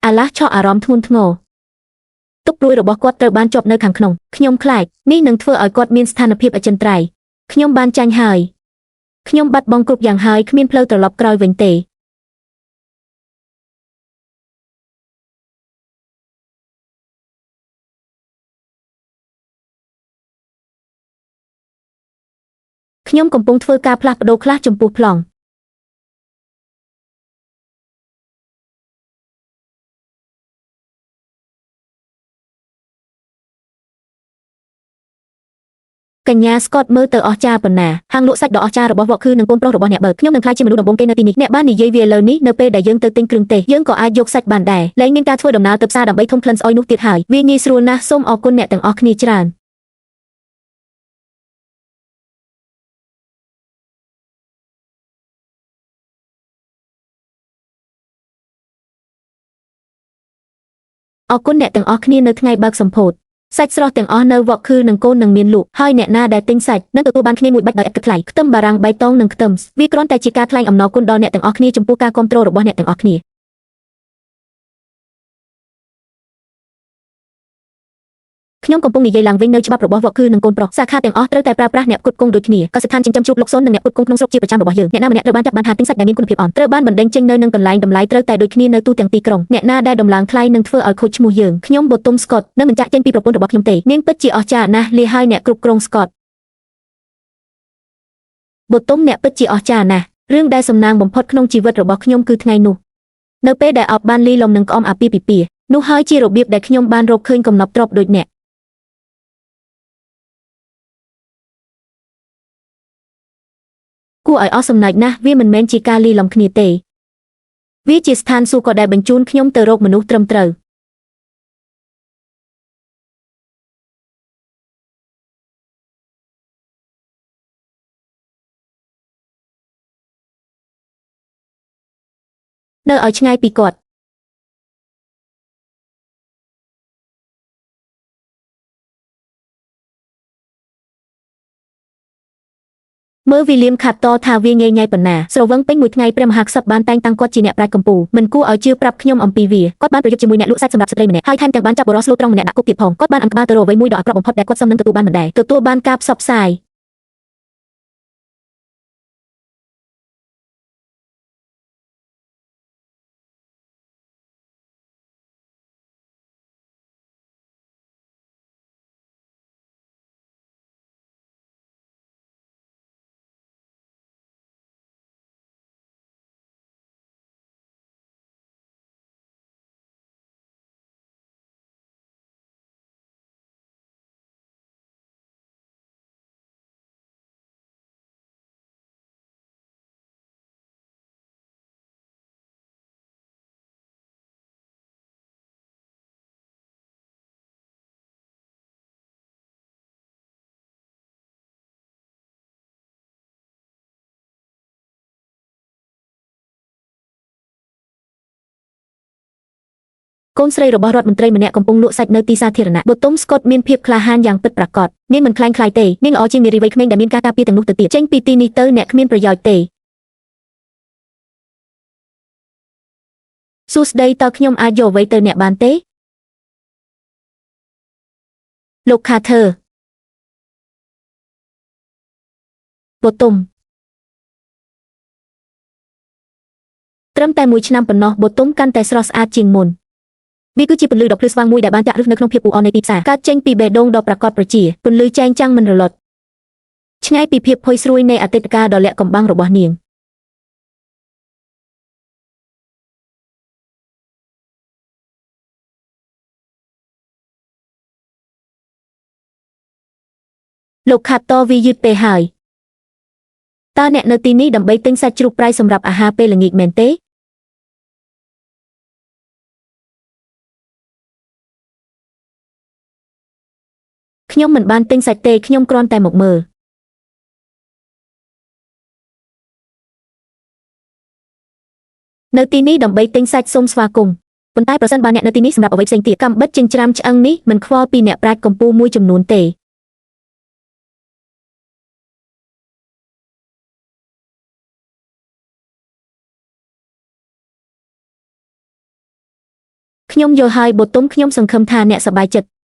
អាឡាឆក់អារម្មណ៍ធ្ងន់ធ្ងរទុកព្រួយរបស់គាត់ត្រូវបានជាប់នៅខាងក្នុងខ្ញុំខ្លាចនេះនឹងធ្វើឲ្យគាត់មានស្ថានភាពអចិន្ត្រៃយ៍ខ្ញុំបានចាញ់ហើយខ្ញុំបាត់បង់គ្រប់យ៉ាងហើយគ្មានផ្លូវត្រឡប់ក្រោយវិញទេខ្ញុំកំពុងធ្វើការផ្លាស់ប្ដូរខ្លះចំពោះប្លង់កញ្ញា Scott មើលទៅអស្ចារ្យប៉ុណ្ណាហាងលក់សាច់ដ៏អស្ចារ្យរបស់ Walker និងកូនប្រុសរបស់អ្នកបើខ្ញុំនឹងក្លាយជាមនុស្សដំបូងគេនៅទីនេះអ្នកបាននិយាយវាឥឡូវនេះនៅពេលដែលយើងទៅទិញគ្រឿងទេសយើងក៏អាចយកសាច់បានដែរលែងមានការធ្វើដំណើរទៅផ្សារដើម្បីធំក្លិនស្អុយនោះទៀតហើយវាងាយស្រួលណាស់សូមអរគុណអ្នកទាំងអស់គ្នាច្រើនអរគុណអ្នកទាំងអស់គ្នានៅថ្ងៃបើកសម្ពោធសាច់ស្រស់ទាំងអស់នៅ Walker និងកូននឹងមានលក់ហើយអ្នកណាដែលទិញសាច់នឹងទទួលបានគ្នាមួយបាច់ដោយឥតគិតថ្លៃខ្ទឹមបារាំងបៃតងនិងខ្ទឹមវាគ្រាន់តែជាការថ្លែងអំណរគុណដល់អ្នកទាំងអស់គ្នាចំពោះការគាំទ្ររបស់អ្នកទាំងអស់គ្នាខ្ញុំកំពុងនិយាយឡើងវិញនៅច្បាប់របស់ Walker និងកូនប្រុសសាខាទាំងអស់ត្រូវតែប្រើប្រាស់អ្នកផ្គត់ផ្គង់ដូចគ្នាកសិដ្ឋានចិញ្ចឹមជ្រូកលោកសុននិងអ្នកផ្គត់ផ្គង់ក្នុងស្រុកជាប្រចាំរបស់យើងអ្នកណាម្នាក់ត្រូវបានចាប់បានថាទិញសាច់ដែលមានគុណភាពអន់ត្រូវបានបណ្តេញចេញនៅនឹងកន្លែងតម្លៃត្រូវតែដូចគ្នានៅទូទាំងទីក្រុងអ្នកណាដែលដំឡើងថ្លៃនឹងធ្វើឲ្យខូចឈ្មោះយើងខ្ញុំបូតុំ Scott នឹងមិនចាក់ចេញពីប្រពន្ធរបស់ខ្ញុំទេនាងពិតជាអស្ចារ្យណាស់លាហើយអ្នកគ្រប់គ្រង Scott បូតុំអ្នកពិតជាអស្ចារ្យណាស់រឿងដែលសំណាងបំផុតក្នុងជីវិតរបស់ខ្ញុំគឺថ្ងៃនោះនៅពេលដែលអបបានលីលំនឹងក្អមអាពាហ៍ពិពាហ៍នោះហើយជារបៀបដែលខ្ញុំបានរកឃើញកំណប់ទ្រព្យដូចអ្នកគួរឲ្យអស់សំណើចណាស់វាមិនមែនជាការលីលំគ្នាទេវាជាស្ថានសួគ៌ដែលបញ្ជូនខ្ញុំទៅរកមនុស្សត្រឹមត្រូវនៅឲ្យឆ្ងាយពីគាត់មើលវីលៀមខាតតថាវាងាយៗប៉ុណ្ណាស្រវឹងពេញមួយថ្ងៃព្រះមហាក្សត្របានតែងតាំងគាត់ជាអ្នកប្រាជ្ញកម្ពុជាមិនគួរឲ្យជឿប្រាប់ខ្ញុំអំពីវាគាត់បានប្រយុទ្ធជាមួយអ្នកលក់សាច់សម្រាប់ស្ត្រីម្នាក់ហើយថែមទាំងបានចាប់បុរសស្លូតត្រង់ម្នាក់ដាក់គុកទៀតផងគាត់បានអង្គក្បាលទៅរកអ្វីមួយដ៏អាក្រក់បំផុតដែលគាត់សឹមនឹងទទួលបានមិនដែរទទួលបានការផ្សព្វផ្សាយ កូនស្រីរបស់រដ្ឋមន្ត្រីម្នាក់កំពុងលក់សាច់នៅទីសាធារណៈបូតុំស្កុតមានភាពក្លាហានយ៉ាងពិតប្រាកដនាងមិនខ្លាំងខ្លាយទេនាងល្អជាងនារីវ័យក្មេងដែលមានការការពារទាំងនោះទៅទៀតចេញពីទីនេះទៅអ្នកគ្មានប្រយោជន៍ទេសួស្ដីតើខ្ញុំអាចយកអ្វីទៅអ្នកបានទេលោក Carter បូតុំត្រឹមតែមួយឆ្នាំប៉ុណ្ណោះបូតុំកាន់តែស្រស់ស្អាតជាងមុនវាគឺជាពន្លឺដ៏ភ្លឺស្វាងមួយដែលបានចាក់ឫសនៅក្នុងភាពអ៊ូអរនៃទីផ្សារកើតចេញពីបេះដូងដ៏ប្រាកដប្រជាពន្លឺចែងចាំងមិនរលត់ឆ្ងាយពីភាពផុយស្រួយនៃអតីតកាលដ៏លាក់កំបាំងរបស់នាងលោក Carter វាយឺតពេលហើយតើអ្នកនៅទីនេះដើម្បីទិញសាច់ជ្រូកប្រៃសម្រាប់អាហារពេលល្ងាចមែនទេខ្ញុំមិនបានទិញសាច់ទេខ្ញុំគ្រាន់តែមកមើលនៅទីនេះដើម្បីទិញសាច់សូមស្វាគមន៍ប៉ុន្តែប្រសិនបើអ្នកនៅទីនេះសម្រាប់អ្វីផ្សេងទៀតកាំបិតចិញ្ច្រាំឆ្អឹងនេះមិនខ្វល់ពីអ្នកប្រាជ្ញកម្ពុជាមួយចំនួនទេខ្ញុំយល់ហើយបូតុំខ្ញុំសង្ឃឹមថាអ្នកសប្បាយចិត្ត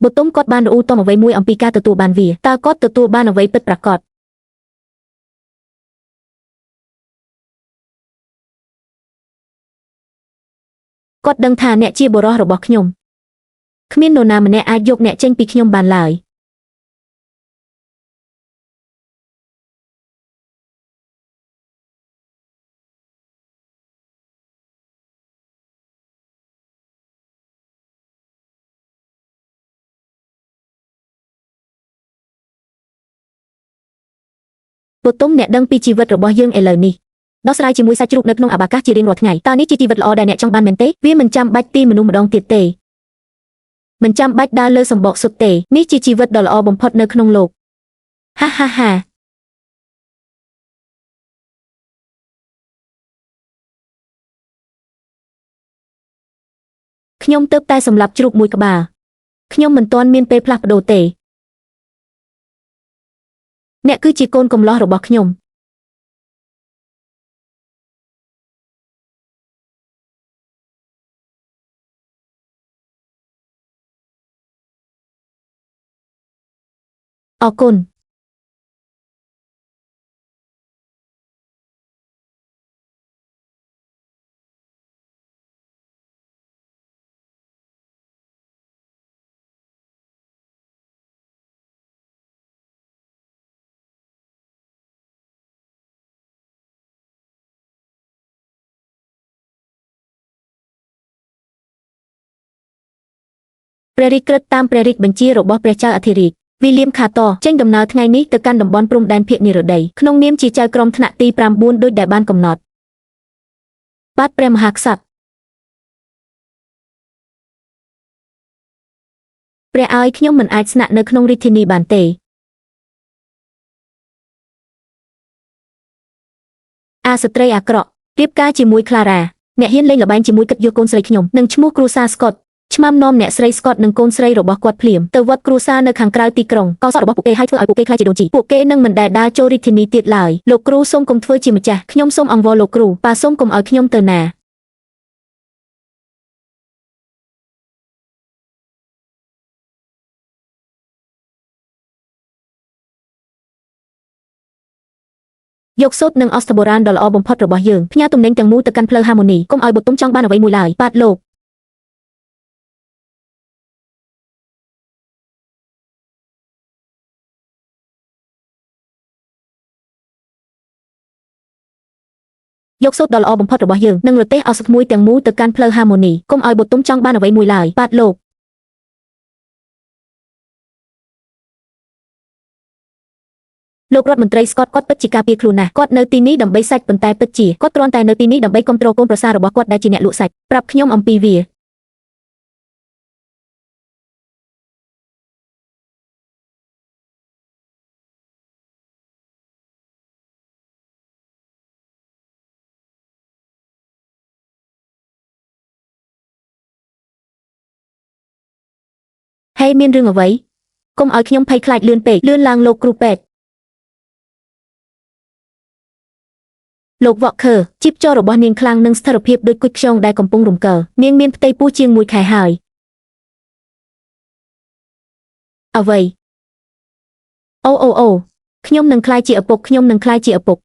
បូតុំគាត់បានរអ៊ូតំអ្វីមួយអំពីការទទួលបានវាតើគាត់ទទួលបានអ្វីពិតប្រាកដគាត់ដឹងថាអ្នកជាបុរសរបស់ខ្ញុំគ្មាននរណាម្នាក់អាចយកអ្នកចេញពីខ្ញុំបានឡើយបូតុំអ្នកដឹងពីជីវិតរបស់យើងឥឡូវនេះដោះស្រាយជាមួយសាច់ជ្រូកនៅក្នុងអាបាកាសជារៀងរាល់ថ្ងៃតើនេះជាជីវិតល្អដែលអ្នកចង់បានមែនទេវាមិនចាំបាច់ទីមនុស្សម្ដងទៀតទេមិនចាំបាច់ដើរលើសម្បកសុទ្ធទេនេះជាជីវិតដ៏ល្អបំផុតនៅក្នុងលោកហាហាហាខ្ញុំទើបតែសម្លាប់ជ្រូកមួយក្បាលខ្ញុំមិនទាន់មានពេលផ្លាស់ប្ដូរទេអ្នកគឺជាកូនកំលោះរបស់ខ្ញុំអរគុណព្រះរាជក្រឹត្យតាមព្រះរាជបញ្ជារបស់ព្រះចៅអធិរាជវីលៀម Carter ចេញដំណើរថ្ងៃនេះទៅកាន់តំបន់ព្រំដែនភាគនិរតីក្នុងនាមជាចៅក្រមថ្នាក់ទី9ដូចដែលបានកំណត់បាទព្រះមហាក្សត្រព្រះឲ្យខ្ញុំមិនអាចស្នាក់នៅក្នុងរាជធានីបានទេស្ត្រីអាក្រក់រៀបការជាមួយក្លារ៉ាអ្នកហ៊ានលេងល្បែងជាមួយគិតយកកូនស្រីខ្ញុំនិងឈ្មោះគ្រួសារស្កុតឆ្មាំនាំអ្នកស្រីស្កុតនិងកូនស្រីរបស់គាត់ភ្លាមទៅវត្តគ្រួសារនៅខាងក្រៅទីក្រុងកោសលរបស់ពួកគេឲ្យធ្វើឲ្យពួកគេខ្លាចជាដូនជីពួកគេនឹងមិនដែលដើរចូលរាជធានីទៀតឡើយលោកគ្រូសូមកុំធ្វើជាម្ចាស់ខ្ញុំសូមអង្វរលោកគ្រូប៉ាសូមកុំឲ្យខ្ញុំទៅណាយកសូត្រនិងអស្ត្របុរាណដ៏ល្អបំផុតរបស់យើងផ្ញើទំនិញទាំងមូលទៅកាន់ផ្លូវហាម៉ូនីកុំឲ្យបូតុំចង់បានអ្វីមួយឡើយបាទលោកយកសូត្រដ៏ល្អបំផុតរបស់យើងនិងរទេះអស្ត្រមួយទាំងមូលទៅកាន់ផ្លូវហាម៉ូនីកុំឲ្យបូតុំចង់បានអ្វីមួយឡើយបាទលោកលោករដ្ឋមន្ត្រីស្កុតគាត់ពិតជាការពារខ្លួនណាស់គាត់នៅទីនេះដើម្បីសាច់ប៉ុន្តែពិតជាគាត់គ្រាន់តែនៅទីនេះដើម្បីគ្រប់គ្រងកូនប្រសាររបស់គាត់ដែលជាអ្នកលក់សាច់ប្រាប់ខ្ញុំអំពីវា ហើយមានរឿងអ្វីកុំឲ្យខ្ញុំភ័យខ្លាចលឿនពេកលឿនឡើងលោកគ្រូពេទ្យលោកវ៉កខឺជីពចររបស់នាងខ្លាំងនឹងស្ថិរភាពដូចគុជខ្យងដែលកំពុងរំកិលនាងមានផ្ទៃពោះជាង1 ខែហើយអ្វីអូខ្ញុំនឹងក្លាយជាឪពុកខ្ញុំនឹងក្លាយជាឪពុក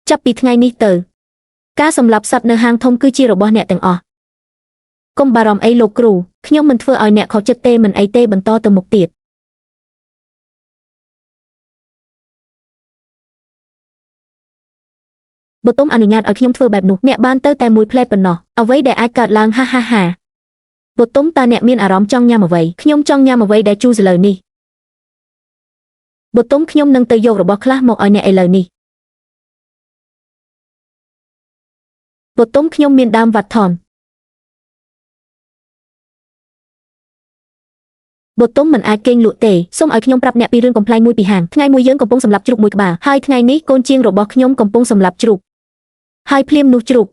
ចាប់ពីថ្ងៃនេះទៅការសម្លាប់សត្វនៅហាងធំគឺជារបស់អ្នកទាំងអស់កុំបារម្ភអីលោកគ្រូខ្ញុំមិនធ្វើឲ្យអ្នកខកចិត្តទេមិនអីទេបន្តទៅមុខទៀតបើទុំអនុញ្ញាតឲ្យខ្ញុំធ្វើបែបនោះអ្នកបានទៅតែមួយផ្លែប៉ុណ្ណោះអ្វីដែលអាចកើតឡើងហាបើទុំតើអ្នកមានអារម្មណ៍ចង់ញ៉ាំអ្វីខ្ញុំចង់ញ៉ាំអ្វីដែលជូរឥឡូវនេះបើទុំខ្ញុំនឹងទៅយករបស់ខ្លះមកឲ្យអ្នកឥឡូវនេះបើទុំខ្ញុំមានដើមវ៉ាត់ថនបើទុំមិនអាចគេងលក់ទេសូមឲ្យខ្ញុំប្រាប់អ្នកពីរឿងកំ pl ែងមួយពីហាងថ្ងៃមួយយើងកំពុងសម្លាប់ជ្រូកមួយក្បាលហើយថ្ងៃនេះកូនជាងរបស់ខ្ញុំកំពុងសម្លាប់ជ្រូកហើយភ្លាមនោះជ្រូក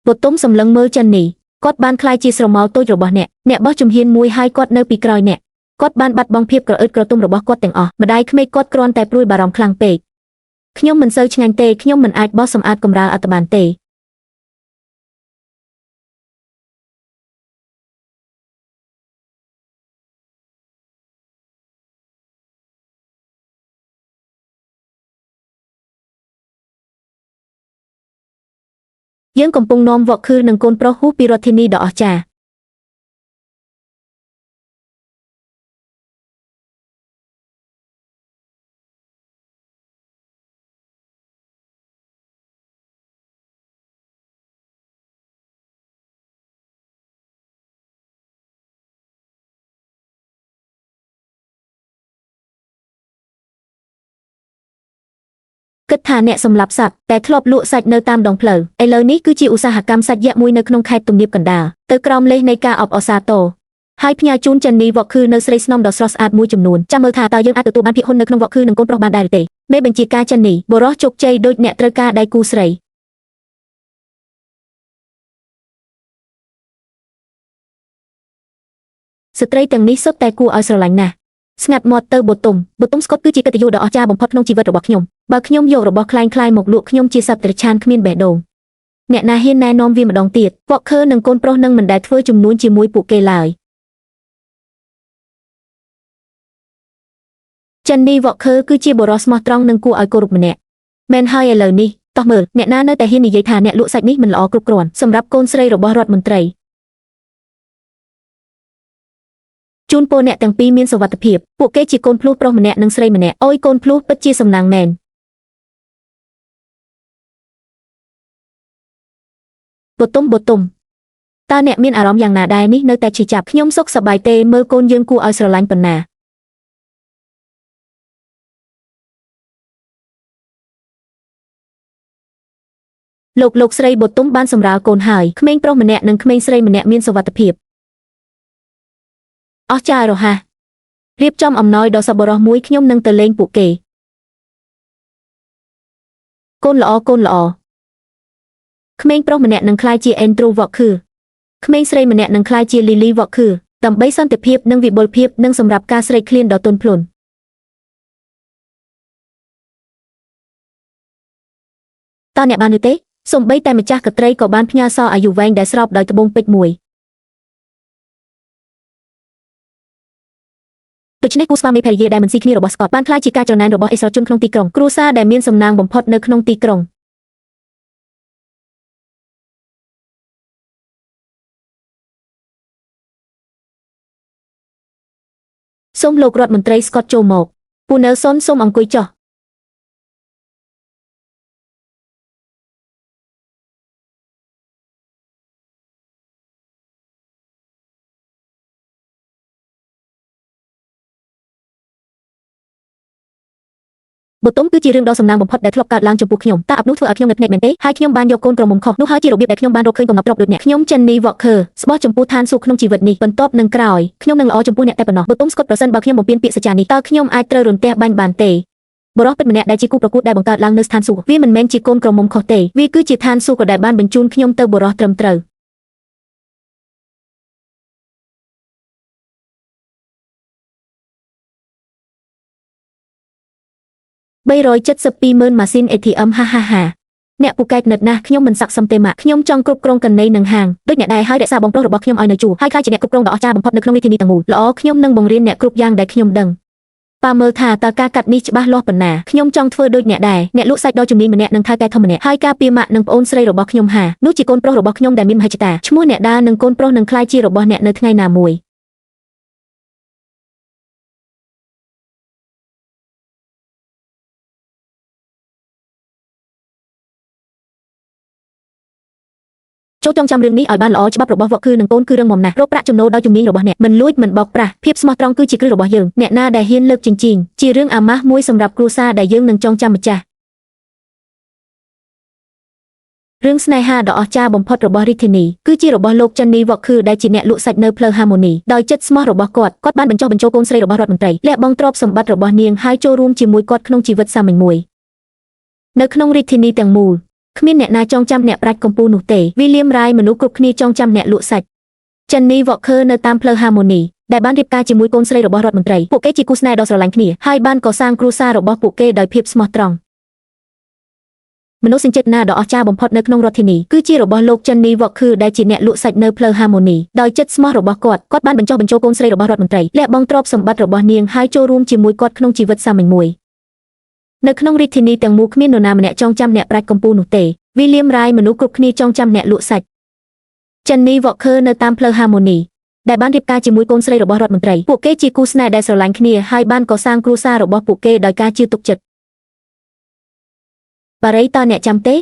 បើទុំសម្លឹងមើលចិននេះគាត់បានក្លាយជាស្រមោលតូចរបស់អ្នកបោះជំហានមួយហើយគាត់នៅពីក្រោយអ្នកគាត់បានបាត់បង់ភាពក្រអឺតក្រទុំរបស់គាត់ទាំងអស់ម្ដាយក្មេកគាត់គ្រាន់តែព្រួយបារម្ភខ្លាំងពេកខ្ញុំមិនសូវឆ្ងាញ់ទេខ្ញុំមិនអាចបោះសម្អាតកម្រាលអត្តបានទេយើងកំពុងនាំវ៉កខឺនិងកូនប្រុសហួសពីរដ្ឋធានីដ៏អស្ចារ្យគិតថាអ្នកសម្លាប់សត្វតែធ្លាប់លក់សាច់នៅតាមដងផ្លូវឥឡូវនេះគឺជាឧស្សាហកម្មសាច់យក្សមួយនៅក្នុងខេត្តទំនាបកណ្ដាលទៅក្រោមលេសនៃការអបអរសាទរហើយផ្ញើជូនចិននីវ៉កខឺនៅស្រីស្នំដ៏ស្រស់ស្អាតមួយចំនួនចាំមើលថាតើយើងអាចទទួលបានភាពហ៊ុននៅក្នុងវ៉កខឺនិងកូនប្រុសបានដែរឬទេមេបញ្ជាការចិននីបរោះជោគជ័យដូចអ្នកត្រូវការដៃគូស្រីស្ត្រីទាំងនេះសុទ្ធតែគួរឲ្យស្រឡាញ់ណាស់ស្ងាត់មាត់ទៅបូតុំស្កុតគឺជាកិត្តិយសដ៏អស្ចារ្យបំផុតក្នុងជីវិតរបស់ខ្ញុំបើខ្ញុំយករបស់คล้ายៗមកលក់ខ្ញុំជាសត្វត្រឆានគ្មានបេះដូងអ្នកណាហ៊ានណែនាំវាម្ដងទៀតវ៉កខឺនិងកូនប្រុសនឹងមិនដែលធ្វើជំនួញជាមួយពួកគេឡើយចិននីវ៉កខឺគឺជាបុរសស្មោះត្រង់និងគួរឲ្យគោរពម្នាក់មែនហើយឥឡូវនេះតោះមើលអ្នកណានៅតែហ៊ាននិយាយថាអ្នកលក់សាច់នេះមិនល្អគ្រប់គ្រាន់សម្រាប់កូនស្រីរបស់រដ្ឋមន្ត្រីជូនពរអ្នកទាំងពីរមានសុវត្ថិភាពពួកគេជាកូនភ្លោះប្រុសម្នាក់និងស្រីម្នាក់អូយកូនភ្លោះពិតជាសំណាងមែនបូតុំតើអ្នកមានអារម្មណ៍យ៉ាងណាដែរនេះនៅតែឈឺចាប់ខ្ញុំសុខសប្បាយទេមើលកូនយើងគួរឲ្យស្រឡាញ់ប៉ុណ្ណាលោកស្រីបូតុំបានសម្រាលកូនហើយក្មេងប្រុសម្នាក់និងក្មេងស្រីម្នាក់មានសុវត្ថិភាពអស្ចារ្យរហ័សរៀបចំអំណោយដ៏សប្បុរសមួយខ្ញុំនឹងទៅលេងពួកគេកូនល្អក្មេងប្រុសម្នាក់នឹងក្លាយជាអេនដ្រូវ៉កខឺក្មេងស្រីម្នាក់នឹងក្លាយជាលីលីវ៉កខឺដើម្បីសន្តិភាពនិងវិបុលភាពនិងសម្រាប់ការស្រេកឃ្លានដ៏ទន់ភ្លន់តើអ្នកបានឬទេសូម្បីតែម្ចាស់កត្រីក៏បានផ្ញើសរអាយុវែងដែលស្រោបដោយត្បូងពេជ្រមួយដូច្នេះគូស្វាមីភរិយាដែលមិនស៊ីគ្នារបស់ស្កតបានក្លាយជាការច្រណែនរបស់ឥស្រាអែលជនក្នុងទីក្រុងគ្រួសារដែលមានសំណាងបំផុតនៅក្នុងទីក្រុងសូមលោករដ្ឋមន្ត្រីស្កតចូលមកពូណែលសុនសូមអង្គុយចុះ បទទុំគឺជារឿងដ៏សំណាងបំផុតដែលធ្លាប់កើតឡើងចំពោះខ្ញុំតើអាប់នោះធ្វើឲ្យខ្ញុំនឹកភ្នែកមែនទេហើយខ្ញុំបានយកកូនក្រមុំខុសនោះហើយជារបៀបដែលខ្ញុំបានរកឃើញកំណត់ទ្រព្យដូចអ្នកខ្ញុំ Jenny Walker ស្បោះចំពោះឋានសួគ៌ក្នុងជីវិតនេះបន្ទាប់នឹងក្រោយខ្ញុំនឹងល្អចំពោះអ្នកតែប៉ុណ្ណោះបទទុំស្កុតប្រសិនបើខ្ញុំបំពេញពាក្យសច្ចានេះតើខ្ញុំអាចត្រូវរន្ទះបាញ់បានទេបរិសុទ្ធពិតម្នាក់ដែលជាគូប្រកួតដែលបង្កើតឡើងនៅស្ថានសួគ៌វាមិនមែនជាកូនក្រមុំខុសទេវាគឺជាឋានសួគ៌ដែលបានបញ្ជូនខ្ញុំទៅបរិសុទ្ធត្រឹមត្រូវ372,000,000ម៉ាស៊ីន ATM ហាហាហាអ្នកពូកែកណិតណាស់ខ្ញុំមិនស័ក្តិសមទេម៉ាក់ខ្ញុំចង់គ្រប់គ្រងកណ្ណីនឹងហាងដូចអ្នកដែរហើយរក្សាបងប្រុសរបស់ខ្ញុំឲ្យនៅជួរហើយខ្លាចជាអ្នកគ្រប់គ្រងដ៏អស្ចារ្យបំផុតនៅក្នុងរាជធានីទាំងមូលល្អខ្ញុំនឹងបង្រៀនអ្នកគ្រប់យ៉ាងដែលខ្ញុំដឹងប៉ាមើលថាតើការកាត់នេះច្បាស់លាស់ប៉ុណ្ណាខ្ញុំចង់ធ្វើដូចអ្នកដែរអ្នកលក់សាច់ដ៏ជំនាញម្នាក់នឹងថៅកែធំម្នាក់ហើយការពារម៉ាក់និងប្អូនស្រីរបស់ខ្ញុំហានោះជាកូនប្រុសរបស់ខ្ញុំដែលមានមហិច្ឆតាឈ្មោះអ្នកដានិងកូនប្រុសនឹងក្លាយជារបស់អ្នកនៅថ្ងៃណាមួយចូលចងចាំរឿងនេះឲ្យបានល្អច្បាប់របស់វក់គឺនឹងកូនគឺរឿងមុំណាស់រកប្រាក់ចំណូលដោយជំនាញរបស់អ្នកមិនលួចមិនបោកប្រាស់ភាពស្មោះត្រង់គឺជាគ្រឹះរបស់យើងអ្នកណាដែលហ៊ានលើកជញ្ជីងជារឿងអាម៉ាស់មួយសម្រាប់គ្រួសារដែលយើងនឹងចងចាំម្ចាស់រឿងស្នេហាដ៏អស្ចារ្យបំផុតរបស់រាជធានីគឺជារបស់លោក Jenny Walker ដែលជាអ្នកលក់សាច់នៅផ្លូវ Harmony ដោយចិត្តស្មោះរបស់គាត់បានបញ្ចុះបញ្ចូលកូនស្រីរបស់រដ្ឋមន្ត្រីលះបង់ទ្រព្យសម្បត្តិរបស់នាងហើយចូលរួមជាមួយគាត់ក្នុងជីវិតសាមញ្ញមួយនៅក្នុងរាជធានីទាំងមូលគ្មានអ្នកណាចងចាំអ្នកប្រាជ្ញកំពូលនោះទេ William Rai មនុស្សគ្រប់គ្នាចងចាំអ្នកលក់សាច់ Jenny Walker នៅតាមផ្លូវ Harmony ដែលបានរៀបការជាមួយកូនស្រីរបស់រដ្ឋមន្ត្រីពួកគេជាគូស្នេហ៍ដ៏ស្រឡាញ់គ្នាហើយបានកសាងគ្រួសាររបស់ពួកគេដោយភាពស្មោះត្រង់មនុស្សសេចក្ដីណាដ៏អស្ចារ្យបំផុតនៅក្នុងរដ្ឋធានីគឺជារបស់លោក Jenny Walker ដែលជាអ្នកលក់សាច់នៅផ្លូវ Harmony ដោយចិត្តស្មោះរបស់គាត់បានបញ្ចុះបញ្ចូលកូនស្រីរបស់រដ្ឋមន្ត្រីលះបង់ទ្រព្យសម្បត្តិរបស់នាងហើយចូលរួមជាមួយគាត់ក្នុងជីវិតសាមញ្ញមួយនៅក្នុងរាជធានីទាំងមូលគ្មាននរណាម្នាក់ចងចាំអ្នកប្រាជ្ញកំពូលនោះទេ William Rai មនុស្សគ្រប់គ្នាចងចាំអ្នកលក់សាច់ Jenny Walker នៅតាមផ្លូវ Harmony ដែលបានរៀបការជាមួយកូនស្រីរបស់រដ្ឋមន្ត្រីពួកគេជាគូស្នេហ៍ដែលស្រឡាញ់គ្នាហើយបានកសាងគ្រួសាររបស់ពួកគេដោយការជឿទុកចិត្តបារីតើអ្នកចាំទេ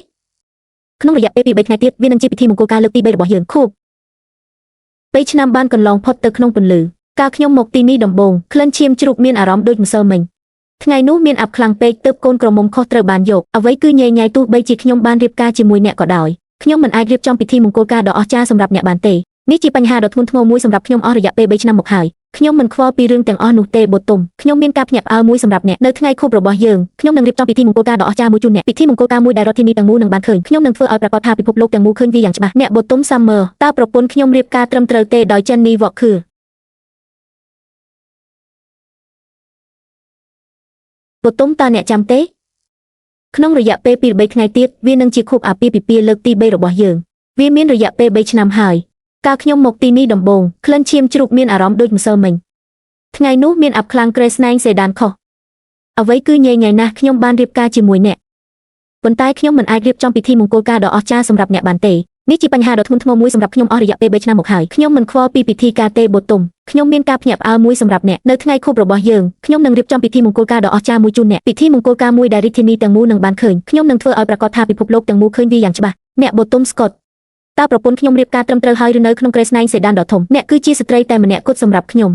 ក្នុងរយៈពេល2-3ថ្ងៃទៀតវានឹងជាពិធីមង្គលការលើកទី3របស់យើងខូបពេលឆ្នាំបានកន្លងផុតទៅក្នុងពន្លឺកាលខ្ញុំមកទីនេះដំបូងក្លិនឈាមជ្រូកមានអារម្មណ៍ដូចម្សិលមិញថ្ងៃនោះមានអាប់ខ្លាំងពេកទើបកូនក្រមុំខុសត្រូវបានយកអ្វីគឺញ៉ៃញ៉ៃទោះបីជាខ្ញុំបានរៀបការជាមួយអ្នកក៏ដោយខ្ញុំមិនអាចរៀបចំពិធីមង្គលការដ៏អស្ចារ្យសម្រាប់អ្នកបានទេនេះជាបញ្ហាដ៏ធ្ងន់ធ្ងរមួយសម្រាប់ខ្ញុំអស់រយៈពេល3ឆ្នាំមកហើយខ្ញុំមិនខ្វល់ពីរឿងទាំងអស់នោះទេបូទុំខ្ញុំមានការភ្ញាក់ផ្អើលមួយសម្រាប់អ្នកនៅថ្ងៃខួបរបស់យើងខ្ញុំនឹងរៀបចំពិធីមង្គលការដ៏អស្ចារ្យមួយជូនអ្នកពិធីមង្គលការមួយដែលរដ្ឋធានីទាំងមូលនឹងបានឃើញខ្ញុំនឹងធ្វើឲ្យប្រាកដថាពិភពលោកទាំងមូលឃើញវាយ៉ាងច្បាស់អ្នកបូទុំ Summer តើប្រពន្ធខ្ញុំរៀបការត្រឹមត្រូវទេដោយ Jenny Walkerបូទុំតើអ្នកចាំទេក្នុងរយៈពេល2-3ថ្ងៃទៀតវានឹងជាខួបអាពាហ៍ពិពាហ៍លើកទី3របស់យើងវាមានរយៈពេល3ឆ្នាំហើយកាលខ្ញុំមកទីនេះដំបូងក្លិនឈាមជ្រូកមានអារម្មណ៍ដូចម្សិលមិញថ្ងៃនោះមានអាប់ខ្លាំងក្រេស្នែងសេដានខុសអ្វីគឺញ៉ៃញ៉ៃណាស់ខ្ញុំបានរៀបការជាមួយអ្នកប៉ុន្តែខ្ញុំមិនអាចរៀបចំពិធីមង្គលការដ៏អស្ចារ្យសម្រាប់អ្នកបានទេនេះជាបញ្ហាដ៏ធ្ងន់ធ្ងរមួយសម្រាប់ខ្ញុំអស់រយៈពេល3ឆ្នាំមកហើយខ្ញុំមិនខ្វល់ពីពិធីការទេបូទុំខ្ញុំមានការភ្ញាក់ផ្អើលមួយសម្រាប់អ្នកនៅថ្ងៃខួបរបស់យើងខ្ញុំនឹងរៀបចំពិធីមង្គលការដ៏អស្ចារ្យមួយជូនអ្នកពិធីមង្គលការមួយដែលរាជធានីទាំងមូលនឹងបានឃើញខ្ញុំនឹងធ្វើឲ្យប្រាកដថាពិភពលោកទាំងមូលឃើញវាយ៉ាងច្បាស់អ្នកបូទុំស្កុតតើប្រពន្ធខ្ញុំរៀបការត្រឹមត្រូវហើយឬនៅក្នុងក្រេស្នែងសេដានដ៏ធំអ្នកគឺជាស្ត្រីតែម្នាក់គត់សម្រាប់ខ្ញុំ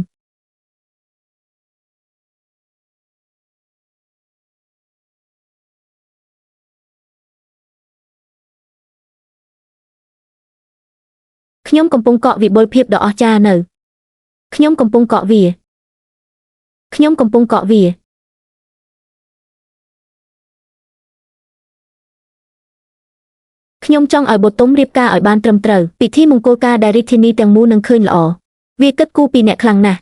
ខ្ញុំកំពុងកក់វិបុលភាពដ៏អស្ចារ្យនៅខ្ញុំកំពុងកក់វាខ្ញុំកំពុងកក់វាខ្ញុំចង់ឲ្យបូទុំរៀបការឲ្យបានត្រឹមត្រូវពិធីមង្គលការដែលរាជធានីទាំងមូលនឹងឃើញល្អវាគិតគូរពីអ្នកខ្លាំងណាស់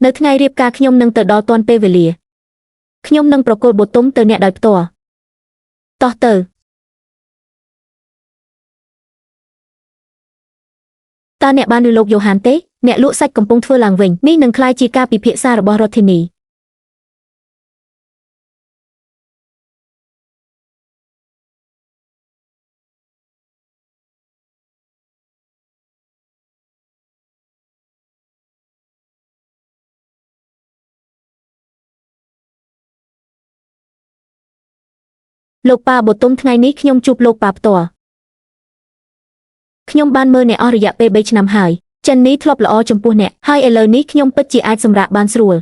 នៅថ្ងៃរៀបការខ្ញុំនឹងទៅដល់ទាន់ពេលវេលាខ្ញុំនឹងប្រគល់បូទុំទៅអ្នកដោយផ្ទាល់តោះទៅតើអ្នកបានឮលោកយ៉ូហានទេអ្នកលក់សាច់កំពុងធ្វើឡើងវិញនេះនឹងក្លាយជាការពិភាក្សារបស់រដ្ឋធានីលោកប៉ាបូទុំថ្ងៃនេះខ្ញុំជួបលោកប៉ាផ្ទាល់ខ្ញុំបានមើលអ្នកអស់រយៈពេល3ឆ្នាំហើយចិននេះធ្លាប់ល្អចំពោះអ្នកហើយឥឡូវនេះខ្ញុំពិតជាអាចសម្រាកបានស្រួល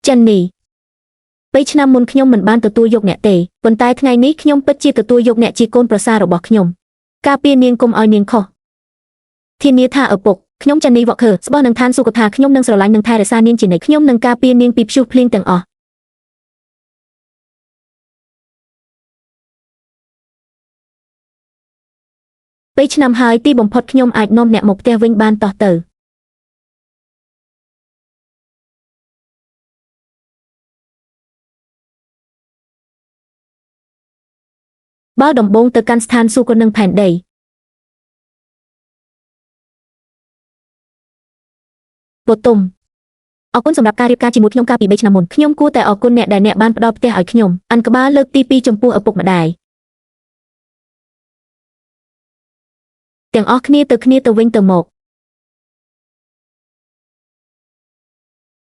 ចិននេះ3ឆ្នាំមុនខ្ញុំមិនបានទទួលយកអ្នកទេប៉ុន្តែថ្ងៃនេះខ្ញុំពិតជាទទួលយកអ្នកជាកូនប្រសាររបស់ខ្ញុំការពារនាងកុំឲ្យនាងខុសធានាថាឪពុកខ្ញុំចិននេះវ៉កខឺស្បោះនឹងឋានសុគថាខ្ញុំនឹងស្រឡាញ់នឹងថែរក្សានាងជានិច្ចខ្ញុំនឹងការពារនាងពីព្យុះភ្លៀងទាំងអស់3ឆ្នាំហើយទីបំផុតខ្ញុំអាចនាំអ្នកមកផ្ទះវិញបានតោះទៅបើដំបងទៅកាន់ស្ថានសួគ៌នឹងផែនដីបទុមអរគុណសម្រាប់ការរៀបការជាមួយខ្ញុំកាលពី3ឆ្នាំមុនខ្ញុំគួរតែអរគុណអ្នកដែលអ្នកបានផ្ដល់ផ្ទះឲ្យខ្ញុំអានក្បាលលើកទី2ចំពោះឪពុកម្ដាយទាំងអស់គ្នាទៅវិញទៅមក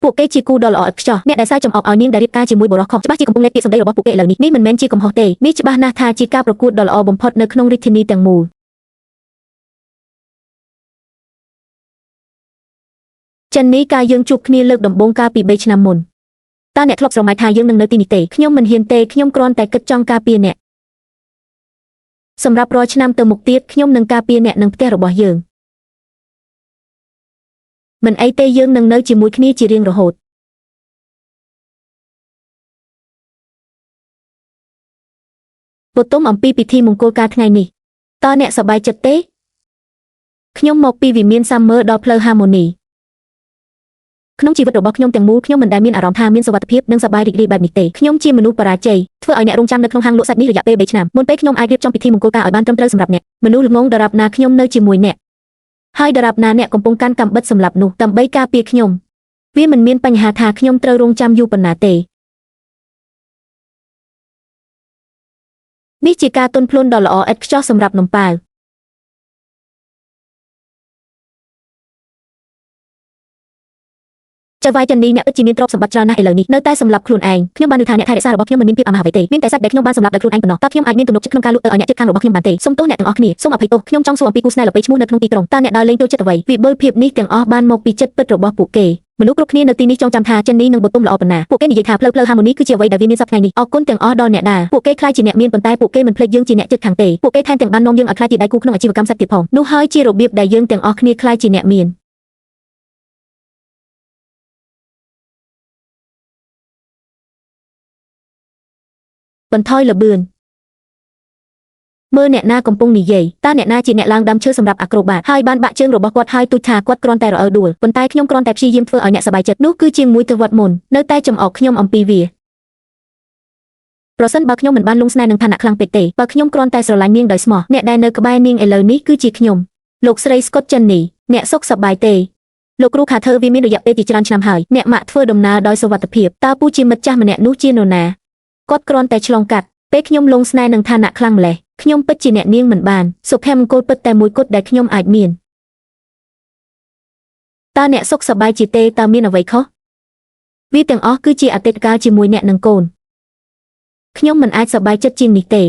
ពួកគេជាគូដ៏ល្អឥតខ្ចោះអ្នកដែលសើចំអកឲ្យនាងដែលរៀបការជាមួយបុរសខុសច្បាស់ជាកំពុងលេបពាក្យសម្ដីរបស់ពួកគេឥឡូវនេះមិនមែនជាកំហុសទេនេះច្បាស់ណាស់ថាជាការប្រកួតដ៏ល្អបំផុតនៅក្នុងរាជធានីទាំងមូលចិននេះការយើងជួបគ្នាលើកដំបូងកាលពី3ឆ្នាំមុនតើអ្នកធ្លាប់ស្រមៃថាយើងនឹងនៅទីនេះទេខ្ញុំមិនហ៊ានទេខ្ញុំគ្រាន់តែគិតចង់ការពារអ្នកសម្រាប់រាល់ឆ្នាំទៅមុខទៀតខ្ញុំនឹងការពារអ្នកនឹងផ្ទះរបស់យើងមិនអីទេយើងនឹងនៅជាមួយគ្នាជារៀងរហូតបទុមអំពីពិធីមង្គលការថ្ងៃនេះតើអ្នកសប្បាយចិត្តទេខ្ញុំមកពីវិមានសាមឺដល់ផ្លូវហាម៉ូនីក្នុងជីវិតរបស់ខ្ញុំទាំងមូលខ្ញុំមិនដែលមានអារម្មណ៍ថាមានសុវត្ថិភាពនិងសប្បាយរីករាយបែបនេះទេខ្ញុំជាមនុស្សបរាជ័យធ្វើឲ្យអ្នករងចាំនៅក្នុងហាងលក់សាច់នេះរយៈពេល3ឆ្នាំមុនពេលខ្ញុំអាចរៀបចំពិធីមង្គលការឲ្យបានត្រឹមត្រូវសម្រាប់អ្នកមនុស្សល្ងងដរាបណាខ្ញុំនៅជាមួយអ្នកហើយដរាបណាអ្នកកំពុងកាន់កាំបិតសម្រាប់នោះដើម្បីការពារខ្ញុំវាមិនមានបញ្ហាថាខ្ញុំត្រូវរងចាំយូរប៉ុណ្ណាទេនេះជាការទន់ភ្លន់ដ៏ល្អឥតខ្ចោះសម្រាប់នំប៉ាវចៅវាយចិននេះអ្នកពិតជាមានទ្រព្យសម្បត្តិច្រើនណាស់ឥឡូវនេះនៅតែសម្រាប់ខ្លួនឯងខ្ញុំបានឮថាអ្នកថែរក្សារបស់ខ្ញុំមិនមានភាពអាម៉ាស់អ្វីទេមានតែសាច់ដែលខ្ញុំបានសម្រាប់ដោយខ្លួនឯងប៉ុណ្ណោះតើខ្ញុំអាចមានទំនុកចិត្តក្នុងការលក់ទៅឲ្យអ្នកជិតខាងរបស់ខ្ញុំបានទេសូមទោសអ្នកទាំងអស់គ្នាសូមអភ័យទោសខ្ញុំចង់សួរអំពីគូស្នេហ៍ល្បីឈ្មោះនៅក្នុងទីក្រុងតើអ្នកដើរលេងចូលចិត្តអ្វីវិបុលភាពនេះទាំងអស់បានមកពីចិត្តពិតរបស់ពួកគេមនុស្សគ្រប់គ្នានៅទីនេះចងចាំថាចិននេះនឹងបទុមល្អប៉ុណ្ណាពួកគេនិយាយថាផ្លូវហាម៉ូនីគឺជាអ្វីដែលវាមានសប្តាហ៍ថ្ងៃនេះអរគុណទាំងអស់ដល់អ្នកដើរពួកគេខ្លាចជាអ្នកមានប៉ុន្តែពួកគេមិនភ្លេចយើងជាអ្នកជិតខាងទេពួកគេថែមទាំងបាននាំយើងឲ្យខ្លាចជាដៃគូក្នុងអាជីវកម្មសាច់ទៀតផងនោះហើយជារបៀបដែលយើងទាំងអស់គ្នាខ្លាចជាអ្នកមានបន្ថយល្បឿនមើលអ្នកណាកំពុងនិយាយតើអ្នកណាជាអ្នកឡើងដាំឈើសម្រាប់អាក្រូបាតហើយបានបាក់ជើងរបស់គាត់ហើយទូចថាគាត់គ្រាន់តែរអើដួលប៉ុន្តែខ្ញុំគ្រាន់តែព្យាយាមធ្វើឲ្យអ្នកសប្បាយចិត្តនោះគឺជាមួយទៅវត្តមុននៅតែចំអកខ្ញុំអំពីវាប្រសិនបើខ្ញុំមិនបានលងស្នេហ៍នឹងឋានៈខ្លាំងពេកទេបើខ្ញុំគ្រាន់តែស្រឡាញ់នាងដោយស្មោះអ្នកដែលនៅក្បែរនាងឥឡូវនេះគឺជាខ្ញុំលោកស្រីស្កុតចិននេះអ្នកសុខសប្បាយទេលោកគ្រូខាធ្វើវាមានរយៈពេលជាច្រើនឆ្នាំហើយអ្នកម៉ាក់ធ្វើដំណើរដោយសុវត្ថិភាពតើពូជាមិត្តចាស់ម្នាក់នោះជានរណាគាត់គ្រាន់តែឆ្លងកាត់ពេលខ្ញុំលងស្នេហ៍នឹងឋានៈខ្លាំងម្លេះខ្ញុំពិតជាអ្នកនាងមិនបានសុភមង្គលពិតតែមួយគត់ដែលខ្ញុំអាចមានតើអ្នកសុខសប្បាយជាទេតើមានអ្វីខុសវាទាំងអស់គឺជាអតីតកាលជាមួយអ្នកនិងកូនខ្ញុំមិនអាចសប្បាយចិត្តជាងនេះទេ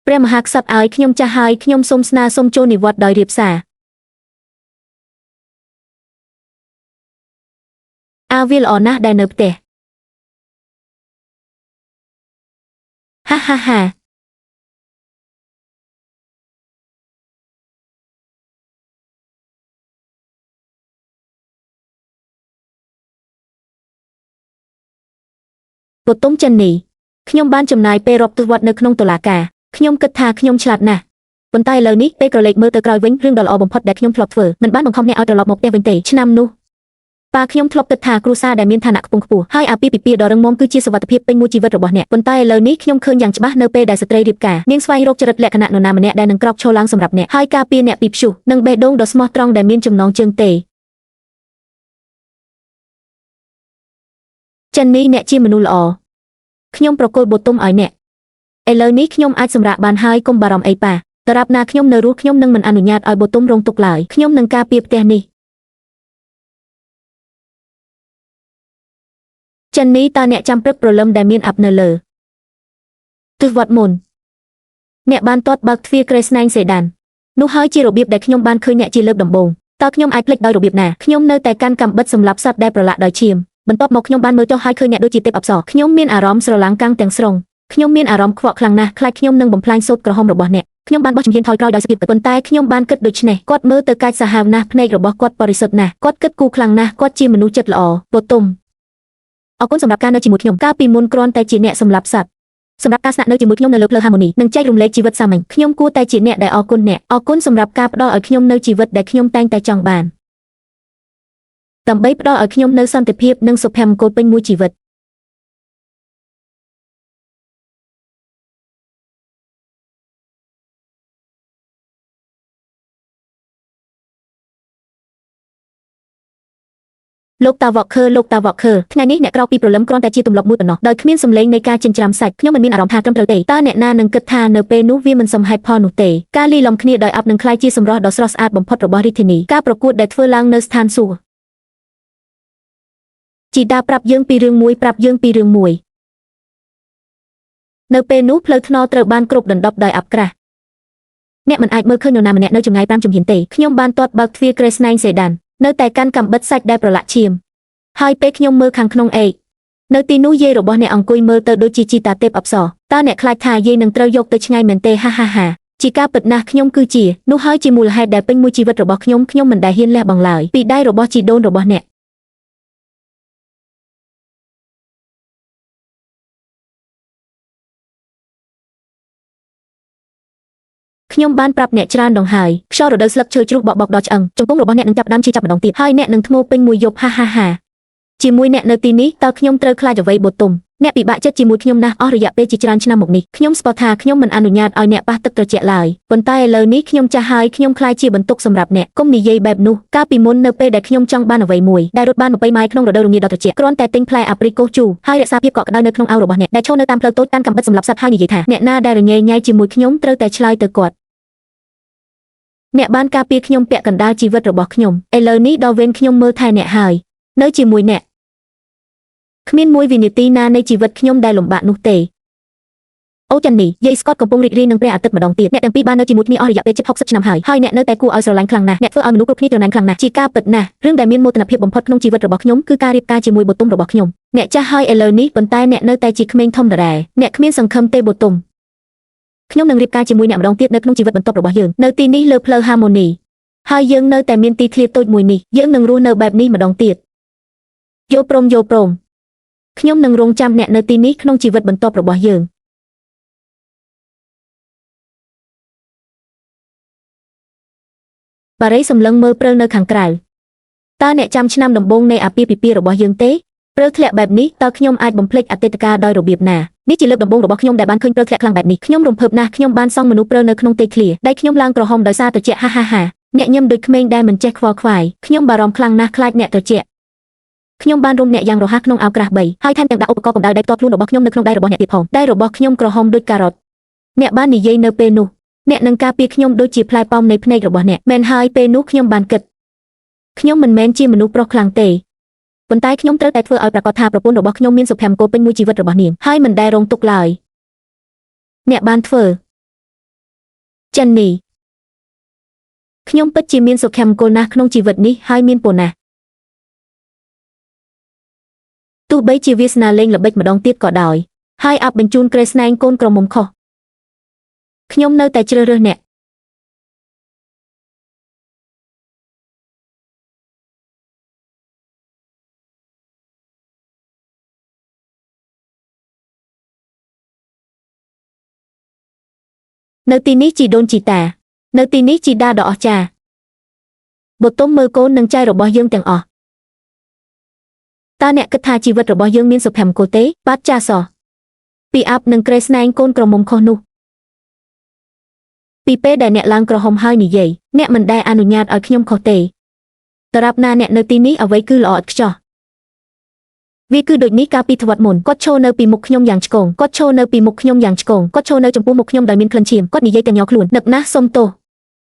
ព្រះមហាក្សត្រឲ្យខ្ញុំចាស់ហើយខ្ញុំសូមស្នើសុំចូលនិវត្តន៍ដោយរៀបសារវាល្អណាស់ដែលនៅផ្ទះហាហាហាបទុមចិននេះខ្ញុំបានចំណាយពេលរាប់ទសវត្សរ៍នៅក្នុងតុលាការខ្ញុំគិតថាខ្ញុំឆ្លាតណាស់ប៉ុន្តែឥឡូវនេះពេលក្រឡេកមើលទៅក្រោយវិញរឿងដ៏ល្អបំផុតដែលខ្ញុំធ្លាប់ធ្វើមិនបានបង្ខំអ្នកឲ្យត្រឡប់មកផ្ទះវិញទេឆ្នាំនោះប៉ាខ្ញុំធ្លាប់គិតថាគ្រួសារដែលមានឋានៈខ្ពង់ខ្ពស់ហើយអាពាហ៍ពិពាហ៍ដ៏រឹងមាំគឺជាសុវត្ថិភាពពេញមួយជីវិតរបស់អ្នកប៉ុន្តែឥឡូវនេះខ្ញុំឃើញយ៉ាងច្បាស់នៅពេលដែលស្ត្រីរៀបការនាងស្វែងរកចរិតលក្ខណៈនរណាម្នាក់ដែលនឹងក្រោកឈរឡើងសម្រាប់អ្នកហើយការពារអ្នកពីព្យុះនិងបេះដូងដ៏ស្មោះត្រង់ដែលមានចំណងជើងទេចិននេះអ្នកជាមនុស្សល្អខ្ញុំប្រគល់បទុមឲ្យអ្នកឥឡូវនេះខ្ញុំអាចសម្រាកបានហើយកុំបារម្ភអីប៉ាដរាបណាខ្ញុំនៅរស់ខ្ញុំនឹងមិនអនុញ្ញាតឲ្យបទុមរងទុក្ខឡើយខ្ញុំនឹងការពារផ្ទះនេះចិននេះតើអ្នកចាំព្រឹកព្រលឹមដែលមានអាប់នៅលើទិសវត្តមុនអ្នកបានទាត់បើកទ្វារក្រេស្នែងសេដាននោះហើយជារបៀបដែលខ្ញុំបានឃើញអ្នកជាលើកដំបូង តើខ្ញុំអាចភ្លេចដោយរបៀបណាខ្ញុំនៅតែកាន់កាំបិតសម្រាប់សត្វដែលប្រឡាក់ដោយឈាមបន្ទាប់មកខ្ញុំបានមើលចុះហើយឃើញអ្នកដូចជាទេពអប្សរខ្ញុំមានអារម្មណ៍ស្រឡាំងកាំងទាំងស្រុងខ្ញុំមានអារម្មណ៍ខ្វក់ខ្លាំងណាស់ខ្លាចខ្ញុំនឹងបំផ្លាញសូត្រក្រហមរបស់អ្នកខ្ញុំបានបោះជំហានថយក្រោយដោយស្គៀបប៉ុន្តែខ្ញុំបានគិតដូច្នេះគាត់មើលទៅកាចសាហាវណាស់ភ្នែករបស់គាត់បរិសុទ្ធណាស់គាត់គិតគូរខ្លាំងណាស់គាត់ជាមនុស្សចិត្តល្អបូតុំអរគុណសម្រាប់ការនៅជាមួយខ្ញុំកាលពីមុនគ្រាន់តែជាអ្នកសម្លាប់សត្វសម្រាប់ការស្នាក់នៅជាមួយខ្ញុំនៅលើផ្លូវហាម៉ូនីនិងចែករំលែកជីវិតសាមញ្ញខ្ញុំគួរតែជាអ្នកដែលអរគុណអ្នកអរគុណសម្រាប់ការផ្ដល់ឲ្យខ្ញុំនៅជីវិតដែលខ្ញុំតែងតែចង់បានដើម្បីផ្ដល់ឲ្យខ្ញុំនូវសន្តិភាពនិងសុភមង្គលពេញមួយជីវិតលោកតាវ៉កខឺថ្ងៃនេះអ្នកក្រោកពីព្រលឹមគ្រាន់តែជាទម្លាប់មួយប៉ុណ្ណោះដោយគ្មានសម្លេងនៃការចិញ្ច្រាំសាច់ខ្ញុំមិនមានអារម្មណ៍ថាត្រឹមត្រូវទេតើអ្នកណានឹងគិតថានៅពេលនោះវាមិនសមហេតុផលនោះទេការលីឡំគ្នាដោយអាប់នឹងក្លាយជាសម្រស់ដ៏ស្រស់ស្អាតបំផុតរបស់រាជធានីការប្រកួតដែលធ្វើឡើងនៅស្ថានសួគ៌ជីតាប្រាប់យើងពីរឿងមួយនៅពេលនោះផ្លូវថ្នល់ត្រូវបានគ្រប់ដណ្ដប់ដោយអាប់ក្រាស់អ្នកមិនអាចមើលឃើញនរណាម្នាក់នៅចម្ងាយ5ជំហានទេខ្ញុំបានទាត់បើកទ្វារក្រេស្នែងសេដាននៅតែកាន់កាំបិតសាច់ដែលប្រឡាក់ឈាមហើយពេលខ្ញុំមើលខាងក្នុងនៅទីនោះយាយរបស់អ្នកអង្គុយមើលទៅដូចជាជីតាទេពអប្សរតើអ្នកខ្លាចថាយាយនឹងត្រូវយកទៅឆ្ងាយមែនទេហាជាការពិតណាស់ខ្ញុំគឺជានោះហើយជាមូលហេតុដែលពេញមួយជីវិតរបស់ខ្ញុំមិនដែលហ៊ានលះបង់ឡើយពីដៃរបស់ជីដូនរបស់អ្នកខ្ញុំបានប្រាប់អ្នកច្រើនដងហើយខ្យល់រដូវស្លឹកឈើជ្រុះបក់បោកដល់ឆ្អឹងជង្គង់របស់អ្នកនឹងចាប់ផ្ដើមឈឺចាប់ម្ដងទៀតហើយអ្នកនឹងធ្ងោពេញមួយយប់ហាជាមួយអ្នកនៅទីនេះតើខ្ញុំត្រូវខ្លាចអ្វីបូតុំអ្នកពិបាកចិត្តជាមួយខ្ញុំណាស់អស់រយៈពេលជាច្រើនឆ្នាំមកនេះខ្ញុំស្ពតថាខ្ញុំមិនអនុញ្ញាតឲ្យអ្នកប៉ះទឹកត្រជាក់ឡើយប៉ុន្តែឥឡូវនេះខ្ញុំចាស់ហើយខ្ញុំខ្លាចជាបន្ទុកសម្រាប់អ្នកកុំនិយាយបែបនោះកាលពីមុននៅពេលដែលខ្ញុំចង់បានអ្វីមួយដែលរត់បាន20ម៉ាយក្នុងរដូវរងាដ៏ត្រជាក់គ្រាន់តែទិញផ្លែអាព្រីកូសជូរហើយរក្សាភាពកក់ក្ដៅនៅក្នុងអាវរបស់អ្នកដែលឈរនៅតាមផ្លូវតូចកាន់កាំបិតសម្រាប់សត្វហើយនិយាយថាអ្នកណាដែលរញ៉េញ៉ៃជាមួយខ្ញុំត្រូវតែឆ្លើយទៅគាត់អ្នកបានការពារខ្ញុំពាក់កណ្ដាលជីវិតរបស់ខ្ញុំឥឡូវនេះដល់វេនខ្ញុំមើលថែអ្នកហើយនៅជាមួយអ្នកគ្មានមួយវិនាទីណានៃជីវិតខ្ញុំដែលលំបាកនោះទេអូចាន់នីយាយស្កតកំពុងរីករាយនឹងព្រះអាទិត្យម្ដងទៀតអ្នកទាំងពីរបាននៅជាមួយគ្នាអស់រយៈពេលជិត60ឆ្នាំហើយអ្នកនៅតែគួរឲ្យស្រឡាញ់ខ្លាំងណាស់អ្នកធ្វើឲ្យមនុស្សគ្រប់គ្នាត្រណែនខ្លាំងណាស់ជាការពិតណាស់រឿងដែលមានមោទនភាពបំផុតក្នុងជីវិតរបស់ខ្ញុំគឺការរៀបការជាមួយបូតុំរបស់ខ្ញុំអ្នកចាស់ហើយឥឡូវនេះប៉ុន្តែអ្នកនៅតែជាក្មេងធំដដែលអ្នកគ្មានសង្ឃឹមទេបូតុំខ្ញុំនឹងរៀបការជាមួយអ្នកម្ដងទៀតនៅក្នុងជីវិតបន្ទាប់របស់យើងនៅទីនេះលើផ្លូវហាម៉ូនីហើយយើងនៅតែមានទីធ្លាតូចមួយនេះយើងនឹងរស់នៅបែបនេះម្ដងទៀតយល់ព្រមខ្ញុំនឹងរងចាំអ្នកនៅទីនេះក្នុងជីវិតបន្ទាប់របស់យើងបារីសម្លឹងមើលព្រើលនៅខាងក្រៅតើអ្នកចាំឆ្នាំដំបូងនៃអាពាហ៍ពិពាហ៍របស់យើងទេព្រើលធ្លាក់បែបនេះតើខ្ញុំអាចបំភ្លេចអតីតកាលដោយរបៀបណានេះជាលើកដំបូងរបស់ខ្ញុំដែលបានឃើញព្រើលធ្លាក់ខ្លាំងបែបនេះខ្ញុំរំភើបណាស់ខ្ញុំបានសង់មនុស្សព្រើលនៅក្នុងទេឃ្លាដៃខ្ញុំឡើងក្រហមដោយសារត្រជាក់ហាអ្នកញឹមដូចក្មេងដែលមិនចេះខ្វល់ខ្វាយខ្ញុំបារម្ភខ្លាំងណាស់ខ្លាចអ្នកត្រជាក់ខ្ញុំបានរុំអ្នកយ៉ាងរហ័សក្នុងអាវក្រាស់3ហើយថែមទាំងដាក់ឧបករណ៍កម្ដៅដៃផ្ទាល់ខ្លួនរបស់ខ្ញុំនៅក្នុងដៃរបស់អ្នកទៀតផងដៃរបស់ខ្ញុំក្រហមដូចការ៉ុតអ្នកបាននិយាយនៅពេលនោះអ្នកនឹងការពារខ្ញុំដូចជាផ្លែប៉ោមនៃភ្នែករបស់អ្នកមែនហើយពេលនោះខ្ញុំបានគិតខ្ញុំមិនមែនជាមនុស្សប្រុសខ្លាំងទេប៉ុន្តែខ្ញុំត្រូវតែធ្វើឲ្យប្រាកដថាប្រពន្ធរបស់ខ្ញុំមានសុភមង្គលពេញមួយជីវិតរបស់នាងហើយមិនដែលរងទុក្ខឡើយអ្នកបានធ្វើចិននេះខ្ញុំពិតជាមានសុភមង្គលណាស់ក្នុងជីវិតនេះហើយមានពូណាស់ទោះបីជាវាសនាលេងល្បិចម្ដងទៀតក៏ដោយហើយអាប់បញ្ជូនក្រេស្នែងកូនក្រមុំខុសខ្ញុំនៅតែជ្រើសរើសអ្នកនៅទីនេះជីដូនជីតានៅទីនេះជីតាដ៏អស្ចារ្យបូតុំមើលកូននិងចៅរបស់យើងទាំងអស់តើអ្នកគិតថាជីវិតរបស់យើងមានសុភមង្គលទេបាទចាសោះពីអាប់និងក្រេស្នែងកូនក្រមុំខុសនោះពីពេលដែលអ្នកឡើងក្រហមហើយនិយាយអ្នកមិនដែលអនុញ្ញាតឲ្យខ្ញុំខុសទេដរាបណាអ្នកនៅទីនេះអ្វីគឺល្អឥតខ្ចោះវាគឺដូចនេះកាលពីទ្វត្តមុនគាត់ឈរនៅពីមុខខ្ញុំយ៉ាងឆ្កងគាត់ឈរនៅពីមុខខ្ញុំយ៉ាងឆ្កងគាត់ឈរនៅចំពោះមុខខ្ញុំដោយមានក្លិនឈាមគាត់និយាយទាំងញ័រខ្លួននឹកណាស់សុំទោស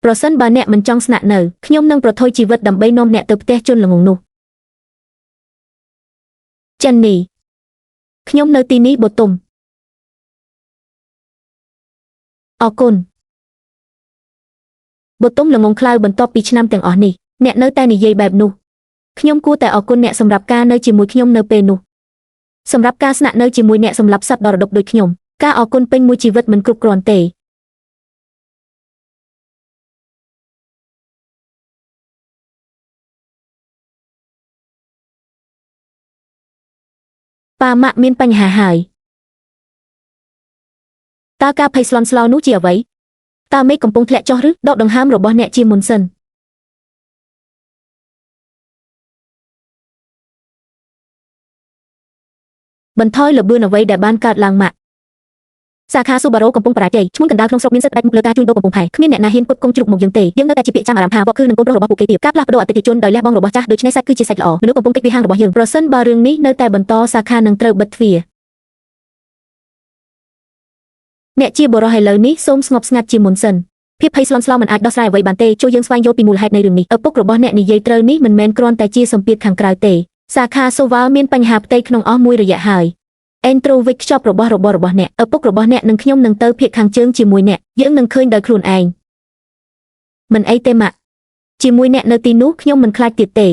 ប្រសិនបើអ្នកមិនចង់ស្នាក់នៅខ្ញុំនឹងប្រថុយជីវិតដើម្បីនាំអ្នកទៅផ្ទះជនល្ងងនោះចិននេះខ្ញុំនៅទីនេះបូតុំអរគុណបូតុំល្ងងខ្លៅបន្ទាប់ពីឆ្នាំទាំងអស់នេះ អ្នកនៅតែនិយាយបែបនោះខ្ញុំគួរតែអរគុណអ្នកសម្រាប់ការនៅជាមួយខ្ញុំនៅពេលនោះសម្រាប់ការស្នាក់នៅជាមួយអ្នកសម្លាប់សត្វដ៏រដុកដូចខ្ញុំការអរគុណពេញមួយជីវិតមិនគ្រប់គ្រាន់ទេប៉ាម៉ាក់មានបញ្ហាហើយតើការភ័យស្លន់ស្លោនោះជាអ្វីតើមេឃកំពុងធ្លាក់ចុះឬដកដង្ហើមរបស់អ្នកជាមុនសិនបន្ថយល្បឿនអ្វីដែលបានកើតឡើងម៉ាក់សាខាស៊ូបារ៉ូកំពុងបរាជ័យឈ្មោះកណ្ដាលក្នុងស្រុកមានសិទ្ធិផ្ដាច់មុខលើការជួញដូរកំពុងផែគ្មានអ្នកណាហ៊ានផ្គត់ផ្គង់ជ្រូកមកយើងទេយើងនៅតែជាពាក្យចាំអារ៉ាមថាវ៉កគឺនឹងកូនប្រុសរបស់ពួកគេទៀតការផ្លាស់ប្ដូរអតិថិជនដោយលះបង់របស់ចាស់ដូច្នេះសាច់គឺជាសាច់ល្អមនុស្សកំពុងតិចពីហាងរបស់យើងប្រសិនបើរឿងនេះនៅតែបន្តសាខានឹងត្រូវបិទទ្វារអ្នកជាបរិះឥឡូវនេះសូមស្ងប់ស្ងាត់ជាមុនសិនភាពភ័យស្លន់ស្លោមិនអាចដោះស្រាយអ្វីបានទេចូលយើងស្វែងយល់ពីមូលហេតុនៃរឿងនេះឪពុករបស់អ្នកនិយាយត្រូវនេះមិនមែនគ្រាន់តែជាសម្ពាធខាងក្រៅទេសាខាសូវ៉ាល់មានបញ្ហាផ្ទៃក្នុងអស់មួយរយៈហើយអេនត្រូវិចខ្ចប់របស់អ្នកឪពុករបស់អ្នកនិងខ្ញុំនឹងទៅភាគខាងជើងជាមួយអ្នកយើងនឹងឃើញដោយខ្លួនឯងមិនអីទេម៉ាក់ជាមួយអ្នកនៅទីនោះខ្ញុំមិនខ្លាចទៀតទេ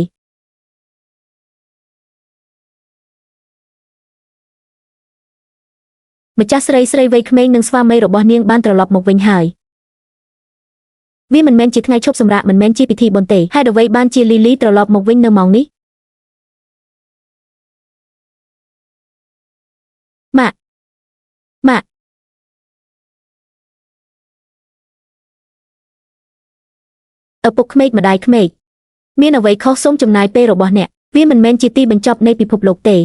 ម្ចាស់ស្រីវ័យក្មេងនិងស្វាមីរបស់នាងបានត្រឡប់មកវិញហើយវាមិនមែនជាថ្ងៃឈប់សម្រាកមិនមែនជាពិធីបុណ្យទេហេតុអ្វីបានជាលីលីត្រឡប់មកវិញនៅម៉ោងនេះម៉ាក់ឪពុកក្មេកម្ដាយក្មេកមានអ្វីខុសសូមចំណាយពេលរបស់អ្នកវាមិនមែនជាទីបញ្ចប់នៃពិភពលោកទេ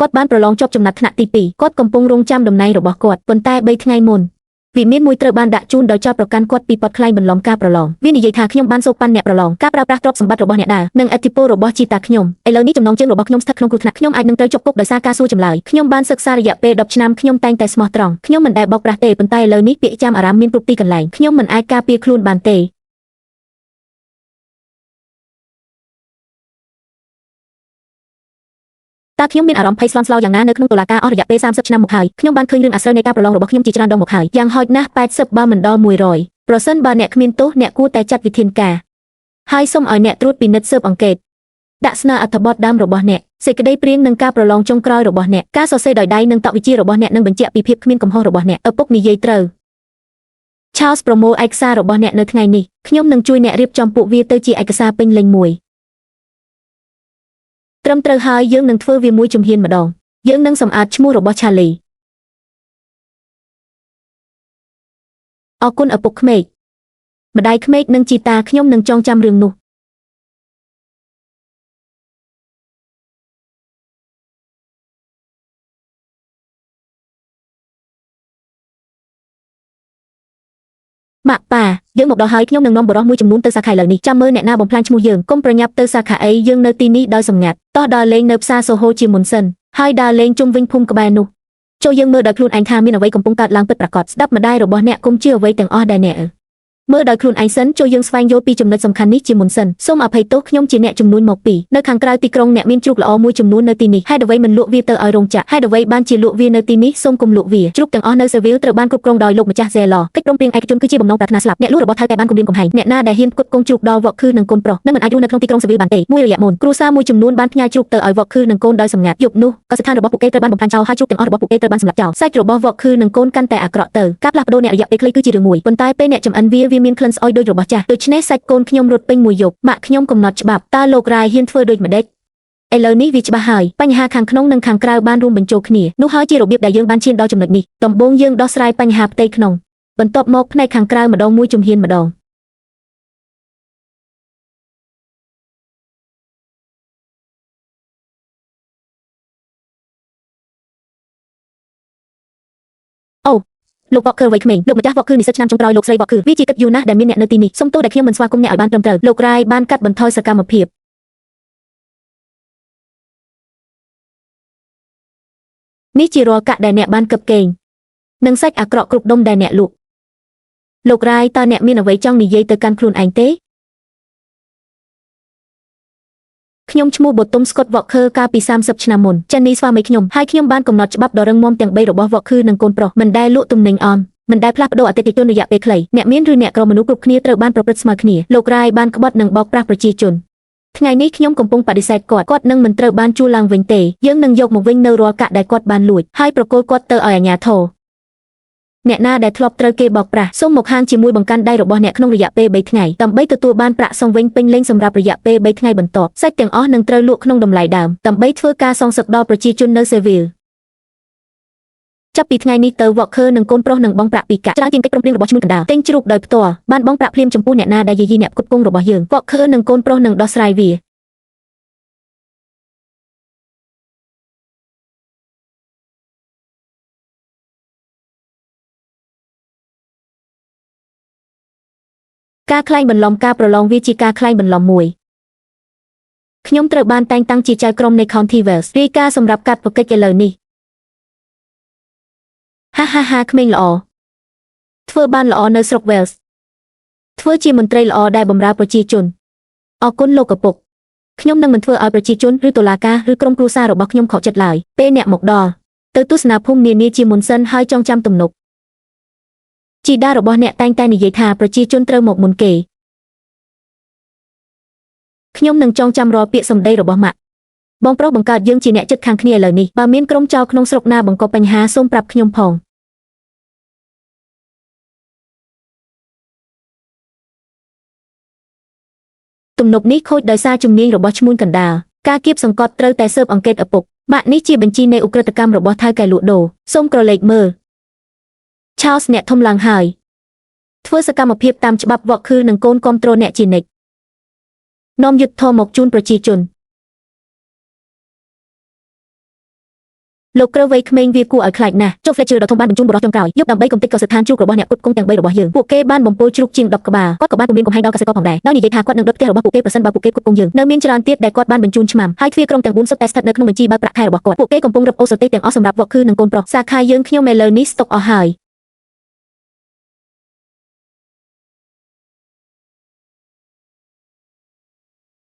គាត់បានប្រឡងជាប់ចំណាត់ថ្នាក់ទី2គាត់កំពុងរងចាំតំណែងរបស់គាត់ប៉ុន្តែ3ថ្ងៃមុនវិមានមួយត្រូវបានដាក់ជូនដោយចោទប្រកាន់គាត់ពីបទក្លែងបន្លំការប្រឡងវានិយាយថាខ្ញុំបានសូកប៉ាន់អ្នកប្រឡងការប្រើប្រាស់ទ្រព្យសម្បត្តិរបស់អ្នកដើរនិងឥទ្ធិពលរបស់ជីតាខ្ញុំឥឡូវនេះចំណងជើងរបស់ខ្ញុំស្ថិតក្នុងគ្រោះថ្នាក់ខ្ញុំអាចនឹងត្រូវជាប់គុកដោយសារការសួរចម្លើយខ្ញុំបានសិក្សារយៈពេល10ឆ្នាំខ្ញុំតែងតែស្មោះត្រង់ខ្ញុំមិនដែលបោកប្រាស់ទេប៉ុន្តែឥឡូវនេះពាក្យចាំអារ៉ាមមានគ្រប់ទីកន្លែងខ្ញុំមិនអាចការពារខ្លួនបានទេតើខ្ញុំមានអារម្មណ៍ភ័យស្លន់ស្លោយ៉ាងណានៅក្នុងតុលាការអស់រយៈពេល30ឆ្នាំមកហើយខ្ញុំបានឃើញរឿងអាស្រូវនៃការប្រឡងរបស់ខ្ញុំជាច្រើនដងមកហើយយ៉ាងហោចណាស់80បើមិនដល់100ប្រសិនបើអ្នកគ្មានទោសអ្នកគួរតែចាត់វិធានការហើយសូមឲ្យអ្នកត្រួតពិនិត្យស៊ើបអង្កេតដាក់ស្នើអត្ថបទដើមរបស់អ្នកសេចក្តីព្រាងនឹងការប្រឡងចុងក្រោយរបស់អ្នកការសរសេរដោយដៃនិងតវិជ្ជារបស់អ្នកនឹងបញ្ជាក់ពីភាពគ្មានកំហុសរបស់អ្នកឪពុកនិយាយត្រូវ Charles ប្រមូលឯកសាររបស់អ្នកនៅថ្ងៃនេះខ្ញុំនឹងជួយអ្នករៀបចំពួកវាទៅជាឯកសារពេញលេញមួយត្រឹមត្រូវហើយយើងនឹងធ្វើវាមួយជំហានម្ដងយើងនឹងសម្អាតឈ្មោះរបស់ឆាលីអរគុណឪពុកក្មេកម្ដាយក្មេកនិងជីតាខ្ញុំនឹងចងចាំរឿងនោះម៉ាក់ប៉ាយើងមកដល់ហើយខ្ញុំនឹងនាំបរិះមួយចំនួនទៅសាខាឥឡូវនេះចាំមើលអ្នកណាបំផ្លាញឈ្មោះយើងកុំប្រញាប់ទៅសាខាអីយើងនៅទីនេះដោយសម្ងាត់តោះដើរលេងនៅផ្សារសូហូជាមុនសិនហើយដើរលេងជុំវិញភូមិក្បែរនោះចូលយើងមើលដោយខ្លួនឯងថាមានអ្វីកំពុងកើតឡើងពិតប្រាកដស្ដាប់ម្ដាយរបស់អ្នកកុំជឿអ្វីទាំងអស់ដែលអ្នកមើលដោយខ្លួនឯងសិនចូលយើងស្វែងយល់ពីចំណុចសំខាន់នេះជាមុនសិនសូមអភ័យទោសខ្ញុំជាអ្នកជំនួញមកពីនៅខាងក្រៅទីក្រុងអ្នកមានជ្រូកល្អមួយចំនួននៅទីនេះហេតុអ្វីមិនលក់វាទៅឲ្យរោងចក្រហេតុអ្វីបានជាលក់វានៅទីនេះសូមកុំលក់វាជ្រូកទាំងអស់នៅសេវីលត្រូវបានគ្រប់គ្រងដោយលោកម្ចាស់ហ្សេឡកិច្ចព្រមព្រៀងឯកជនគឺជាបំណងប្រាថ្នាស្លាប់អ្នកលក់របស់ថៅកែបានគំរាមកំហែងអ្នកណាដែលហ៊ានផ្គត់ផ្គង់ជ្រូកដល់វ៉កខឺនិងកូនប្រុសនឹងមិនអាចរស់នៅក្នុងទីក្រុងសេវីលបានទេមួយរយៈមុនគ្រួសារមួយចំនួនបានផ្ញើជ្រូកទៅឲ្យវ៉កខឺនិងកូនដោយសម្ងាត់យប់នោះក៏ស្ថានរបស់ពួកគេត្រូវបានបំផ្លាញចោលហើយជ្រូកទាំងអស់របស់ពួកគេត្រូវបានសម្លាប់ចោលសាច់របស់វ៉កខឺនិងកូនកាន់តែអាក្រក់ទៅការផ្លាស់ប្ដូរអ្នករយៈពេលខ្លីគឺជារឿងមួយប៉ុន្តែពេលអ្នកចំអិនវាមានក្លិនស្អុយដូចរបស់ចាស់ដូច្នេះសាច់កូនខ្ញុំរត់ពេញមួយយប់ម៉ាក់ខ្ញុំកំណត់ច្បាប់តើលោករ៉ាយហ៊ានធ្វើដូចម្ដេចឥឡូវនេះវាច្បាស់ហើយបញ្ហាខាងក្នុងនិងខាងក្រៅបានរួមបញ្ចូលគ្នានោះហើយជារបៀបដែលយើងបានឈានដល់ចំណុចនេះដំបូងយើងដោះស្រាយបញ្ហាផ្ទៃក្នុងបន្ទាប់មកផ្នែកខាងក្រៅម្ដងមួយជំហានម្ដងអូលោកវ៉កខឺវ័យក្មេងលោកម្ចាស់វ៉កខឺនិស្សិតឆ្នាំចុងក្រោយលោកស្រីវ៉កខឺវាជាកិត្តិយសណាស់ដែលមានអ្នកនៅទីនេះសូមទោសដែលខ្ញុំមិនស្វាគមន៍អ្នកឲ្យបានត្រឹមត្រូវលោករ៉ាយបានកាត់បន្ថយសកម្មភាពនេះជារាល់កាក់ដែលអ្នកបានគប់កេងនិងសាច់អាក្រក់គ្រប់ដុំដែលអ្នកលក់លោករ៉ាយតើអ្នកមានអ្វីចង់និយាយទៅកាន់ខ្លួនឯងទេខ្ញុំឈ្មោះបូតុំស្កុតវ៉កខឺកាលពី30ឆ្នាំមុនចេននីស្វាមីខ្ញុំហើយខ្ញុំបានកំណត់ច្បាប់ដ៏រឹងមាំទាំង3របស់វ៉កខឺនិងកូនប្រុសមិនដែលលក់ទំនិញអម មិនដែលផ្លាស់ប្ដូរអតិថិជនរយៈពេលខ្លីអ្នកមានឬអ្នកក្រមនុស្សគ្រប់គ្នាត្រូវបានប្រព្រឹត្តស្មើគ្នាលោករ៉ាយបានក្បត់និងបោកប្រាស់ប្រជាជនថ្ងៃនេះខ្ញុំកំពុងបដិសេធគាត់នឹងមិនត្រូវបានជួលឡើងវិញទេយើងនឹងយកមកវិញនៅរាល់កាក់ដែលគាត់បានលួចហើយប្រគល់គាត់ទៅឲ្យអាជ្ញាធរអ្នកណាដែលធ្លាប់ត្រូវគេបោកប្រាស់សូមមកហាងជាមួយបង្កាន់ដៃរបស់អ្នកក្នុងរយៈពេល3ថ្ងៃដើម្បីទទួលបានប្រាក់សងវិញពេញលេញសម្រាប់រយៈពេល3ថ្ងៃបន្ទាប់សាច់ទាំងអស់នឹងត្រូវលក់ក្នុងតម្លៃដើមដើម្បីធ្វើការសងសឹកដល់ប្រជាជននៅសេវីលចាប់ពីថ្ងៃនេះទៅ Walker និងកូនប្រុសនឹងបង់ប្រាក់ពីកាក់ច្រើនជាងកិច្ចព្រមព្រៀងរបស់ឈ្មួញកណ្ដាលទិញជ្រូកដោយផ្ទាល់បានបង់ប្រាក់ភ្លាមចំពោះអ្នកណាដែលយាយីអ្នកផ្គត់ផ្គង់របស់យើង Walker និងកូនប្រុសនឹងដោះស្រាយវាការក្លែងបន្លំការប្រឡងវាជាការក្លែងបន្លំមួយខ្ញុំត្រូវបានតែងតាំងជាចៅក្រុមនៃ County Wales រាយការណ៍សម្រាប់កាត់ប្រកិច្ចឥឡូវនេះហាក្មេងល្អធ្វើបានល្អនៅស្រុក Wales ធ្វើជាមន្ត្រីល្អដែលបម្រើប្រជាជនអរគុណលោកឪពុកខ្ញុំនឹងមិនធ្វើឲ្យប្រជាជនឬតុលាការឬក្រុមគ្រួសាររបស់ខ្ញុំខកចិត្តឡើយពេលអ្នកមកដល់ទៅទស្សនាភូមិនានាជាមុនសិនហើយចងចាំទំនុកជីតារបស់អ្នកតែងតែនិយាយថាប្រជាជនត្រូវមកមុនគេខ្ញុំនឹងចងចាំរាល់ពាក្យសម្ដីរបស់ម៉ាក់បងប្រុសបង្កើតយើងជាអ្នកចិត្តខាងគ្នាឥឡូវនេះបើមានក្រុមចោរក្នុងស្រុកណាបង្កបញ្ហាសូមប្រាប់ខ្ញុំផងទំនុកនេះខូចដោយសារជំនាញរបស់ឈ្មួញកណ្ដាលការគៀបសង្កត់ត្រូវតែស៊ើបអង្កេតឪពុកម៉ាក់នេះជាបញ្ជីនៃឧក្រិដ្ឋកម្មរបស់ថៅកែលក់ដូរសូមក្រឡេកមើល Charles អ្នកធំឡើងហើយធ្វើសកម្មភាពតាមច្បាប់ Walker និងកូនគាំទ្រអ្នកជានិច្ចនាំយុទ្ធធម៌មកជូនប្រជាជនលោកក្រវ័យក្មេងវាគួរឲ្យខ្លាចណាស់ចុះ Fletcher ដ៏ធំបានបញ្ជូនបុរសចុងក្រោយយកដើម្បីកំទេចក៏ស្ថានជ្រូករបស់អ្នកផ្គត់ផ្គង់ទាំង3របស់យើងពួកគេបានបំពុលជ្រូកជាង10ក្បាលគាត់ក៏បានគំរាមកំហែងដល់កសិករផងដែរដោយនិយាយថាគាត់នឹងដុតផ្ទះរបស់ពួកគេប្រសិនបើពួកគេផ្គត់ផ្គង់យើងនៅមានច្រើនទៀតដែលគាត់បានបញ្ជូនឆ្មាំហើយទ្វារក្រុងទាំង4សុទ្ធតែស្ថិតនៅក្នុងបញ្ជីបើកប្រាក់ខែរបស់គាត់ពួកគេកំពុងរឹបអូសរទេសទាំងអស់សម្រាប់ Walker និងកូនប្រុសសាខាយើងខ្ញុំឥឡូវនេះស្តុកអស់ហើយ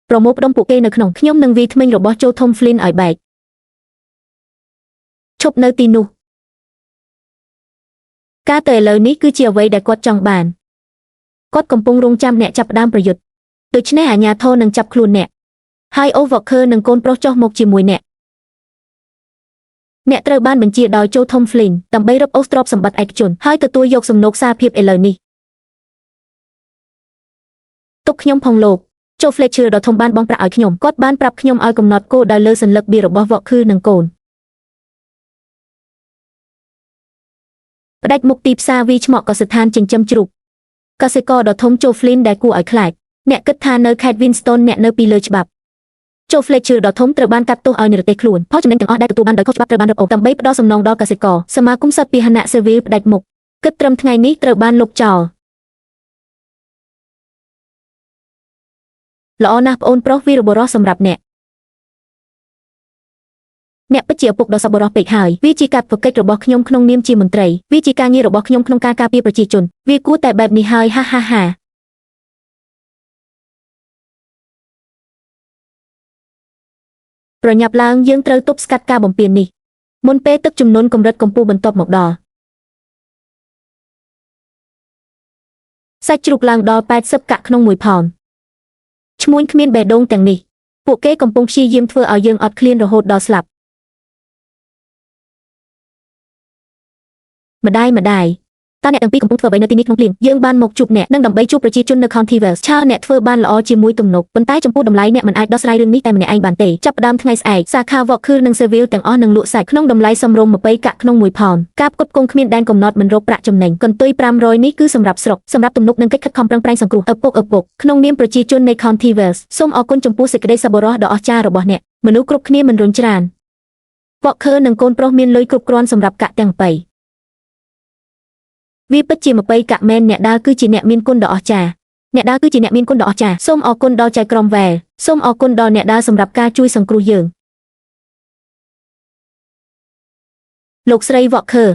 ប្រមូលផ្ដុំពួកគេនៅក្នុងខ្ញុំនឹងវាយធ្មេញរបស់โจ Tom Flynn ឲ្យបែកឈប់នៅទីនោះការទៅឥឡូវនេះគឺជាអ្វីដែលគាត់ចង់បានគាត់កំពុងរង់ចាំអ្នកចាប់ផ្ដើមប្រយុទ្ធដូច្នេះអាជ្ញាធរនឹងចាប់ខ្លួនអ្នកហើយអូ Walker និងកូនប្រុសចុះមកជាមួយអ្នកត្រូវបានបញ្ជាដោយโจ Tom Flynn ដើម្បីរឹបអូសទ្រព្យសម្បត្តិឯកជនហើយទទួលយកសំណូកសារភាពឥឡូវនេះទុកខ្ញុំផងលោកโจ Fletcher ដ៏ធំបានបង់ប្រាក់ឲ្យខ្ញុំគាត់បានប្រាប់ខ្ញុំឲ្យកំណត់គោលដៅលើសัญลักษณ์បៀរបស់ Walker និងកូនផ្ដាច់មុខទីផ្សារវីឆ្មក់ក៏ស្ថានចិញ្ចឹមជ្រូកកសិករដ៏ធំโจ Flynn ដែលគួរឲ្យខ្លាចអ្នកគិតថានៅខេត្ត Winston អ្នកនៅពីលើច្បាប់โจ Fletcher ដ៏ធំត្រូវបានកាត់ទោសឲ្យនិរទេសខ្លួនផលចំណេញទាំងអស់ដែលទទួលបានដោយខុសច្បាប់ត្រូវបានរឹបអូសដើម្បីផ្ដល់សំណងដល់កសិករសមាគមសត្វពាហនៈសេវីលផ្ដាច់មុខគិតត្រឹមថ្ងៃនេះត្រូវបានលុបចោលល្អណាស់ប្អូនប្រុសវីរបុរសសម្រាប់អ្នកពិតជាឪពុកដ៏សប្បុរសពេកហើយវាជាកាតព្វកិច្ចរបស់ខ្ញុំក្នុងនាមជាមន្ត្រីវាជាការងាររបស់ខ្ញុំក្នុងការការពារប្រជាជនវាគួរតែបែបនេះហើយហាប្រញាប់ឡើងយើងត្រូវទប់ស្កាត់ការបំពាននេះមុនពេលទឹកជំនន់កម្រិតកម្ពស់បន្ទាប់មកដល់សាច់ជ្រូកឡើងដល់80កាក់ក្នុង1ផោនឈ្មួញគ្មានបេះដូងទាំងនេះពួកគេកំពុងព្យាយាមធ្វើឲ្យយើងអត់ឃ្លានរហូតដល់ស្លាប់ម្ដាយតើអ្នកទាំងពីរកំពុងធ្វើអ្វីនៅទីនេះក្នុងភ្លៀងយើងបានមកជួបអ្នកនិងដើម្បីជួបប្រជាជននៅ County Wales ឆើអ្នកធ្វើបានល្អជាមួយទំនុកប៉ុន្តែចំពោះតម្លៃអ្នកមិនអាចដោះស្រាយរឿងនេះតែម្នាក់ឯងបានទេចាប់ផ្ដើមថ្ងៃស្អែកសាខា Walker និង Seville ទាំងអស់នឹងលក់សាច់ក្នុងតម្លៃសមរម្យ20កាក់ក្នុង1ផោនការផ្គត់ផ្គង់គ្មានដែនកំណត់មិនរកប្រាក់ចំណេញកន្ទុយ500នេះគឺសម្រាប់ស្រុកសម្រាប់ទំនុកនិងកិច្ចខិតខំប្រឹងប្រែងសង្គ្រោះឪពុកក្នុងនាមប្រជាជននៃ County Wales សូមអរគុណចំពោះសេចក្តីសប្បុរសដ៏អស្ចារ្យរបស់អ្នកមនុស្សគ្រប់គ្នាមិនរុញច្រាន Walker និងកូនប្រុសមានលុយគ្រប់គ្រាន់សម្រាប់កាក់ទាំង2វាពិតជា20កាក់មែនអ្នកដើរគឺជាអ្នកមានគុណដ៏អស្ចារ្យសូមអរគុណដល់ចៅក្រមវ៉ែលសូមអរគុណដល់អ្នកដើរសម្រាប់ការជួយសង្គ្រោះយើងលោកស្រី Walker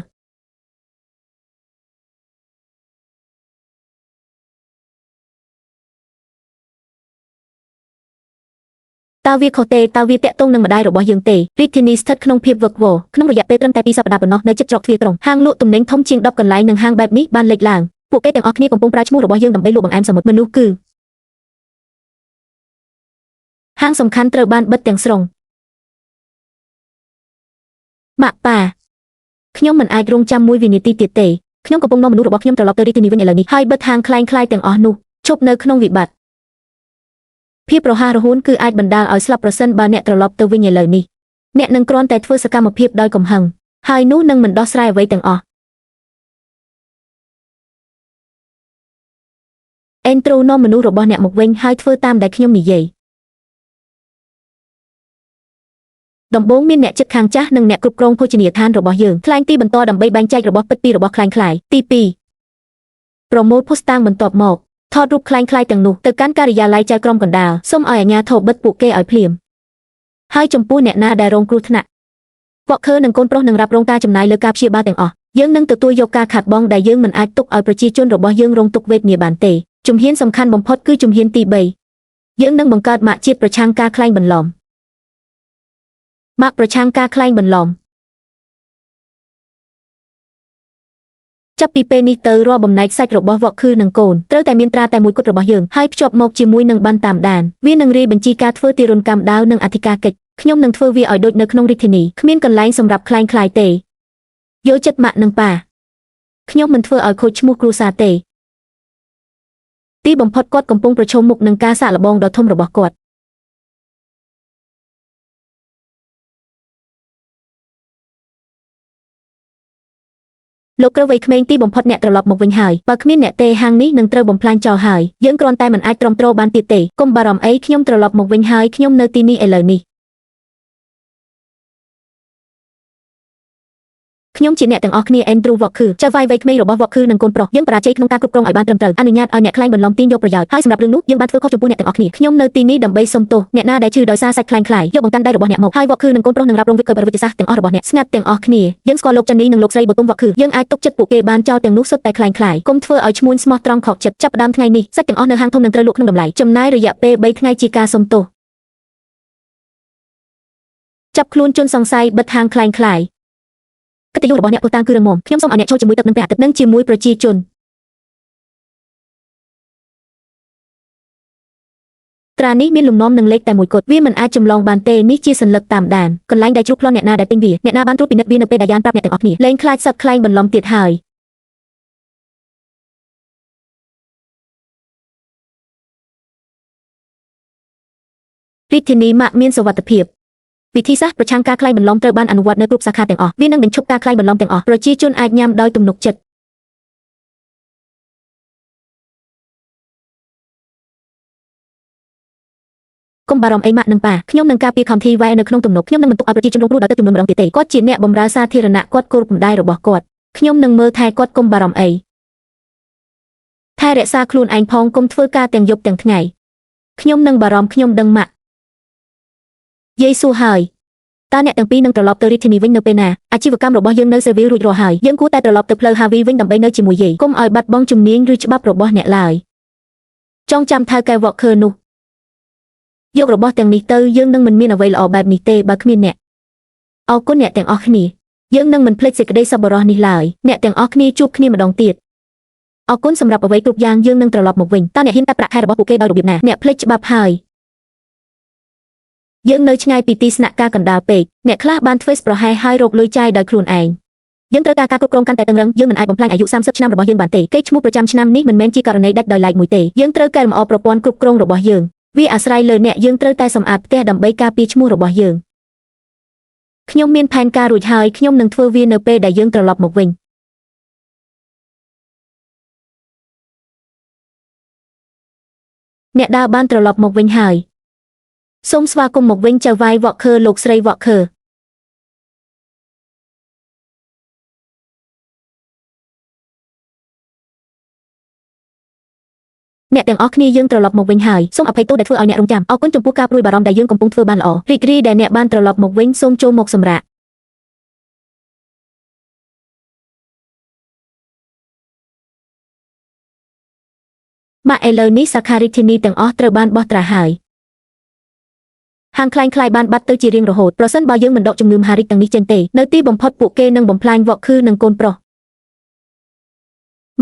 តើវាខុសទេតើវាតាក់ទងនឹងម្ដាយរបស់យើងទេរាជធានីស្ថិតក្នុងភាពវឹកវរក្នុងរយៈពេលត្រឹមតែ2សប្តាហ៍ប៉ុណ្ណោះនៅជិតច្រកទ្វារក្រុងហាងលក់ទំនិញធំជាង10កន្លែងនិងហាងបែបនេះបានលេចឡើងពួកគេទាំងអស់គ្នាកំពុងប្រើឈ្មោះរបស់យើងដើម្បីលក់បង្អែមសមុទ្រមនុស្សគឺហាងសំខាន់ត្រូវបានបិទទាំងស្រុងម៉ាក់ប៉ាខ្ញុំមិនអាចរងចាំមួយវិនាទីទៀតទេខ្ញុំកំពុងនាំមនុស្សរបស់ខ្ញុំត្រឡប់ទៅរាជធានីវិញឥឡូវនេះហើយបិទហាងคล้ายៗទាំងអស់នោះឈប់នៅក្នុងវិបត្តិភាពរហ័សរហួនគឺអាចបណ្ដាលឲ្យស្លាប់ប្រសិនបើអ្នកត្រឡប់ទៅវិញឥឡូវនេះអ្នកនឹងគ្រាន់តែធ្វើសកម្មភាពដោយកំហឹងហើយនោះនឹងមិនដោះស្រាយអ្វីទាំងអស់អេនត្រូនាំមនុស្សរបស់អ្នកមកវិញហើយធ្វើតាមដែលខ្ញុំនិយាយដំបូងមានអ្នកជិតខាងចាស់និងអ្នកគ្រប់គ្រងភោជនីយដ្ឋានរបស់យើងថ្លែងទីបន្តដើម្បីបែងចែករបស់ពិតពីរបស់คล้ายៗទី2ប្រមូលភស្តុតាងបន្ទាប់មកថតរូបคล้ายៗទាំងនោះទៅកាន់ការិយាល័យចៅក្រមកណ្ដាលសូមឲ្យអាជ្ញាធរបិទពួកគេឲ្យភ្លាមហើយចំពោះអ្នកណាដែលរងគ្រោះថ្នាក់វ៉កខឺនិងកូនប្រុសនឹងរ៉ាប់រងការចំណាយលើការព្យាបាលទាំងអស់យើងនឹងទទួលយកការខាតបង់ដែលយើងមិនអាចទុកឲ្យប្រជាជនរបស់យើងរងទុក្ខវេទនាបានទេជំហានសំខាន់បំផុតគឺជំហានទី3យើងនឹងបង្កើតម៉ាកជាតិប្រឆាំងការក្លែងបន្លំម៉ាកប្រឆាំងការក្លែងបន្លំចាប់ពីពេលនេះទៅរាល់បំណែកសាច់របស់វ៉កខឺនិងកូនត្រូវតែមានត្រាតែមួយគត់របស់យើងហើយភ្ជាប់មកជាមួយនឹងប័ណ្ណតាមដានវានឹងរាយបញ្ជីការធ្វើទារុណកម្មដាវនិងអធិការកិច្ចខ្ញុំនឹងធ្វើវាឲ្យដូចនៅក្នុងរាជធានីគ្មានកន្លែងសម្រាប់คล้ายៗទេយកចិត្តម៉ាក់និងប៉ាខ្ញុំមិនធ្វើឲ្យខូចឈ្មោះគ្រួសារទេទីបំផុតគាត់កំពុងប្រឈមមុខនឹងការសាកល្បងដ៏ធំរបស់គាត់លោកគ្រូវ័យក្មេងទីបំផុតអ្នកត្រឡប់មកវិញហើយបើគ្មានអ្នកទេហាងនេះនឹងត្រូវបំផ្លាញចោលហើយយើងគ្រាន់តែមិនអាចទ្រាំទ្របានទៀតទេកុំបារម្ភអីខ្ញុំត្រឡប់មកវិញហើយខ្ញុំនៅទីនេះឥឡូវនេះខ្ញុំជាអ្នកទាំងអស់គ្នាអេនឌ្រូវ៉កខឺចៅវាយវ័យក្មេងរបស់វ៉កខឺនិងកូនប្រុសយើងបរាជ័យក្នុងការគ្រប់គ្រងឲ្យបានត្រឹមត្រូវអនុញ្ញាតឲ្យអ្នកក្លែងបន្លំទាញយកប្រយោជន៍ហើយសម្រាប់រឿងនោះយើងបានធ្វើខុសចំពោះអ្នកទាំងអស់គ្នាខ្ញុំនៅទីនេះដើម្បីសុំទោសអ្នកណាដែលឈឺដោយសារសាច់ក្លែងក្លាយយកបង្កាន់ដៃរបស់អ្នកមកហើយវ៉កខឺនិងកូនប្រុសនឹងរ៉ាប់រងវិកលប្រវត្តិសាស្ត្រទាំងអស់របស់អ្នកស្ងាត់ទាំងអស់គ្នាយើងស្គាល់លោកចាន់នីនិងលោកស្រីបូតុំវ៉កខឺយើងអាចទុកចិត្តពួកគេបានចោលទាំងនោះសុទ្ធតែក្លែងក្លាយកុំធ្វើឲ្យឈ្មួញស្មោះត្រង់ខកចិត្តចាប់ផ្ដើមថ្ងៃនេះសាច់ទាំងអស់នៅហាងធំនឹងត្រូវលក់ក្នុងតម្លៃចំណាយរយៈពេល3ថ្ងៃជាការសុំទោសចាប់ខ្លួនជនសង្ស័យបិទហាងក្លែងក្លាយកិត្តិយសរបស់អ្នកពុះតាំងគឺរឹងមាំខ្ញុំសូមឲ្យអ្នកចូលជាមួយទឹកនិងព្រះអាទិត្យនិងជាមួយប្រជាជនត្រានេះមានលំនាំនឹងលេខតែមួយគត់វាមិនអាចចម្លងបានទេនេះជាសញ្ញាតាមដានកន្លែងដែលជ្រុះប្លន់អ្នកណាដែលទិញវាអ្នកណាបានត្រួតពិនិត្យវានៅពេលដែលយ៉ានប្រាប់អ្នកទាំងអស់គ្នាលែងខ្លាចសត្វខ្លែងបន្លំទៀតហើយរាជធានីម៉ាកមានសុវត្ថិភាពវិធីសាស្ត្រប្រឆាំងការក្លែងបន្លំត្រូវបានអនុវត្តនៅគ្រប់សាខាទាំងអស់វានឹងបញ្ឈប់ការក្លែងបន្លំទាំងអស់ប្រជាជនអាចញ៉ាំដោយទំនុកចិត្តកុំបារម្ភអីម៉ាក់និងប៉ាខ្ញុំនឹងការពារខំធីវ៉ែនៅក្នុងទំនប់ខ្ញុំនឹងមិនទុកឲ្យប្រជាជនរងគ្រោះដោយទឹកជំនន់ម្ដងទៀតទេគាត់ជាអ្នកបម្រើសាធារណៈគាត់គោរពម្ដាយរបស់គាត់ខ្ញុំនឹងមើលថែគាត់កុំបារម្ភអីថែរក្សាខ្លួនឯងផងកុំធ្វើការទាំងយប់ទាំងថ្ងៃខ្ញុំនឹងបារម្ភខ្ញុំដឹងម៉ាក់យាយសួរហើយតើអ្នកទាំងពីរនឹងត្រឡប់ទៅរាជធានីវិញនៅពេលណាអាជីវកម្មរបស់យើងនៅសេវីលរួចរាល់ហើយយើងគួរតែត្រឡប់ទៅផ្លូវហាវីវិញដើម្បីនៅជាមួយយាយកុំឲ្យបាត់បង់ជំនាញឬច្បាប់របស់អ្នកឡើយចងចាំថៅកែវ៉កខឺនោះយករបស់ទាំងនេះទៅយើងនឹងមិនមានអ្វីល្អបែបនេះទេបើគ្មានអ្នកអរគុណអ្នកទាំងអស់គ្នាយើងនឹងមិនភ្លេចសេចក្តីសប្បុរសនេះឡើយអ្នកទាំងអស់គ្នាជួបគ្នាម្ដងទៀតអរគុណសម្រាប់អ្វីគ្រប់យ៉ាងយើងនឹងត្រឡប់មកវិញតើអ្នកហ៊ានកាត់ប្រាក់ខែរបស់ពួកគេដោយរបៀបណាអ្នកភ្លេចច្បាប់ហើយយើងនៅឆ្ងាយពីទីស្នាក់ការកណ្ដាលពេកអ្នកខ្លះបានធ្វើប្រហែសហើយរកលុយចាយដោយខ្លួនឯងយើងត្រូវការគ្រប់គ្រងកាន់តែតឹងរ៉ឹងយើងមិនអាចបំផ្លាញអាយុ30ឆ្នាំរបស់យើងបានទេកេរ្តិ៍ឈ្មោះប្រចាំឆ្នាំនេះមិនមែនជាករណីដាច់ដោយឡែកមួយទេយើងត្រូវកែលម្អប្រព័ន្ធគ្រប់គ្រងរបស់យើងវាអាស្រ័យលើអ្នកយើងត្រូវតែសម្អាតផ្ទះដើម្បីការពារឈ្មោះរបស់យើងខ្ញុំមានផែនការរួចហើយខ្ញុំនឹងធ្វើវានៅពេលដែលយើងត្រឡប់មកវិញអ្នកដើរបានត្រឡប់មកវិញហើយសូមស្វាគមន៍មកវិញចៅវាយវ៉កខឺលោកស្រីវ៉កខឺអ្នកទាំងអស់គ្នាយើងត្រឡប់មកវិញហើយសូមអភ័យទោសដែលធ្វើឲ្យអ្នករងចាំអរគុណចំពោះការព្រួយបារម្ភដែលយើងកំពុងធ្វើបានល្អរីករាយដែលអ្នកបានត្រឡប់មកវិញសូមចូលមកសម្រាកម៉ាក់ឥឡូវនេះសាខារាជធានីទាំងអស់ត្រូវបានបោះត្រាហើយ ហាងខ្លែងខ្លាយបានបាត់ទៅជារៀងរហូតប្រសិនបើយើងមិនដកជំងឺមហារីកទាំងនេះចេញទេនៅទីបំផុតពួកគេនឹងបំផ្លាញវ៉កខឺនិងកូនប្រុស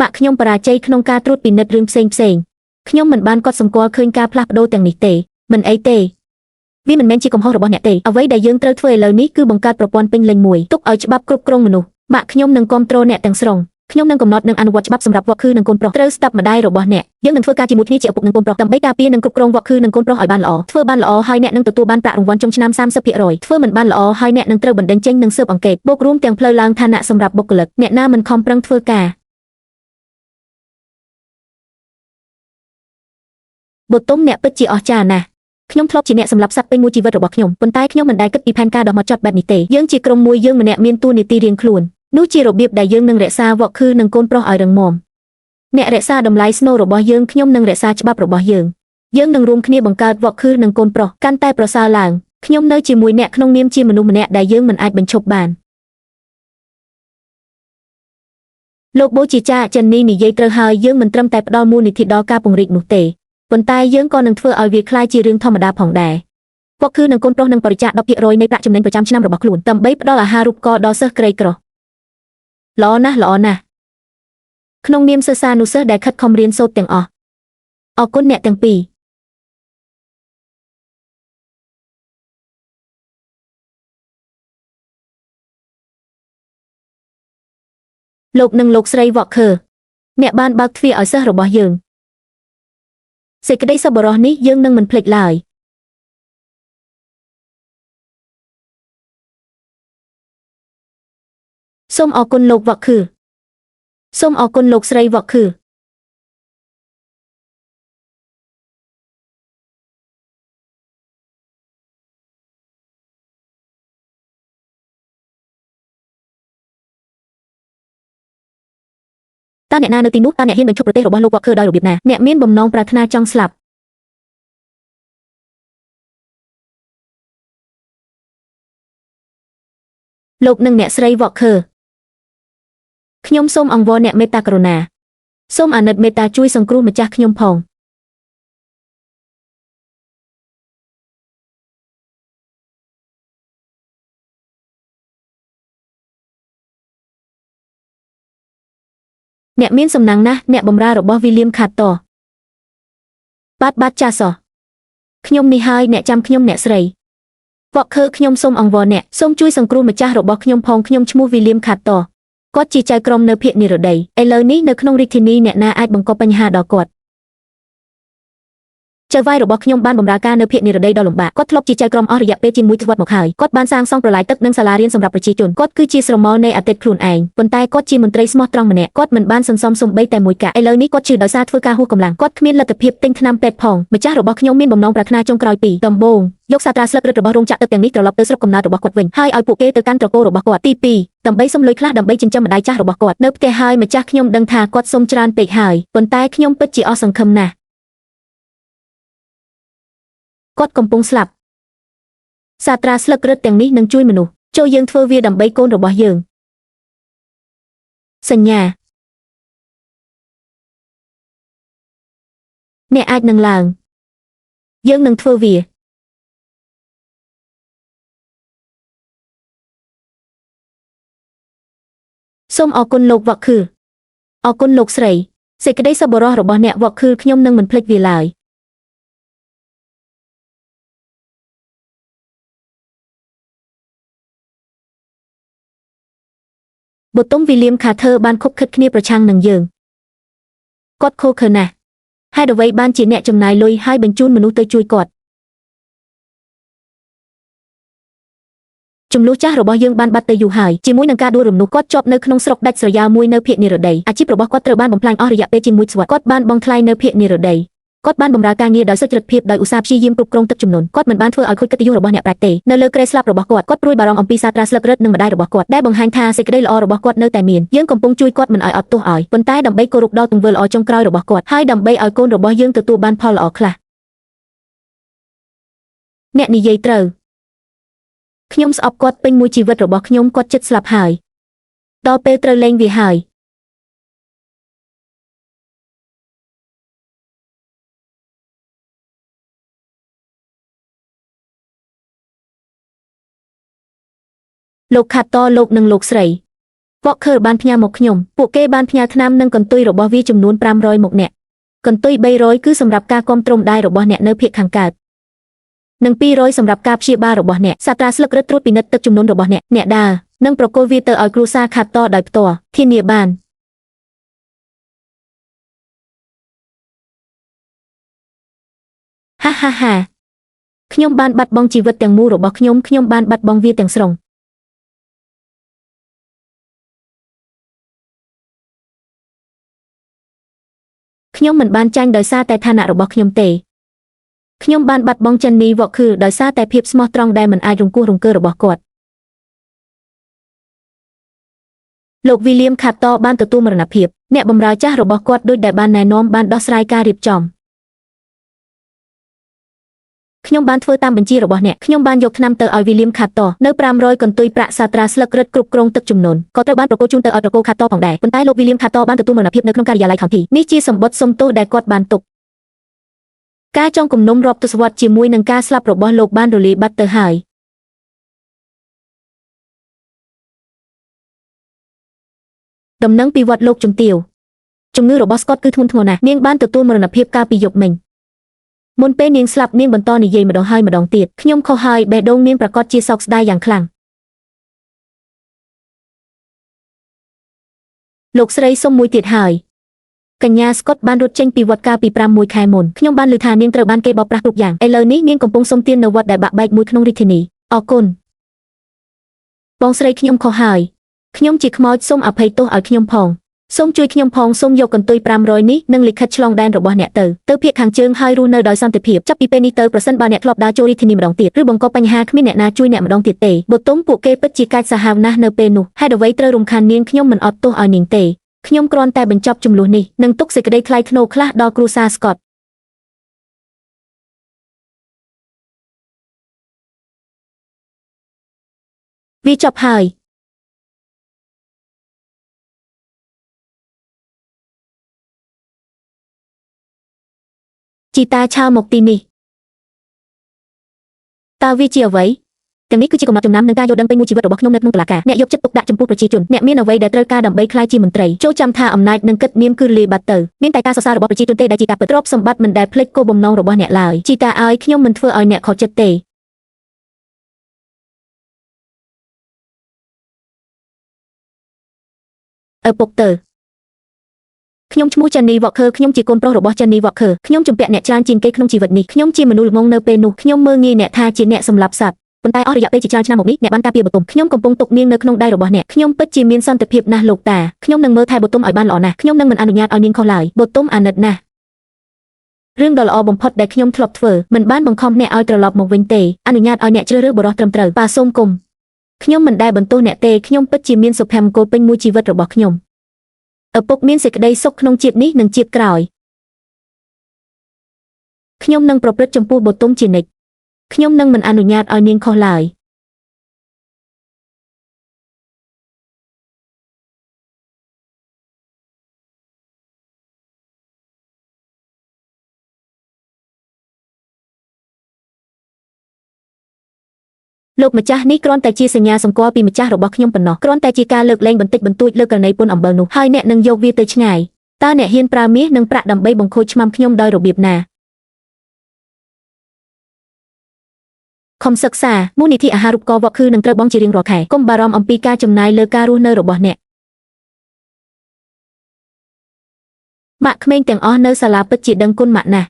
ម៉ាក់ខ្ញុំបរាជ័យក្នុងការត្រួតពិនិត្យរឿងផ្សេងខ្ញុំមិនបានកត់សម្គាល់ឃើញការផ្លាស់ប្ដូរទាំងនេះទេមិនអីទេវាមិនមែនជាកំហុសរបស់អ្នកទេអ្វីដែលយើងត្រូវធ្វើឥឡូវនេះគឺបង្កើតប្រព័ន្ធពេញលេញមួយទុកឲ្យច្បាប់គ្រប់គ្រងមនុស្សម៉ាក់ខ្ញុំនឹងគ្រប់គ្រងអ្នកទាំងស្រុងខ្ញុំនឹងកំណត់និងអនុវត្តច្បាប់សម្រាប់វ៉កខឺនិងកូនប្រុសត្រូវស្ដាប់ម្ដាយរបស់អ្នកយើងនឹងធ្វើការជាមួយគ្នាជាឪពុកនិងកូនប្រុសដើម្បីការពារនិងគ្រប់គ្រងវ៉កខឺនិងកូនប្រុសឲ្យបានល្អធ្វើបានល្អហើយអ្នកនឹងទទួលបានប្រាក់រង្វាន់ចុងឆ្នាំ 30% ធ្វើមិនបានល្អហើយអ្នកនឹងត្រូវបណ្តេញចេញនិងស៊ើបអង្កេតបូករួមទាំងផ្លូវឡើងឋានៈសម្រាប់បុគ្គលិកអ្នកណាមិនខំប្រឹងធ្វើការបូតុំអ្នកពិតជាអស្ចារ្យណាស់ខ្ញុំធ្លាប់ជាអ្នកសម្លាប់សត្វពេញមួយជីវិតរបស់ខ្ញុំប៉ុន្តែខ្ញុំមិនដែលគិតពីផែនការដ៏ហ្មត់ចត់បែបនេះទេយើងជាក្រុមមួយយើងម្នាក់មានតួនាទីរៀងខ្លួននោះជារបៀបដែលយើងនឹងរក្សាវ៉កខឺនិងកូនប្រុសឲ្យរឹងមាំអ្នករក្សាតម្លៃស្នូលរបស់យើងខ្ញុំនឹងរក្សាច្បាប់របស់យើងនឹងរួមគ្នាបង្កើតវ៉កខឺនិងកូនប្រុសកាន់តែប្រសើរឡើងខ្ញុំនៅជាមួយអ្នកក្នុងនាមជាមនុស្សម្នាក់ដែលយើងមិនអាចបញ្ឈប់បានលោកបូជាចារ្យចិននេះនិយាយត្រូវហើយយើងមិនត្រឹមតែផ្ដល់មូលនិធិដល់ការពង្រីកនោះទេប៉ុន្តែយើងក៏នឹងធ្វើឲ្យវាคล้ายជារឿងធម្មតាផងដែរវ៉កខឺនិងកូនប្រុសនឹងបរិច្ចាគ 10% នៃប្រាក់ចំណេញប្រចាំឆ្នាំរបស់ខ្លួនដើម្បីផ្ដល់អាហារូបករណ៍ដល់សិស្សក្រីក្រល្អណាស់ក្នុងនាមសិស្សានុសិស្សដែលខិតខំរៀនសូត្រទាំងអស់អរគុណអ្នកទាំងពីរលោកនិងលោកស្រីវ៉កខឺអ្នកបានបើកទ្វារឲ្យសិស្សរបស់យើងសេចក្តីសប្បុរសនេះយើងនឹងមិនភ្លេចឡើយសូមអរគុណលោកវ៉កខឺសូមអរគុណលោកស្រីវ៉កខឺតើអ្នកណានៅទីនោះតើអ្នកហ៊ានបញ្ឈប់ប្រទេសរបស់លោកវ៉កខឺដោយរបៀបណាអ្នកមានបំណងប្រាថ្នាចង់ស្លាប់លោកនិងអ្នកស្រីវ៉កខឺខ្ញុំសូមអង្វរអ្នកមេត្តាករុណាសូមអាណិតមេត្តាជួយសង្គ្រោះម្ចាស់ខ្ញុំផងអ្នកមានសំណាងណាស់អ្នកបម្រើរបស់ William Carter បាទចាសោះខ្ញុំនេះហើយអ្នកចាំខ្ញុំអ្នកស្រីវ៉កខឺខ្ញុំសូមអង្វរអ្នកសូមជួយសង្គ្រោះម្ចាស់របស់ខ្ញុំផងខ្ញុំឈ្មោះ William Carter គាត់ជាចៅក្រមនៅភូមិនិរដីឥឡូវនេះនៅក្នុងរាជធានីអ្នកណាអាចបង្កបញ្ហាដល់គាត់ចៅវាយរបស់ខ្ញុំបានបម្រើការនៅភូមិនិរដីដ៏លំបាកគាត់ធ្លាប់ជាចៅក្រមអស់រយៈពេលជាង1ទសវត្សរ៍មកហើយគាត់បានសាងសង់ប្រឡាយទឹកនិងសាលារៀនសម្រាប់ប្រជាជនគាត់គឺជាស្រមោលនៃអតីតខ្លួនឯងប៉ុន្តែគាត់ជាមន្ត្រីស្មោះត្រង់ម្នាក់គាត់មិនបានសន្សំសូម្បីតែមួយកាក់ឥឡូវនេះគាត់ជឿដោយសារធ្វើការហួសកម្លាំងគាត់គ្មានលទ្ធភាពទិញថ្នាំពេទ្យផងម្ចាស់របស់ខ្ញុំមានបំណងប្រាថ្នាចុងក្រោយពីដំបូងយកសាត្រាស្លឹករឹតរបស់រោងចក្រទឹកទាំងនេះត្រឡប់ទៅស្រុកកំណើតរបស់គាត់វិញហើយឲ្យពួកគេទៅកាន់ត្រកូលរបស់គាត់ទី2ដើម្បីសុំលុយខ្លះដើម្បីចិញ្ចឹមម្ដាយចាស់របស់គាត់នៅផ្ទះហើយម្ចាស់ខ្ញុំដឹងថាគាត់សុំច្រើនពេកហើយប៉ុន្តែខ្ញុំពិតជាអស់សង្ឃឹមណាស់គាត់កំពុងស្លាប់សាត្រាស្លឹករឹតទាំងនេះនឹងជួយមនុស្សចូលយើងធ្វើវាដើម្បីកូនរបស់យើងសញ្ញាអ្នកអាចនឹងឡើងយើងនឹងធ្វើវាសូមអរគុណលោកវ៉កខឺអរគុណលោកស្រីសេចក្តីសប្បុរសរបស់អ្នកវ៉កខឺខ្ញុំនឹងមិនភ្លេចវាឡើយបូតុំ William Carter បានខុបខិតគ្នាប្រឆាំងនឹងយើងគាត់ខូខើណាស់ហេតុអ្វីបានជាអ្នកចំណាយលុយហើយបញ្ជូនមនុស្សទៅជួយគាត់ចំនួនចាស់របស់យើងបានបាត់ទៅយូរហើយជាមួយនឹងការដួលរំលំគាត់ជាប់នៅក្នុងស្រុកដាច់ស្រយាលមួយនៅភូមិនិរដីអាជីពរបស់គាត់ត្រូវបានបំផ្លាញអស់រយៈពេលជាង1ទសវត្សរ៍គាត់បានបង់ថ្លៃនៅភូមិនិរដីគាត់បានបម្រើការងារដោយសុចរិតភាពដោយឧស្សាហ៍ព្យាយាមគ្រប់គ្រងទឹកជំនន់គាត់មិនបានធ្វើឲ្យខូចកិត្តិយសរបស់អ្នកប្រាជ្ញទេនៅលើគ្រែស្លាប់របស់គាត់ព្រួយបារម្ភអំពីសាត្រាស្លឹករឹតនិងម្ដាយរបស់គាត់ដែលបង្ហាញថាសេចក្តីល្អរបស់គាត់នៅតែមានយើងកំពុងជួយគាត់មិនឲ្យអត់ទោសឲ្យប៉ុន្តែដើម្បីគោរពដល់ទង្វើល្អចុងក្រោយរបស់គាត់ហើយដើម្បីឲ្យកូនរបស់យើងទទួលបានផលល្អខ្លះអ្នកនិយាយត្រូវខ្ញុំស្អប់គាត់ពេញមួយជីវិតរបស់ខ្ញុំគាត់ជិតស្លាប់ហើយដល់ពេលត្រូវលែងវាហើយ លោកខាត់តលោកនិងលោកស្រីវ៉កខឺបានផ្ញើមកខ្ញុំពួកគេបានផ្ញើថ្នាំនិងកន្ទុយរបស់វាចំនួន500មកអ្នកកន្ទុយ300គឺសម្រាប់ការគាំទ្រម្ដាយរបស់អ្នកនៅភាគខាងកើតនិង200សម្រាប់ការព្យាបាលរបស់អ្នកសាត្រាស្លឹករឹតត្រួតពិនិត្យទឹកចំនួនរបស់អ្នកដើរនិងប្រគល់វាទៅឲ្យគ្រួសារខាត់តដោយផ្ទាល់ធានាបានហាហាហាខ្ញុំបានបាត់បង់ជីវិតទាំងមូលរបស់ខ្ញុំបានបាត់បង់វាទាំងស្រុងខ្ញុំមិនបានចាញ់ដោយសារតែឋានៈរបស់ខ្ញុំទេខ្ញុំបានបាត់បង់ចិននីវ៉កខឺដោយសារតែភាពស្មោះត្រង់ដែលមិនអាចរង្គោះរង្គើរបស់គាត់លោកវីលៀមខាត់តបានទទួលមរណភាពអ្នកបម្រើចាស់របស់គាត់ដូចដែលបានណែនាំបានដោះស្រាយការរៀបចំខ្ញុំបានធ្វើតាមបញ្ជារបស់អ្នកខ្ញុំបានយកថ្នាំទៅឲ្យវីលៀមខាត់តនៅ500កន្ទុយប្រាក់សាត្រាស្លឹករឹតគ្រប់គ្រងទឹកចំនួនក៏ត្រូវបានប្រគល់ជូនទៅឲ្យប្រគល់ខាត់តផងដែរប៉ុន្តែលោកវីលៀមខាត់តបានទទួលមរណភាពនៅក្នុងការិយាល័យខំធីនេះជាសម្បត្តិសុំទោសដែលគាត់បានទុកការចងគំនុំរាប់ទសវត្សរ៍ជាមួយនឹងការស្លាប់របស់លោកបានរលាយបាត់ទៅហើយដំណឹងពីវត្តលោកជំទាវជំងឺរបស់ស្កតគឺធ្ងន់ធ្ងរណាស់នាងបានទទួលមរណភាពកាលពីយប់មិញមុនពេលនាងស្លាប់នាងបន្តនិយាយម្ដងហើយម្ដងទៀតខ្ញុំខុសហើយបេះដូងនាងប្រកាសជាសោកស្ដាយយ៉ាងខ្លាំងលោកស្រីសុំមួយទៀតហើយកញ្ញាស្កុតបានរត់ចេញពីវត្តកាលពី6 ខែមុនខ្ញុំបានឮថានាងត្រូវបានគេបោកប្រាស់គ្រប់យ៉ាងឥឡូវនេះនាងកំពុងសុំទាននៅវត្តដែលបាក់បែកមួយក្នុងរាជធានីអរគុណបងស្រីខ្ញុំខុសហើយខ្ញុំជាខ្មោចសូមអភ័យទោសឲ្យខ្ញុំផងសូមជួយខ្ញុំផងសូមយកកន្ទុយ500នេះនិងលិខិតឆ្លងដែនរបស់អ្នកទៅភាគខាងជើងហើយរស់នៅដោយសន្តិភាពចាប់ពីពេលនេះទៅប្រសិនបើអ្នកធ្លាប់ដើរចូលរាជធានីម្ដងទៀតឬបង្កបញ្ហាគ្មានអ្នកណាជួយអ្នកម្ដងទៀតទេបុតុមពួកគេពិតជាកាចសាហាវណាស់នៅពេលនោះហេតុអ្វីត្រូវរំខាននាងខ្ញុំមិនអត់ទោសឲ្យនាងទេខ្ញុំគ្រាន់តែបញ្ចប់ចំនួននេះនិងទុកសេចក្តីថ្លៃថ្នូរខ្លះដល់គ្រួសារស្កតវាចប់ហើយជីតាឆាមកទីនេះតើវាជាអ្វីទាំងនេះគឺជាកំណត់ចំណាំនឹងការយល់ដឹងពេញមួយជីវិតរបស់ខ្ញុំនៅក្នុងតុលាការអ្នកយកចិត្តទុកដាក់ចំពោះប្រជាជនអ្នកមានអ្វីដែលត្រូវការដើម្បីក្លាយជាមន្ត្រីចូលចាំថាអំណាចនិងកិត្តិនាមគឺលាបាត់ទៅមានតែការសរសើររបស់ប្រជាជនទេដែលជាការពិតទ្រព្យសម្បត្តិមិនដែលភ្លេចគោលបំណងរបស់អ្នកឡើយជីតាឲ្យខ្ញុំមិនធ្វើឲ្យអ្នកខកចិត្តទេឪពុកទៅខ្ញុំឈ្មោះចាន់នីវ៉កខឺខ្ញុំជាកូនប្រុសរបស់ចាន់នីវ៉កខឺខ្ញុំជំពាក់អ្នកច្រើនជាងគេក្នុងជីវិតនេះខ្ញុំជាមនុស្សល្ងងនៅពេលនោះខ្ញុំមើលងាយអ្នកថាជាអ្នកសម្លាប់សត្វប៉ុន្តែអស់រយៈពេលជាច្រើនឆ្នាំមកនេះអ្នកបានការពារបុតុមខ្ញុំកំពុងទុកនាងនៅក្នុងដៃរបស់អ្នកខ្ញុំពិតជាមានសន្តិភាពណាស់លោកតាខ្ញុំនឹងមើលថែបុតុមឲ្យបានល្អណាស់ខ្ញុំនឹងមិនអនុញ្ញាតឲ្យនាងខុសឡើយបុតុមអាណិតណាស់រឿងដ៏ល្អបំផុតដែលខ្ញុំធ្លាប់ធ្វើមិនបានបង្ខំអ្នកឲ្យត្រឡប់មកវិញទេអនុញ្ញាតឲ្យអ្នកជ្រើសរើសបុរសត្រឹមត្រូវប៉ាសូមគុំខ្ញុំមិនដែលបន្ទោសអ្នកទេខ្ញុំពិតជាមានសុភមង្គលពេញមួយជីវិតរបស់ខ្ញុំឪពុកមានសេចក្តីសុខក្នុងជាតិនេះនិងជាតិក្រោយខ្ញុំនឹងប្រព្រឹត្តចំពោះបុតុមជានិច្ចខ្ញុំនឹងមិនអនុញ្ញាតឲ្យនាងខុសឡើយលោកម្ចាស់នេះគ្រាន់តែជាសញ្ញាសម្គាល់ពីម្ចាស់របស់ខ្ញុំប៉ុណ្ណោះគ្រាន់តែជាការលើកលែងបន្តិចបន្តួចលើករណីពន្ធអំបិលនោះហើយអ្នកនឹងយកវាទៅឆ្ងាយតើអ្នកហ៊ានប្រើមាសនិងប្រាក់ដើម្បីបង្ខូចឆ្មាំខ្ញុំដោយរបៀបណាខំសិក្សាមូលនិធិអាហារូបករណ៍វ៉កខឺនឹងត្រូវបង់ជារៀងរាល់ខែកុំបារម្ភអំពីការចំណាយលើការរស់នៅរបស់អ្នកម៉ាក់ក្មេងទាំងអស់នៅសាលាពិតជាដឹងគុណម៉ាក់ណាស់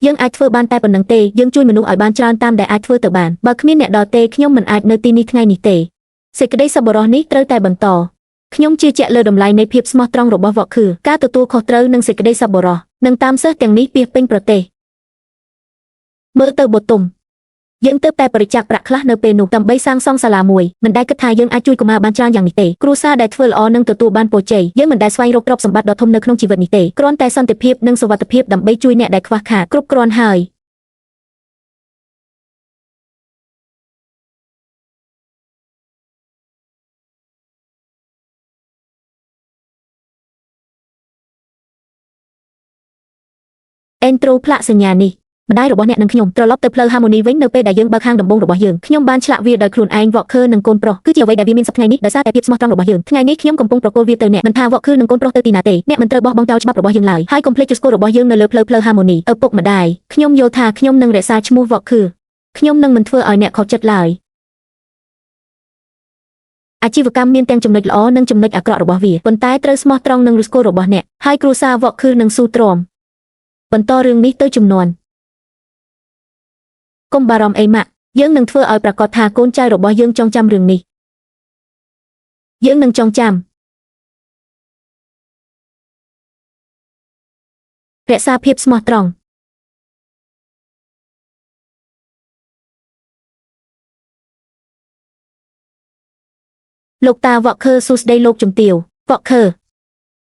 យើងអាចធ្វើបានតែប៉ុណ្្នឹងទេយើងជួយមនុស្សឲ្យបានច្រើនតាមដែលអាចធ្វើទៅបានបើគ្មានអ្នកដទៃខ្ញុំមិនអាចនៅទីនេះថ្ងៃនេះទេសេចក្តីសប្បុរសនេះត្រូវតែបន្តខ្ញុំជឿជាក់លើតម្លៃនៃភាពស្មោះត្រង់របស់វ៉កខឺការទទួលខុសត្រូវនិងសេចក្តីសប្បុរសនឹងតាមសិស្សទាំងនេះពាសពេញប្រទេសមើលទៅបុតុមយើងទើបតែបរិច្ចាគប្រាក់ខ្លះនៅពេលនោះដើម្បីសាងសង់សាលាមួយមិនដែលគិតថាយើងអាចជួយកុមារបានច្រើនយ៉ាងនេះទេគ្រួសារដែលធ្វើល្អនឹងទទួលបានពរជ័យយើងមិនដែលស្វែងរកទ្រព្យសម្បត្តិដ៏ធំនៅក្នុងជីវិតនេះទេគ្រាន់តែសន្តិភាពនិងសុវត្ថិភាពដើម្បីជួយអ្នកដែលខ្វះខាតគ្រប់គ្រាន់ហើយអេនត្រូផ្លាកសញ្ញានេះ ម្ដាយរបស់អ្នកនិងខ្ញុំត្រឡប់ទៅផ្លូវ Harmony វិញនៅពេលដែលយើងបើកហាងដំបូងរបស់យើងខ្ញុំបានឆ្លាក់វាដោយខ្លួនឯង Walker និងកូនប្រុសគឺជាអ្វីដែលវាមានសប្តាហ៍នេះដោយសារតែភាពស្មោះត្រង់របស់យើងថ្ងៃនេះខ្ញុំកំពុងប្រកល់វាទៅអ្នកមិនថា Walker និងកូនប្រុសទៅទីណាទេអ្នកមិនត្រូវបោះបង់ចោលច្បាប់របស់យើងឡើយហើយកុំភ្លេចចុះស្គាល់របស់យើងនៅលើផ្លូវ Harmony ឪពុកម្ដាយខ្ញុំយល់ថាខ្ញុំនឹងរក្សាឈ្មោះ Walker ខ្ញុំនឹងមិនធ្វើឲ្យអ្នកខកចិត្តឡើយអាជីវកម្មមានទាំងចំណុចល្អនិងចំណុចអាក្រក់របស់វាប៉ុន្តែត្រូវស្មោះត្រង់នឹងឫសគល់របស់អ្នកហើយគ្រួសារ Walker នឹងស៊ូទ្រាំបន្តរឿងនេះទៅជំនាន់កុំបារម្ភអីម៉ាក់យើងនឹងធ្វើឲ្យប្រាកដថាកូនចៅរបស់យើងចងចាំរឿងនេះយើងនឹងចងចាំរក្សាភាពស្មោះត្រង់លោកតា Walker សួស្ដីលោកជំទាវ Walker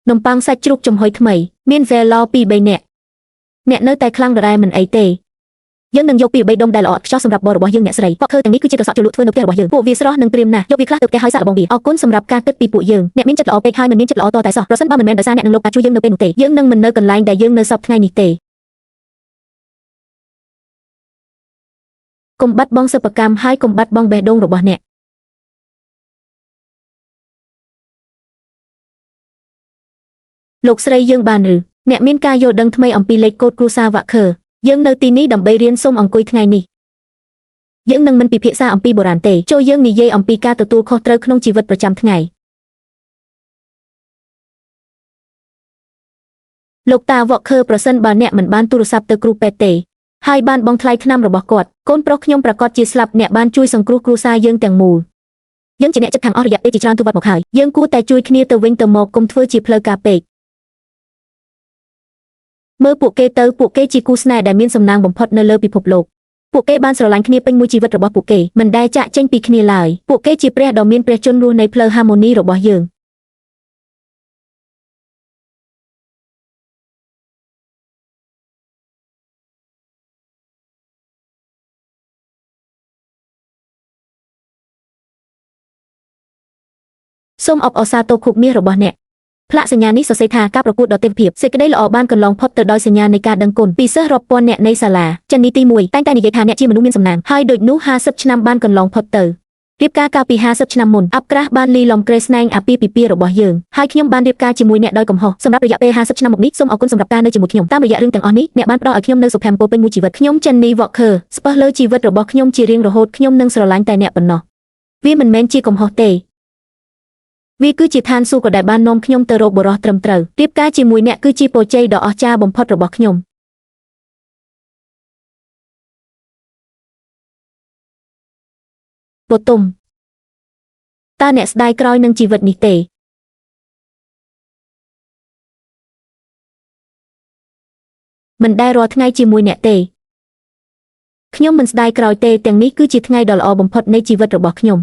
នំប៉័ងសាច់ជ្រូកចំហុយថ្មីមាន Velo 2-3 នាក់អ្នកនៅតែខ្លាំងដដែលមិនអីទេយើងនឹងយកពី3ដុំដែលល្អឥតខ្ចោះសម្រាប់បរបស់យើងអ្នកស្រី Walker ទាំងនេះគឺជាកសក់ជ្រលក់ធ្វើនៅផ្ទះរបស់យើងពួកវាស្រស់និងព្រាមណាស់យកវាខ្លះទៅផ្ទះហើយសាកល្បងវាអរគុណសម្រាប់ការគិតពីពួកយើងអ្នកមានចិត្តល្អពេកហើយមិនមានចិត្តល្អតតែសោះប្រសិនបើមិនមែនដោយសារអ្នកនឹងលោកតាជួយយើងនៅពេលនោះទេយើងនឹងមិននៅកន្លែងដែលយើងនៅសប្តាហ៍ថ្ងៃនេះទេកុំបាត់បង់សិប្បកម្មហើយកុំបាត់បង់បេះដូងរបស់អ្នកលោកស្រីយើងបានឬអ្នកមានការយល់ដឹងថ្មីអំពីលេខកូដគ្រួសារ Walker យើងនៅទីនេះដើម្បីរៀនសូមអង្គុយថ្ងៃនេះយើងនឹងមិនពិភាក្សាអំពីបុរាណទេចូលយើងនិយាយអំពីការទទួលខុសត្រូវក្នុងជីវិតប្រចាំថ្ងៃលោកតា Walker ប្រសិនបើអ្នកមិនបានទូរស័ព្ទទៅគ្រូពេទ្យទេហើយបានបង់ថ្លៃថ្នាំរបស់គាត់កូនប្រុសខ្ញុំប្រកាសជាស្លាប់អ្នកបានជួយសង្គ្រោះគ្រួសារយើងទាំងមូលយើងជាអ្នកជិតខាងអស់រយៈពេលជាច្រើនទសវត្សរ៍មកហើយយើងគួរតែជួយគ្នាទៅវិញទៅមកកុំធ្វើជាផ្លូវការពេកមើលពួកគេទៅពួកគេជាគូស្នេហ៍ដែលមានសំណាងបំផុតនៅលើពិភពលោកពួកគេបានស្រឡាញ់គ្នាពេញមួយជីវិតរបស់ពួកគេមិនដែលចាកចេញពីគ្នាឡើយពួកគេជាព្រះដ៏មានព្រះជន្មរស់នៃផ្លូវ Harmony របស់យើងសូមអបអរសាទរខួបមាសរបស់អ្នកផ្លាកសញ្ញានេះសរសេរថាការប្រកួតដ៏ទេវភាពសេចក្តីល្អបានកន្លងផុតទៅដោយសញ្ញានៃការដឹងគុណពីសិស្សរាប់ពាន់អ្នកនៃសាលាចិននីទី1តែងតែនិយាយថាអ្នកជាមនុស្សមានសំណាងហើយដូចនោះ50ឆ្នាំបានកន្លងផុតទៅរៀបការកាលពី50ឆ្នាំមុនអាប់ក្រាស់បានលីឡំក្រេស្នែងអាពាហ៍ពិពាហ៍របស់យើងហើយខ្ញុំបានរៀបការជាមួយអ្នកដោយកំហុសសម្រាប់រយៈពេល50ឆ្នាំមកនេះសូមអរគុណសម្រាប់ការនៅជាមួយខ្ញុំតាមរយៈរឿងទាំងអស់នេះអ្នកបានផ្ដល់ឲ្យខ្ញុំនូវសុភមង្គលពេញមួយជីវិតខ្ញុំចិននី Walker ស្ពឹសលើជីវិតរបស់ខ្ញុំជារៀងរហូតខ្ញុំនឹងស្រឡាញ់តែអ្នកប៉ុណ្ណោះវាមិនមែនជាកំហុសទេវាគឺជាឋានសួគ៌ដែលបាននាំខ្ញុំទៅរកបុរសត្រឹមត្រូវរៀបការជាមួយអ្នកគឺជាពរជ័យដ៏អស្ចារ្យបំផុតរបស់ខ្ញុំបទុមតើអ្នកស្ដាយក្រោយនឹងជីវិតនេះទេមិនដែលរាល់ថ្ងៃជាមួយអ្នកទេខ្ញុំមិនស្ដាយក្រោយទេទាំងនេះគឺជាថ្ងៃដ៏ល្អបំផុតនៃជីវិតរបស់ខ្ញុំ